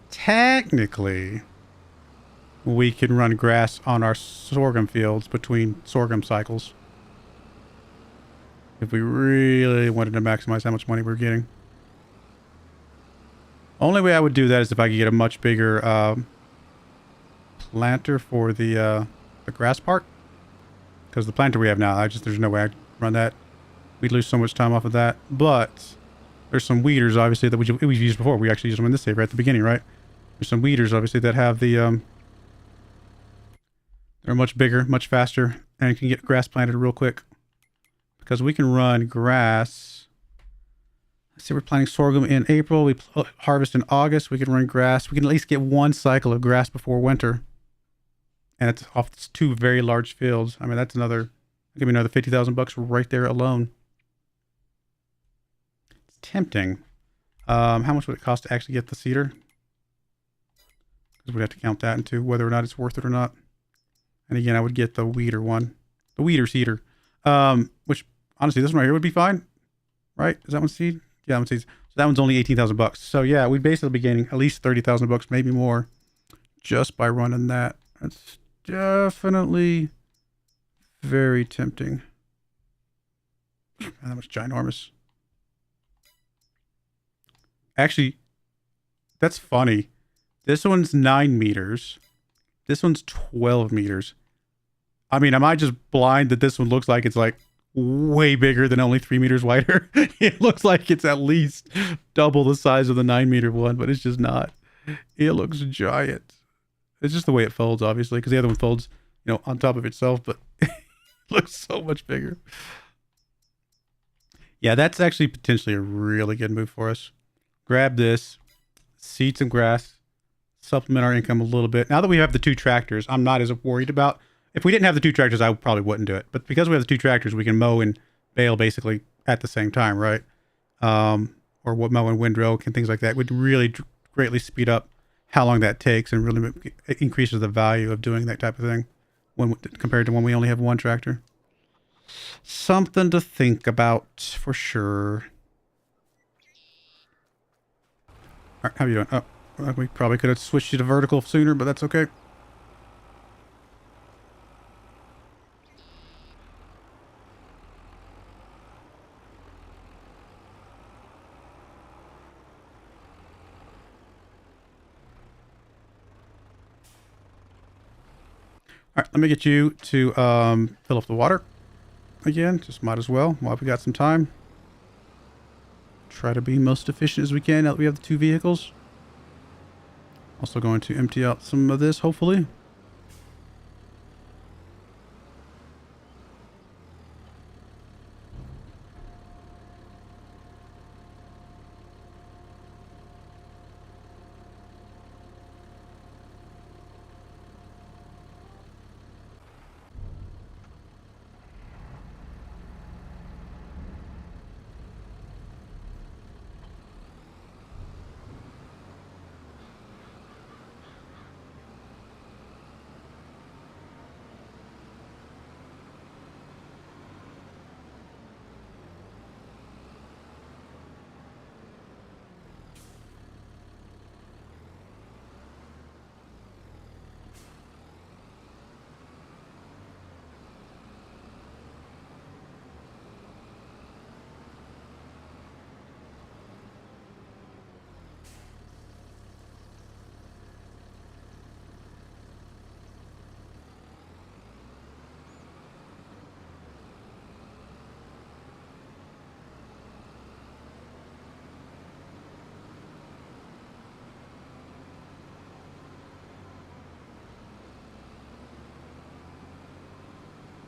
Technically, we can run grass on our sorghum fields between sorghum cycles. If we really wanted to maximize how much money we're getting. Only way I would do that is if I could get a much bigger planter for the grass part. Because the planter we have now, there's no way I'd run that. We'd lose so much time off of that. But there's some weeders, obviously, that we've used before. We actually used them in this save right at the beginning, right? There's some weeders, obviously, that have the... they're much bigger, much faster, and can get grass planted real quick. Because we can run grass. Let's see, we're planting sorghum in April. We harvest in August. We can run grass. We can at least get one cycle of grass before winter. And it's off 2 very large fields. I mean, that's give me another 50,000 bucks right there alone. It's tempting. How much would it cost to actually get the seeder? Because we'd have to count that into whether or not it's worth it or not. And again, I would get the weeder one. The weeder seeder. Which, honestly, this one right here would be fine. Right? Is that one seed? Yeah, that one seeds. So that one's only 18,000 bucks. So yeah, we'd basically be gaining at least 30,000 bucks, maybe more, just by running that. That's definitely very tempting. Man, that was ginormous. Actually, that's funny. This one's 9 meters. This one's 12 meters. I mean, am I just blind that this one looks like it's like way bigger than only 3 meters wider? It looks like it's at least double the size of the 9 meter one, but it's just not. It looks giant. It's just the way it folds, obviously, because the other one folds, you know, on top of itself, but it looks so much bigger. Yeah, that's actually potentially a really good move for us. Grab this, seed some grass, supplement our income a little bit. Now that we have the 2 tractors, I'm not as worried about. If we didn't have the 2 tractors, I probably wouldn't do it. But because we have the 2 tractors, we can mow and bale basically at the same time, right? Or what mow and windrow and things like that would really greatly speed up how long that takes and really increases the value of doing that type of thing when compared to when we only have 1 tractor. Something to think about for sure. All right, how are you doing? Oh, well, we probably could have switched you to vertical sooner, but that's okay. All right, let me get you to fill up the water again. Just might as well while we got some time. Try to be most efficient as we can now that we have the 2 vehicles. Also going to empty out some of this, hopefully.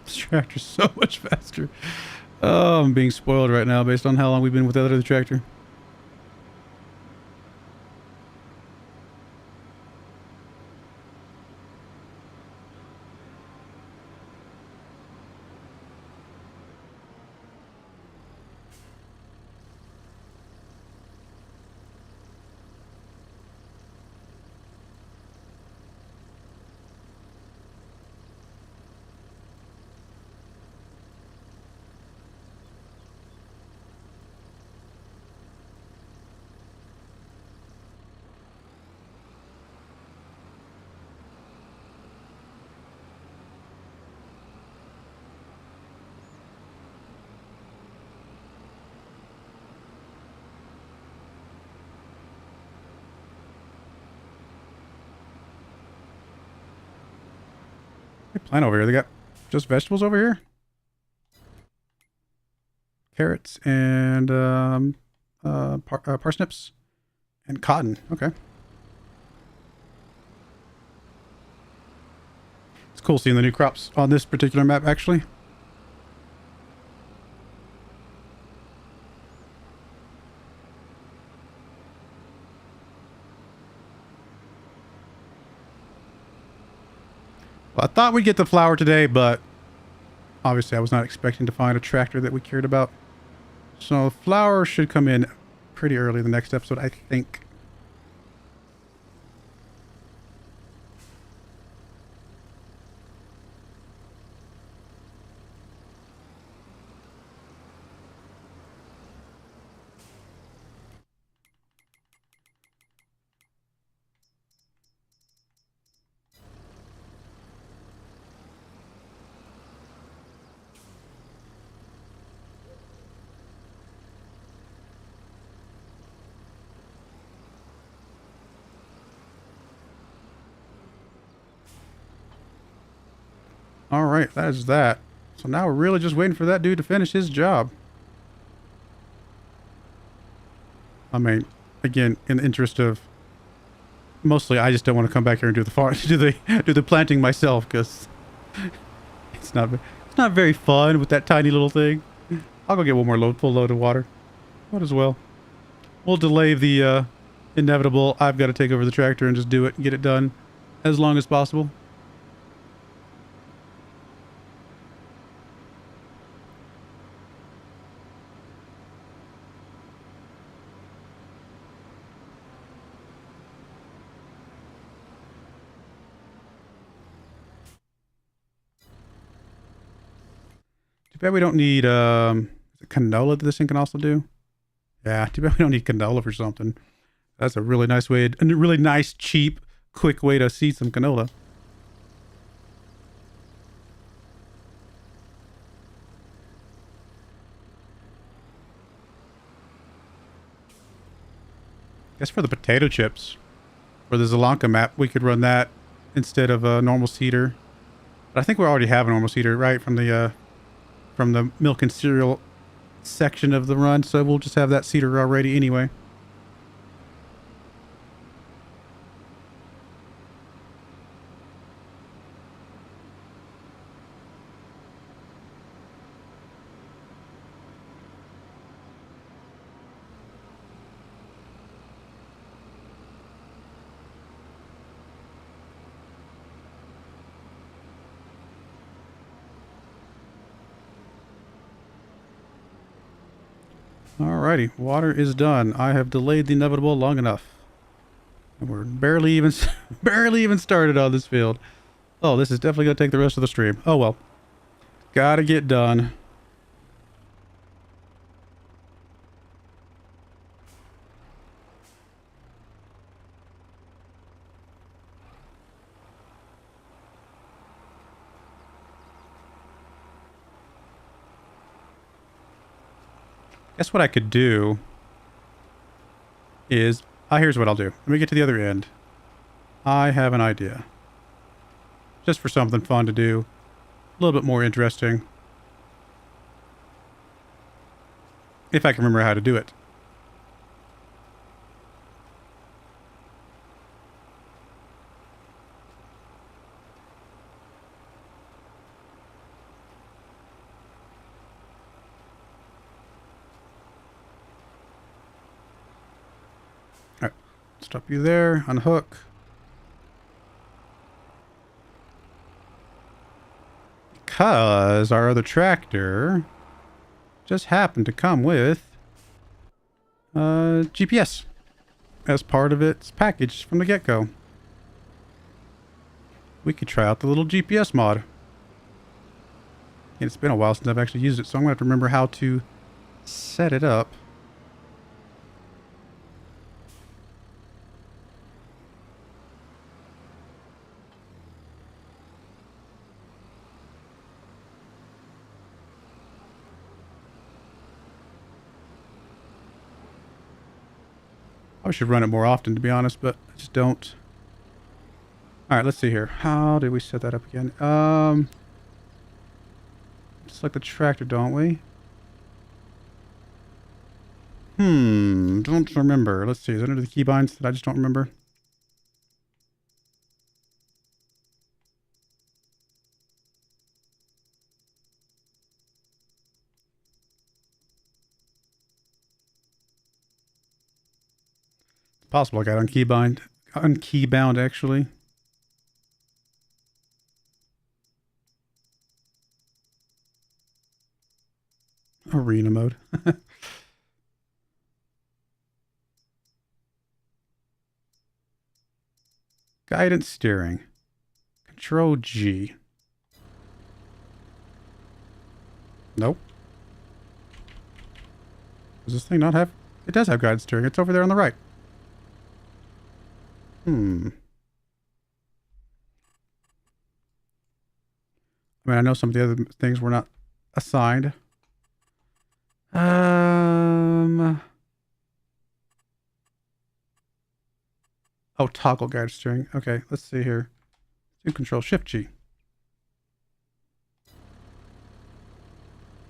This tractor's so much faster. Oh, I'm being spoiled right now based on how long we've been with the other tractor. Plant over here. They got just vegetables over here. Carrots and parsnips and cotton. Okay. It's cool seeing the new crops on this particular map, actually. Well, I thought we'd get the flour today, but obviously I was not expecting to find a tractor that we cared about. So flour should come in pretty early the next episode, I think. All right, that is that. So now we're really just waiting for that dude to finish his job. I mean, again, in the interest of mostly, I just don't want to come back here and do the farm, do the planting myself, because it's not very fun with that tiny little thing. I'll go get one more full load of water. Might as well. We'll delay the inevitable. I've got to take over the tractor and just do it and get it done as long as possible. Too bad we don't need canola that this thing can also do. Yeah, too bad we don't need canola for something. That's a really nice way, a really nice, cheap, quick way to seed some canola. Guess for the potato chips, for the Zelanka map, we could run that instead of a normal seeder. But I think we already have a normal seeder, right, from the milk and cereal section of the run, so we'll just have that seeder already anyway. Alrighty, water is done. I have delayed the inevitable long enough. And we're barely even started on this field. Oh, this is definitely going to take the rest of the stream. Oh well. Gotta get done. Guess what I could do is, here's what I'll do. Let me get to the other end. I have an idea. Just for something fun to do. A little bit more interesting. If I can remember how to do it. Stop you there. Unhook. Because our other tractor just happened to come with GPS as part of its package from the get-go. We could try out the little GPS mod. And it's been a while since I've actually used it, so I'm going to have to remember how to set it up. I should run it more often, to be honest, but I just don't. Alright, let's see here. How did we set that up again? Just like the tractor, don't we? Don't remember. Let's see. Is it under the keybinds that I just don't remember? It's possible I got unkeybound actually. Arena mode. Guidance steering. Control G. Nope. Does this thing not have... It does have guidance steering. It's over there on the right. I mean, I know some of the other things were not assigned. Oh, toggle guidance steering. Okay, let's see here. Do Control Shift G.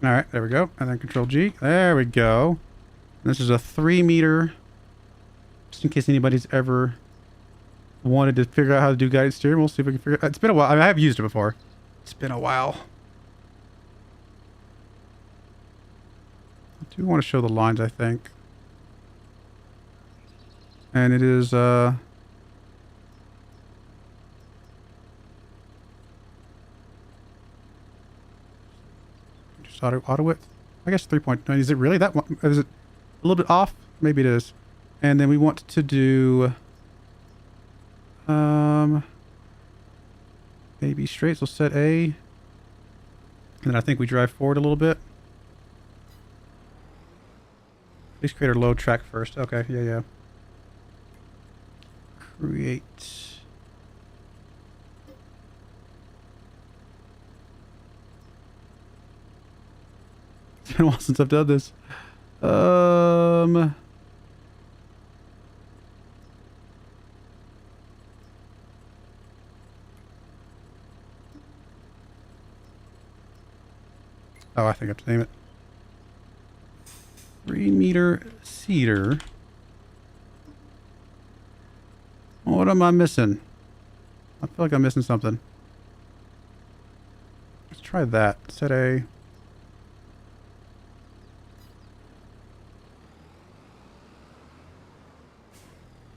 All right, there we go. And then Control G. There we go. And this is a 3 meter. Just in case anybody's ever wanted to figure out how to do guided steering. We'll see if we can figure it out. It's been a while. I mean, I have used it before. It's been a while. I do want to show the lines, I think. And it is, just auto width. I guess 3.9. Is it really that one? Is it a little bit off? Maybe it is. And then we want to do, maybe straight. So set A. And then I think we drive forward a little bit. Please create our load track first. Okay, yeah. Create. It's been a while since I've done this. Oh, I think I have to name it. 3 meter cedar. What am I missing? I feel like I'm missing something. Let's try that. Set A.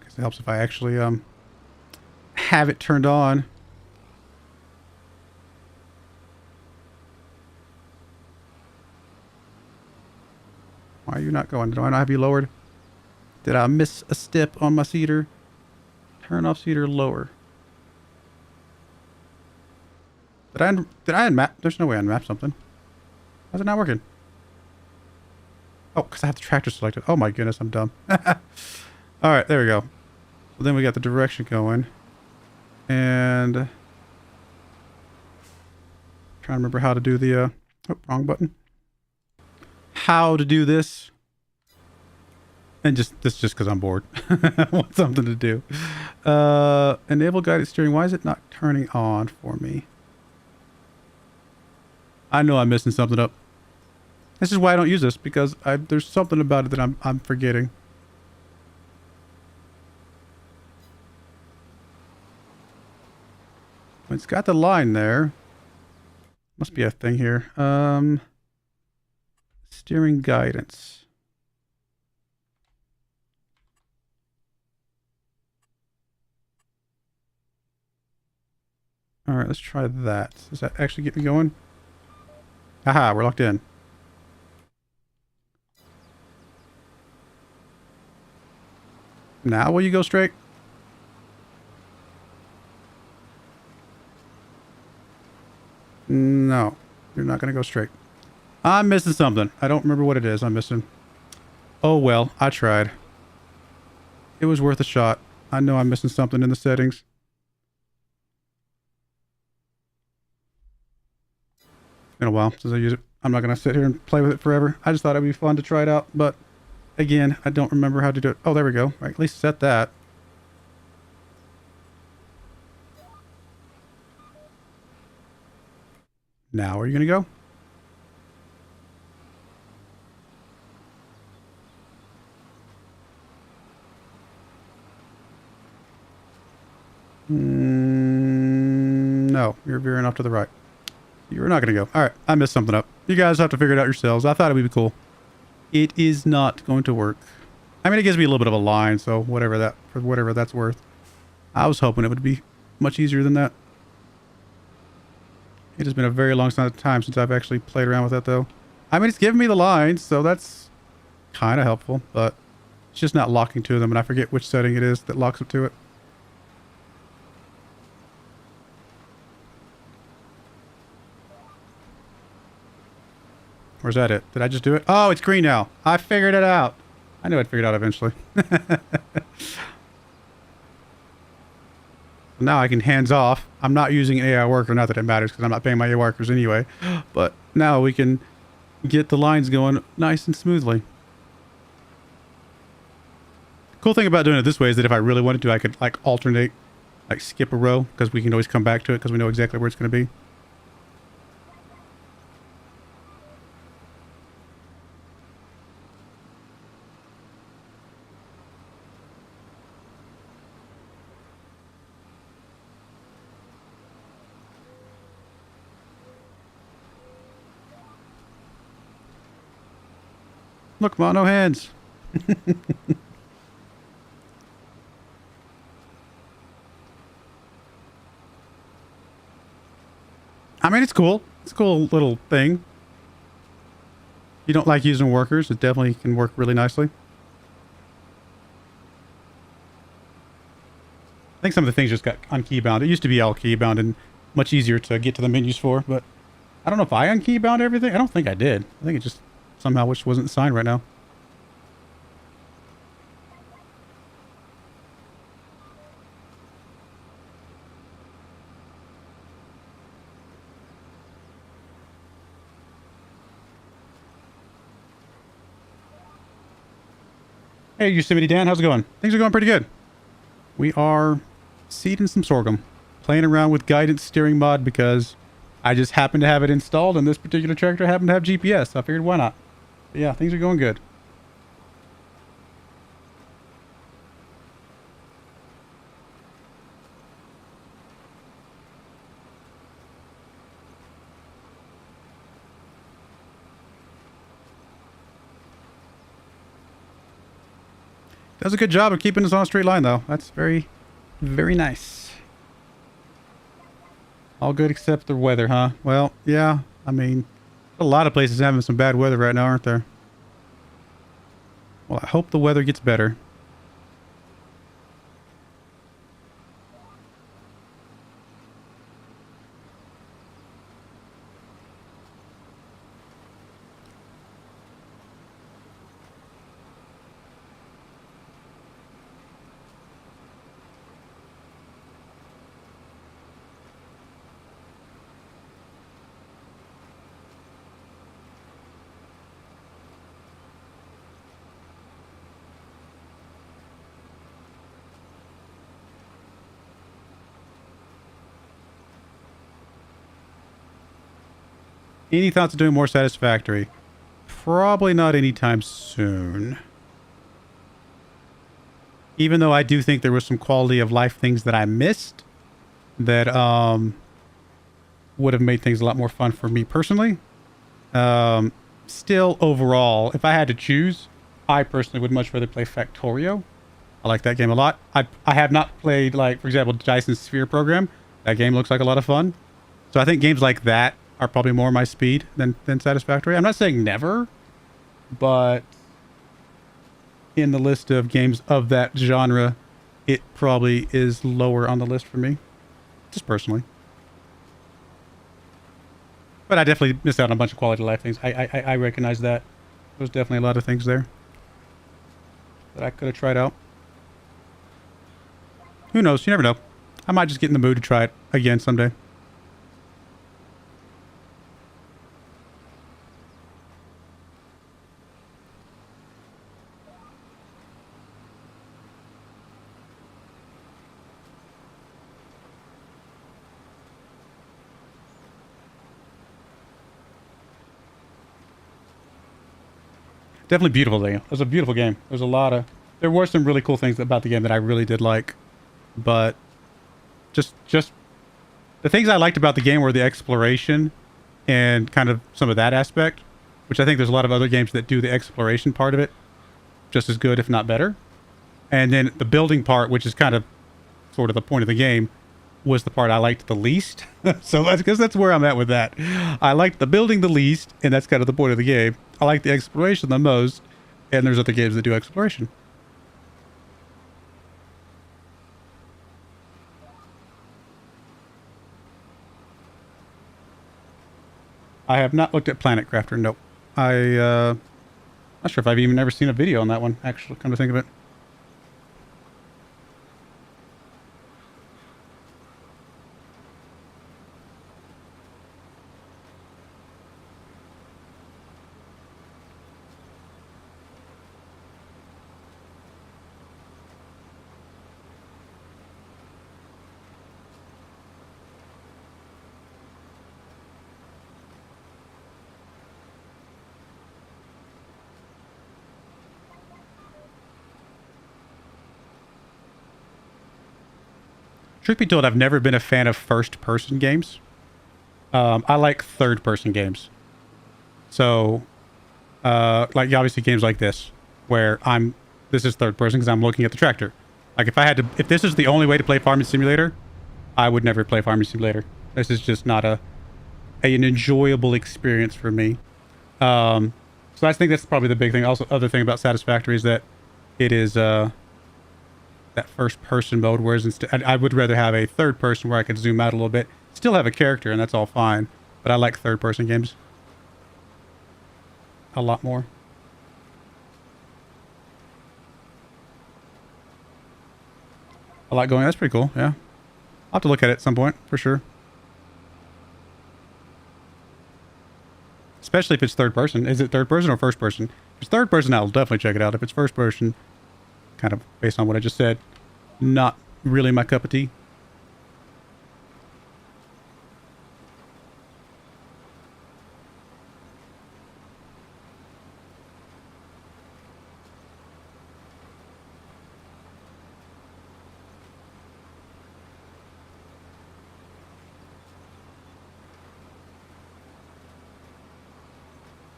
Guess it helps if I actually have it turned on. Why are you not going? Do I not have you lowered? Did I miss a step on my cedar? Turn off cedar lower. Did I unmap? There's no way I unmap something. How's it not working? Oh, because I have the tractor selected. Oh my goodness, I'm dumb. Alright, there we go. So then we got the direction going. And trying to remember how to do the oh, wrong button. How to do this. And this just because I'm bored. I want something to do. Enable guided steering. Why is it not turning on for me? I know I'm messing something up. This is why I don't use this, because there's something about it that I'm forgetting. It's got the line there. Must be a thing here. Steering guidance. All right, let's try that. Does that actually get me going? Aha, we're locked in. Now will you go straight? No, you're not going to go straight. I'm missing something. I don't remember what it is I'm missing. Oh well, I tried. It was worth a shot. I know I'm missing something in the settings. It's been a while since I used it. I'm not going to sit here and play with it forever. I just thought it'd be fun to try it out, but again, I don't remember how to do it. Oh, there we go. Right, at least set that. Now, are you going to go? No, you're veering off to the right. You're not going to go. All right, I messed something up. You guys have to figure it out yourselves. I thought it would be cool. It is not going to work. I mean, it gives me a little bit of a line, so whatever that's worth. I was hoping it would be much easier than that. It has been a very long time since I've actually played around with that, though. I mean, it's giving me the lines, so that's kind of helpful, but it's just not locking to them, and I forget which setting it is that locks it to it. Where's that it? Did I just do it? Oh, it's green now. I figured it out. I knew I'd figure it out eventually. Now I can hands off. I'm not using an AI worker, not that it matters because I'm not paying my AI workers anyway. But now we can get the lines going nice and smoothly. The cool thing about doing it this way is that if I really wanted to, I could like alternate, like skip a row because we can always come back to it because we know exactly where it's going to be. Look, Ma, no hands. I mean, it's cool. It's a cool little thing. You don't like using workers, it definitely can work really nicely. I think some of the things just got unkeybound. It used to be all keybound and much easier to get to the menus for, but I don't know if I unkeybound everything. I don't think I did. I think it just somehow which wasn't assigned right now. Hey, Yosemite Dan, how's it going? Things are going pretty good. We are seeding some sorghum, playing around with guidance steering mod because I just happened to have it installed and this particular tractor happened to have GPS, so I figured why not. But yeah, things are going good. Does a good job of keeping us on a straight line, though. That's very, very nice. All good except the weather, huh? Well, yeah. I mean, a lot of places having some bad weather right now, aren't there? Well, I hope the weather gets better. Any thoughts of doing more satisfactory? Probably not anytime soon. Even though I do think there was some quality of life things that I missed that would have made things a lot more fun for me personally. Still, overall, if I had to choose, I personally would much rather play Factorio. I like that game a lot. I have not played, like, for example, Dyson's Sphere program, That game looks like a lot of fun. So I think games like that are probably more my speed than Satisfactory. I'm not saying never, but in the list of games of that genre, it probably is lower on the list for me, just personally. But I definitely missed out on a bunch of quality of life things. I recognize that. There's definitely a lot of things there that I could have tried out. Who knows? You never know. I might just get in the mood to try it again someday. Definitely beautiful game. It was a beautiful game. There's a lot of... There were some really cool things about the game that I really did like. But just the things I liked about the game were the exploration and kind of some of that aspect, which I think there's a lot of other games that do the exploration part of it just as good, if not better. And then the building part, which is kind of sort of the point of the game, was the part I liked the least. So that's because that's where I'm at with that. I liked the building the least, and that's kind of the point of the game. I like the exploration the most, and there's other games that do exploration. I have not looked at Planet Crafter, nope. Not sure if I've even ever seen a video on that one, actually, come to think of it. Truth be told, I've never been a fan of first-person games. I like third-person games. So, like obviously games like this, where this is third-person because I'm looking at the tractor. Like if this is the only way to play Farming Simulator, I would never play Farming Simulator. This is just not an enjoyable experience for me. So I think that's probably the big thing. Also, other thing about Satisfactory is that it is that first person mode, whereas instead I would rather have a third person where I could zoom out a little bit, still have a character, and that's all fine, but I like third person games a lot more. I like going, that's pretty cool. Yeah, I'll have to look at it at some point for sure, especially if it's third person. Is it third person or first person? If it's third person, I'll definitely check it out. If it's first person, kind of based on what I just said, not really my cup of tea.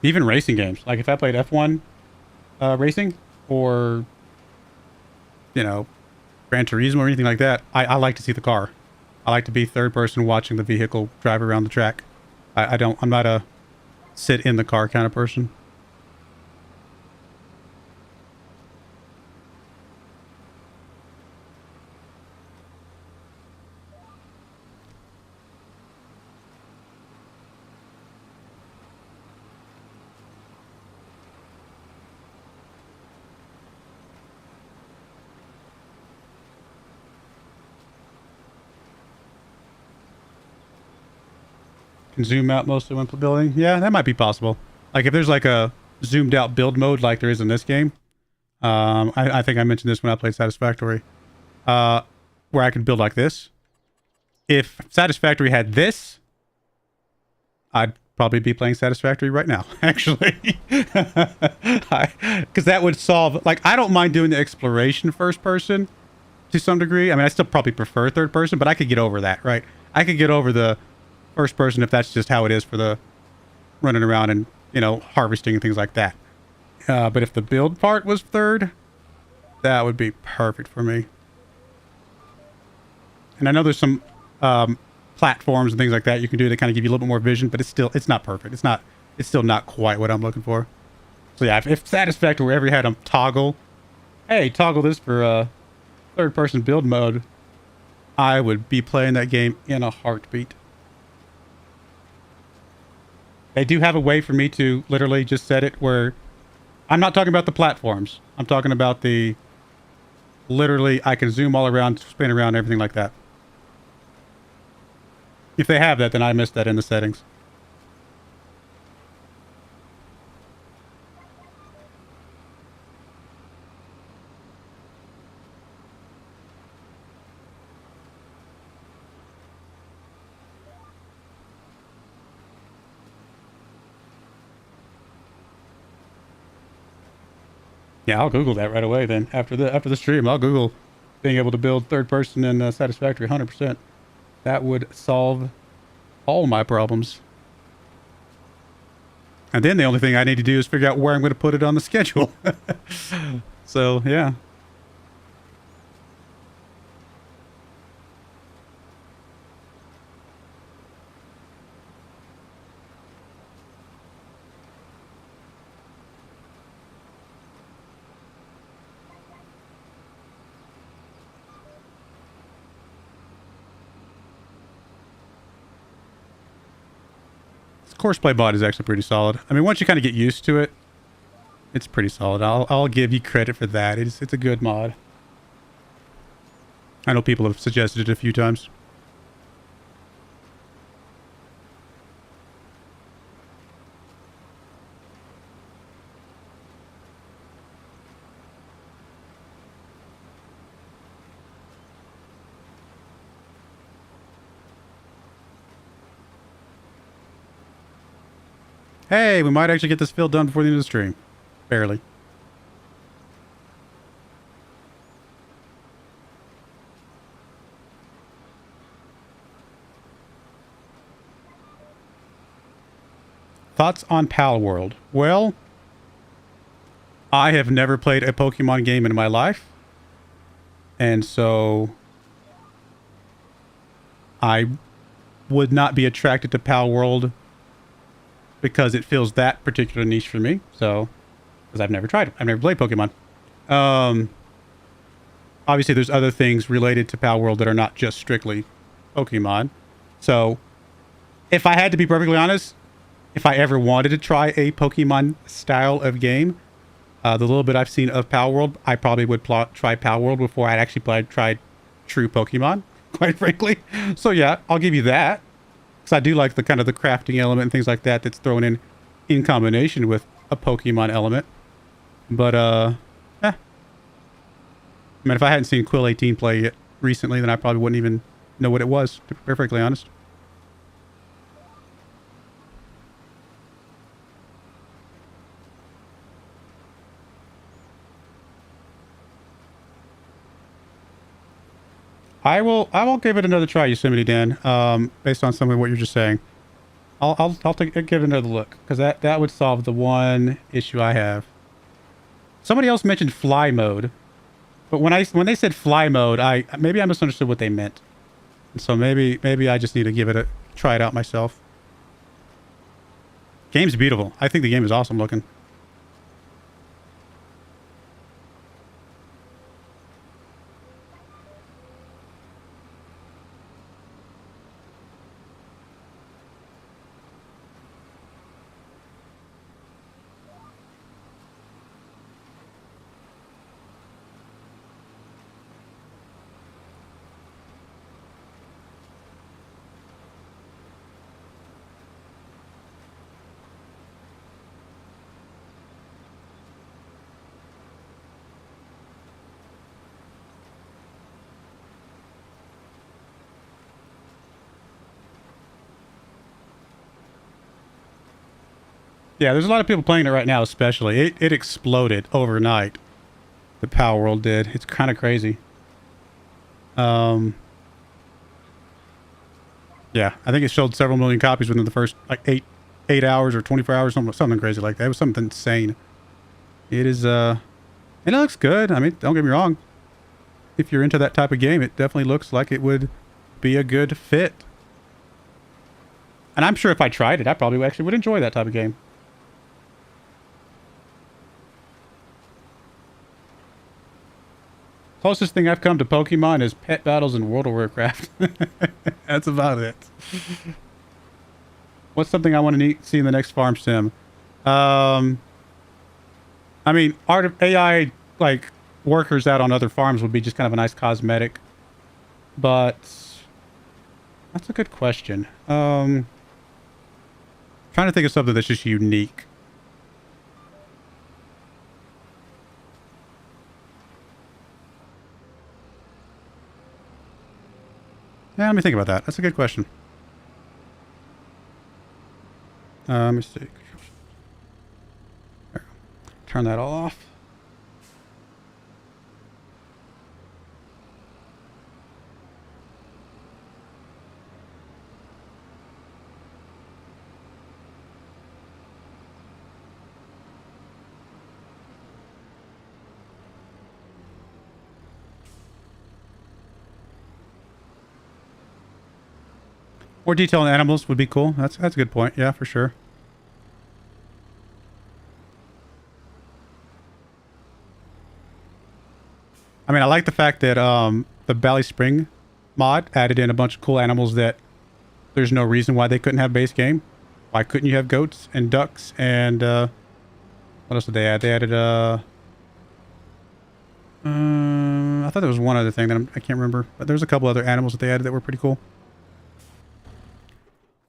Even racing games, like if I played F1 racing, or you know, Gran Turismo or anything like that, I like to see the car. I like to be third person watching the vehicle drive around the track. I'm not a sit in the car kind of person. Can zoom out mostly when building. Yeah, that might be possible. Like if there's like a zoomed out build mode like there is in this game. I think I mentioned this when I played Satisfactory. Where I could build like this. If Satisfactory had this, I'd probably be playing Satisfactory right now, actually. Because that would solve... Like, I don't mind doing the exploration first person to some degree. I mean, I still probably prefer third person, but I could get over that, right? I could get over the first person if that's just how it is for the running around and, you know, harvesting and things like that. But if the build part was third, that would be perfect for me. And I know there's some platforms and things like that you can do to kind of give you a little bit more vision, but it's not perfect. It's still not quite what I'm looking for. So yeah, if Satisfactory ever had a toggle, hey, toggle this for third person build mode, I would be playing that game in a heartbeat. They do have a way for me to literally just set it where I'm not talking about the platforms. I'm talking about the literally I can zoom all around, spin around, everything like that. If they have that, then I missed that in the settings. Yeah, I'll Google that right away then. After the stream, I'll Google being able to build third person in Satisfactory 100%. That would solve all my problems. And then the only thing I need to do is figure out where I'm going to put it on the schedule. So, yeah. Courseplay bot is actually pretty solid. I mean, once you kind of get used to it, it's pretty solid. I'll give you credit for that. It's a good mod. I know people have suggested it a few times. Hey, we might actually get this field done before the end of the stream. Barely. Thoughts on Pal World? Well, I have never played a Pokemon game in my life. And so I would not be attracted to Pal World because it fills that particular niche for me. So, because I've never tried it. I've never played Pokemon. Obviously, there's other things related to Pal World that are not just strictly Pokemon. So, if I had to be perfectly honest, if I ever wanted to try a Pokemon style of game, the little bit I've seen of Pal World, I probably would try Pal World before I'd actually tried true Pokemon, quite frankly. So yeah, I'll give you that. Because I do like the kind of the crafting element and things like that that's thrown in combination with a Pokemon element. But, I mean, if I hadn't seen Quill 18 play it recently, then I probably wouldn't even know what it was, to be perfectly honest. I will give it another try, Yosemite Dan, based on some of what you're just saying. I'll give it another look, because that would solve the one issue I have. Somebody else mentioned fly mode, but when they said fly mode, maybe I misunderstood what they meant. And so maybe I just need to try it out myself. Game's beautiful. I think the game is awesome looking. Yeah, there's a lot of people playing it right now, especially. It exploded overnight. The Power World did. It's kind of crazy. Yeah, I think it sold several million copies within the first, like, 8 hours or 24 hours, something crazy like that. It was something insane. It is, and it looks good. I mean, don't get me wrong. If you're into that type of game, it definitely looks like it would be a good fit. And I'm sure if I tried it, I probably actually would enjoy that type of game. Closest thing I've come to Pokemon is pet battles in World of Warcraft. That's about it. What's something I want to see in the next farm sim? I mean, art of AI, like, workers out on other farms would be just kind of a nice cosmetic. But that's a good question. Trying to think of something that's just unique. Yeah, let me think about that. That's a good question. Let me see. There. Turn that all off. More detail on animals would be cool. That's a good point. Yeah, for sure. I mean, I like the fact that the Bally Spring mod added in a bunch of cool animals that there's no reason why they couldn't have base game. Why couldn't you have goats and ducks and what else did they add? They added I thought there was one other thing that I can't remember, but there's a couple other animals that they added that were pretty cool.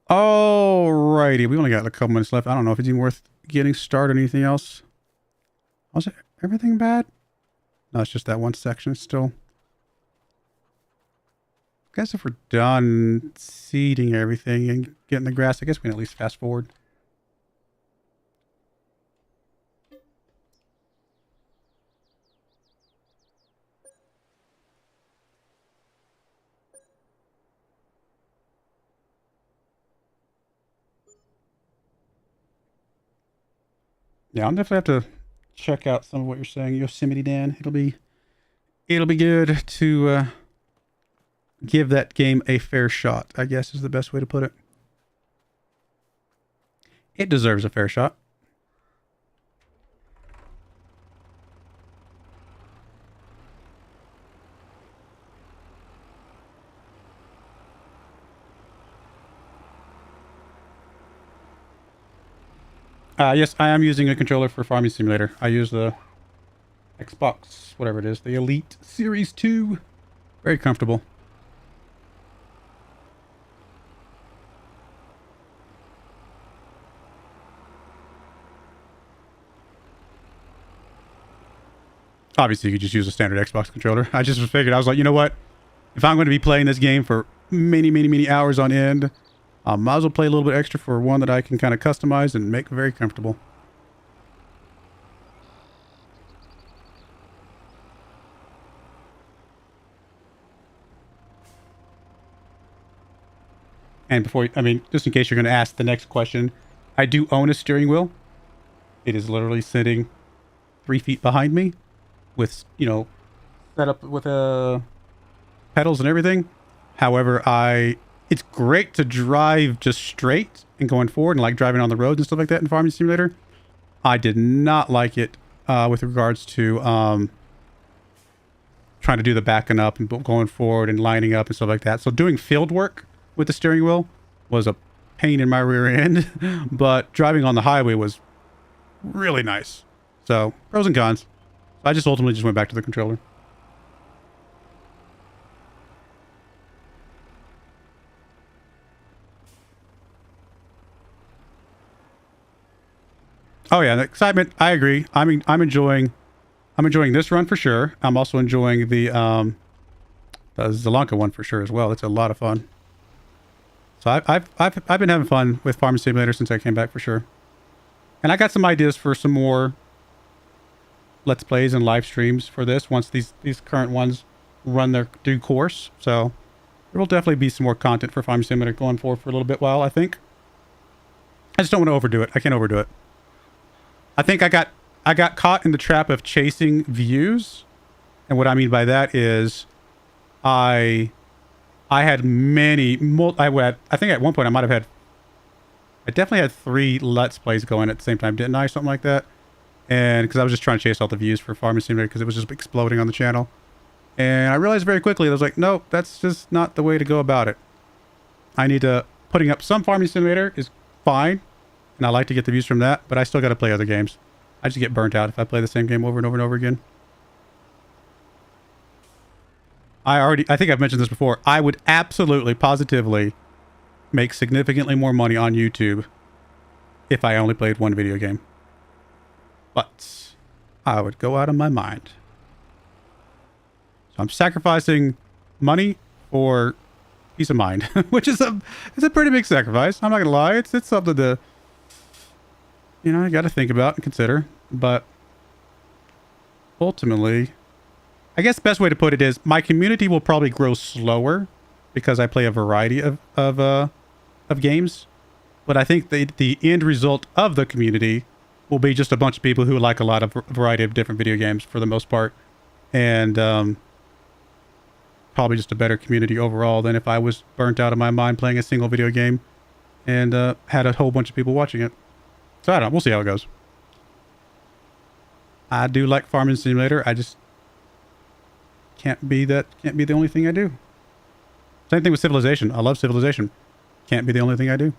Alrighty, we only got a couple minutes left. I don't know if it's even worth getting started or anything else. Was it everything bad? No, it's just that one section still. I guess if we're done seeding everything and getting the grass, I guess we can at least fast forward. Yeah, I'll definitely have to check out some of what you're saying, Yosemite Dan. It'll be good to give that game a fair shot, I guess is the best way to put it. It deserves a fair shot. Yes, I am using a controller for Farming Simulator. I use the Xbox, whatever it is, the Elite Series 2. Very comfortable. Obviously, you could just use a standard Xbox controller. I just figured, I was like, you know what? If I'm going to be playing this game for many hours on end, I might as well play a little bit extra for one that I can kind of customize and make very comfortable. And before, I mean, just in case you're going to ask the next question, I do own a steering wheel. It is literally sitting 3 feet behind me with, you know, set up with pedals and everything. However, it's great to drive just straight and going forward and like driving on the roads and stuff like that in Farming Simulator. I did not like it with regards to trying to do the backing up and going forward and lining up and stuff like that. So doing field work with the steering wheel was a pain in my rear end, but driving on the highway was really nice. So pros and cons. I just ultimately just went back to the controller. Oh yeah, the excitement. I agree. I'm enjoying this run for sure. I'm also enjoying the Zelonka one for sure as well. It's a lot of fun. So I've been having fun with Farming Simulator since I came back for sure. And I got some ideas for some more Let's Plays and live streams for this once these current ones run their due course. So there will definitely be some more content for Farming Simulator going forward for a little bit while, I think. I just don't want to overdo it. I can't overdo it. I think I got caught in the trap of chasing views. And what I mean by that is I I had many, I think at one point I definitely had 3 Let's Plays going at the same time, didn't I? Something like that. And because I was just trying to chase all the views for Farming Simulator because it was just exploding on the channel. And I realized very quickly, I was like, nope, that's just not the way to go about it. I need to, putting up some Farming Simulator is fine. And I like to get the views from that, but I still got to play other games. I just get burnt out if I play the same game over and over and over again. I think I've mentioned this before. I would absolutely, positively make significantly more money on YouTube if I only played one video game. But I would go out of my mind. So I'm sacrificing money for peace of mind, which is it's a pretty big sacrifice. I'm not gonna lie. It's something to, you know, you got to think about and consider. But ultimately, I guess the best way to put it is my community will probably grow slower because I play a variety of games. But I think the end result of the community will be just a bunch of people who like a lot of variety of different video games for the most part. And probably just a better community overall than if I was burnt out of my mind playing a single video game and had a whole bunch of people watching it. So I don't know. We'll see how it goes. I do like Farming Simulator. I just can't be the only thing I do. Same thing with Civilization. I love Civilization. Can't be the only thing I do.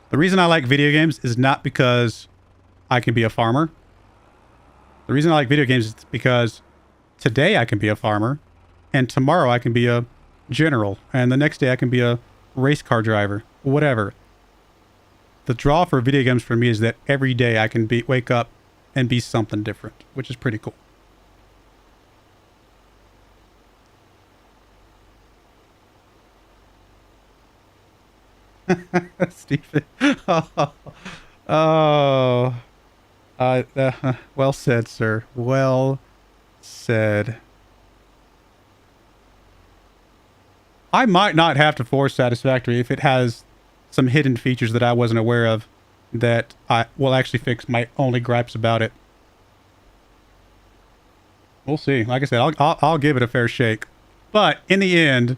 The reason I like video games is not because I can be a farmer. The reason I like video games is because today I can be a farmer, and tomorrow I can be a general, and the next day I can be a race car driver, whatever. The draw for video games for me is that every day I can wake up and be something different, which is pretty cool. Stephen. Oh. Well said, sir. Well said. I might not have to force Satisfactory if it has some hidden features that I wasn't aware of that I will actually fix my only gripes about it. We'll see. Like I said, I'll give it a fair shake. But in the end,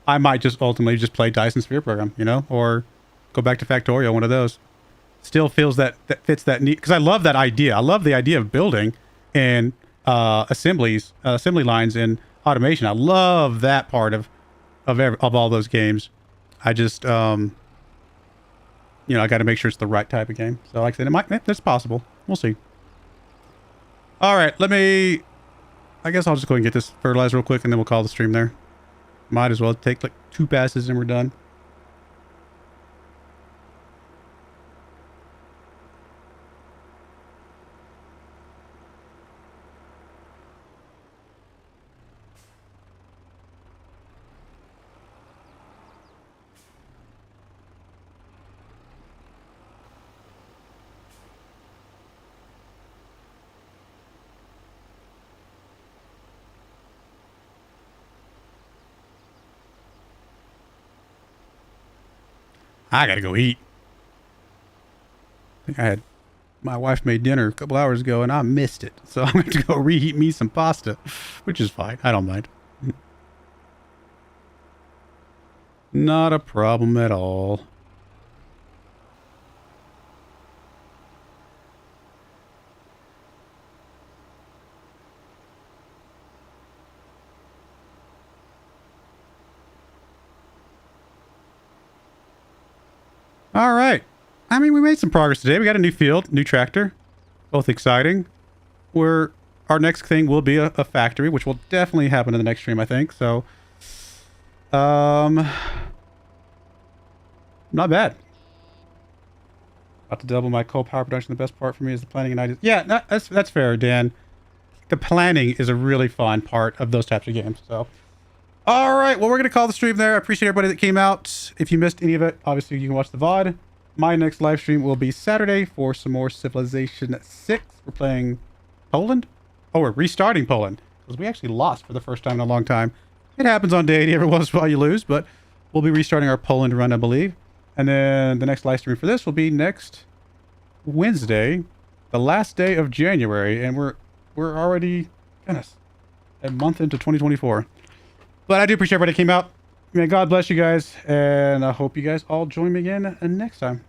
I might just ultimately just play Dyson Sphere Program, you know, or go back to Factorio, one of those. Still feels that fits that need, because I love that idea. I love the idea of building and assembly lines and automation. I love that part of all those games. I just you know, I got to make sure it's the right type of game. So like I said, that's possible. We'll see. All right, I guess I'll just go ahead and get this fertilized real quick and then we'll call the stream there. Might as well take like 2 passes and we're done. I gotta go eat. I think my wife made dinner a couple hours ago and I missed it. So I'm going to go reheat me some pasta, which is fine. I don't mind. Not a problem at all. All right. I mean, we made some progress today. We got a new field, new tractor. Both exciting. Our next thing will be a factory, which will definitely happen in the next stream, I think. So, not bad. About to double my coal power production. The best part for me is the planning and ideas. Yeah, that's fair, Dan. The planning is a really fun part of those types of games. So, all right. Well, we're going to call the stream there. I appreciate everybody that came out. If you missed any of it, obviously you can watch the VOD. My next live stream will be Saturday for some more Civilization 6. We're playing Poland. Oh, we're restarting Poland because we actually lost for the first time in a long time. It happens on day 80 every once in a while you lose, but we'll be restarting our Poland run, I believe. And then the next live stream for this will be next Wednesday, the last day of January, and we're already, goodness, a month into 2024. But I do appreciate everybody that came out. May God bless you guys, and I hope you guys all join me again next time.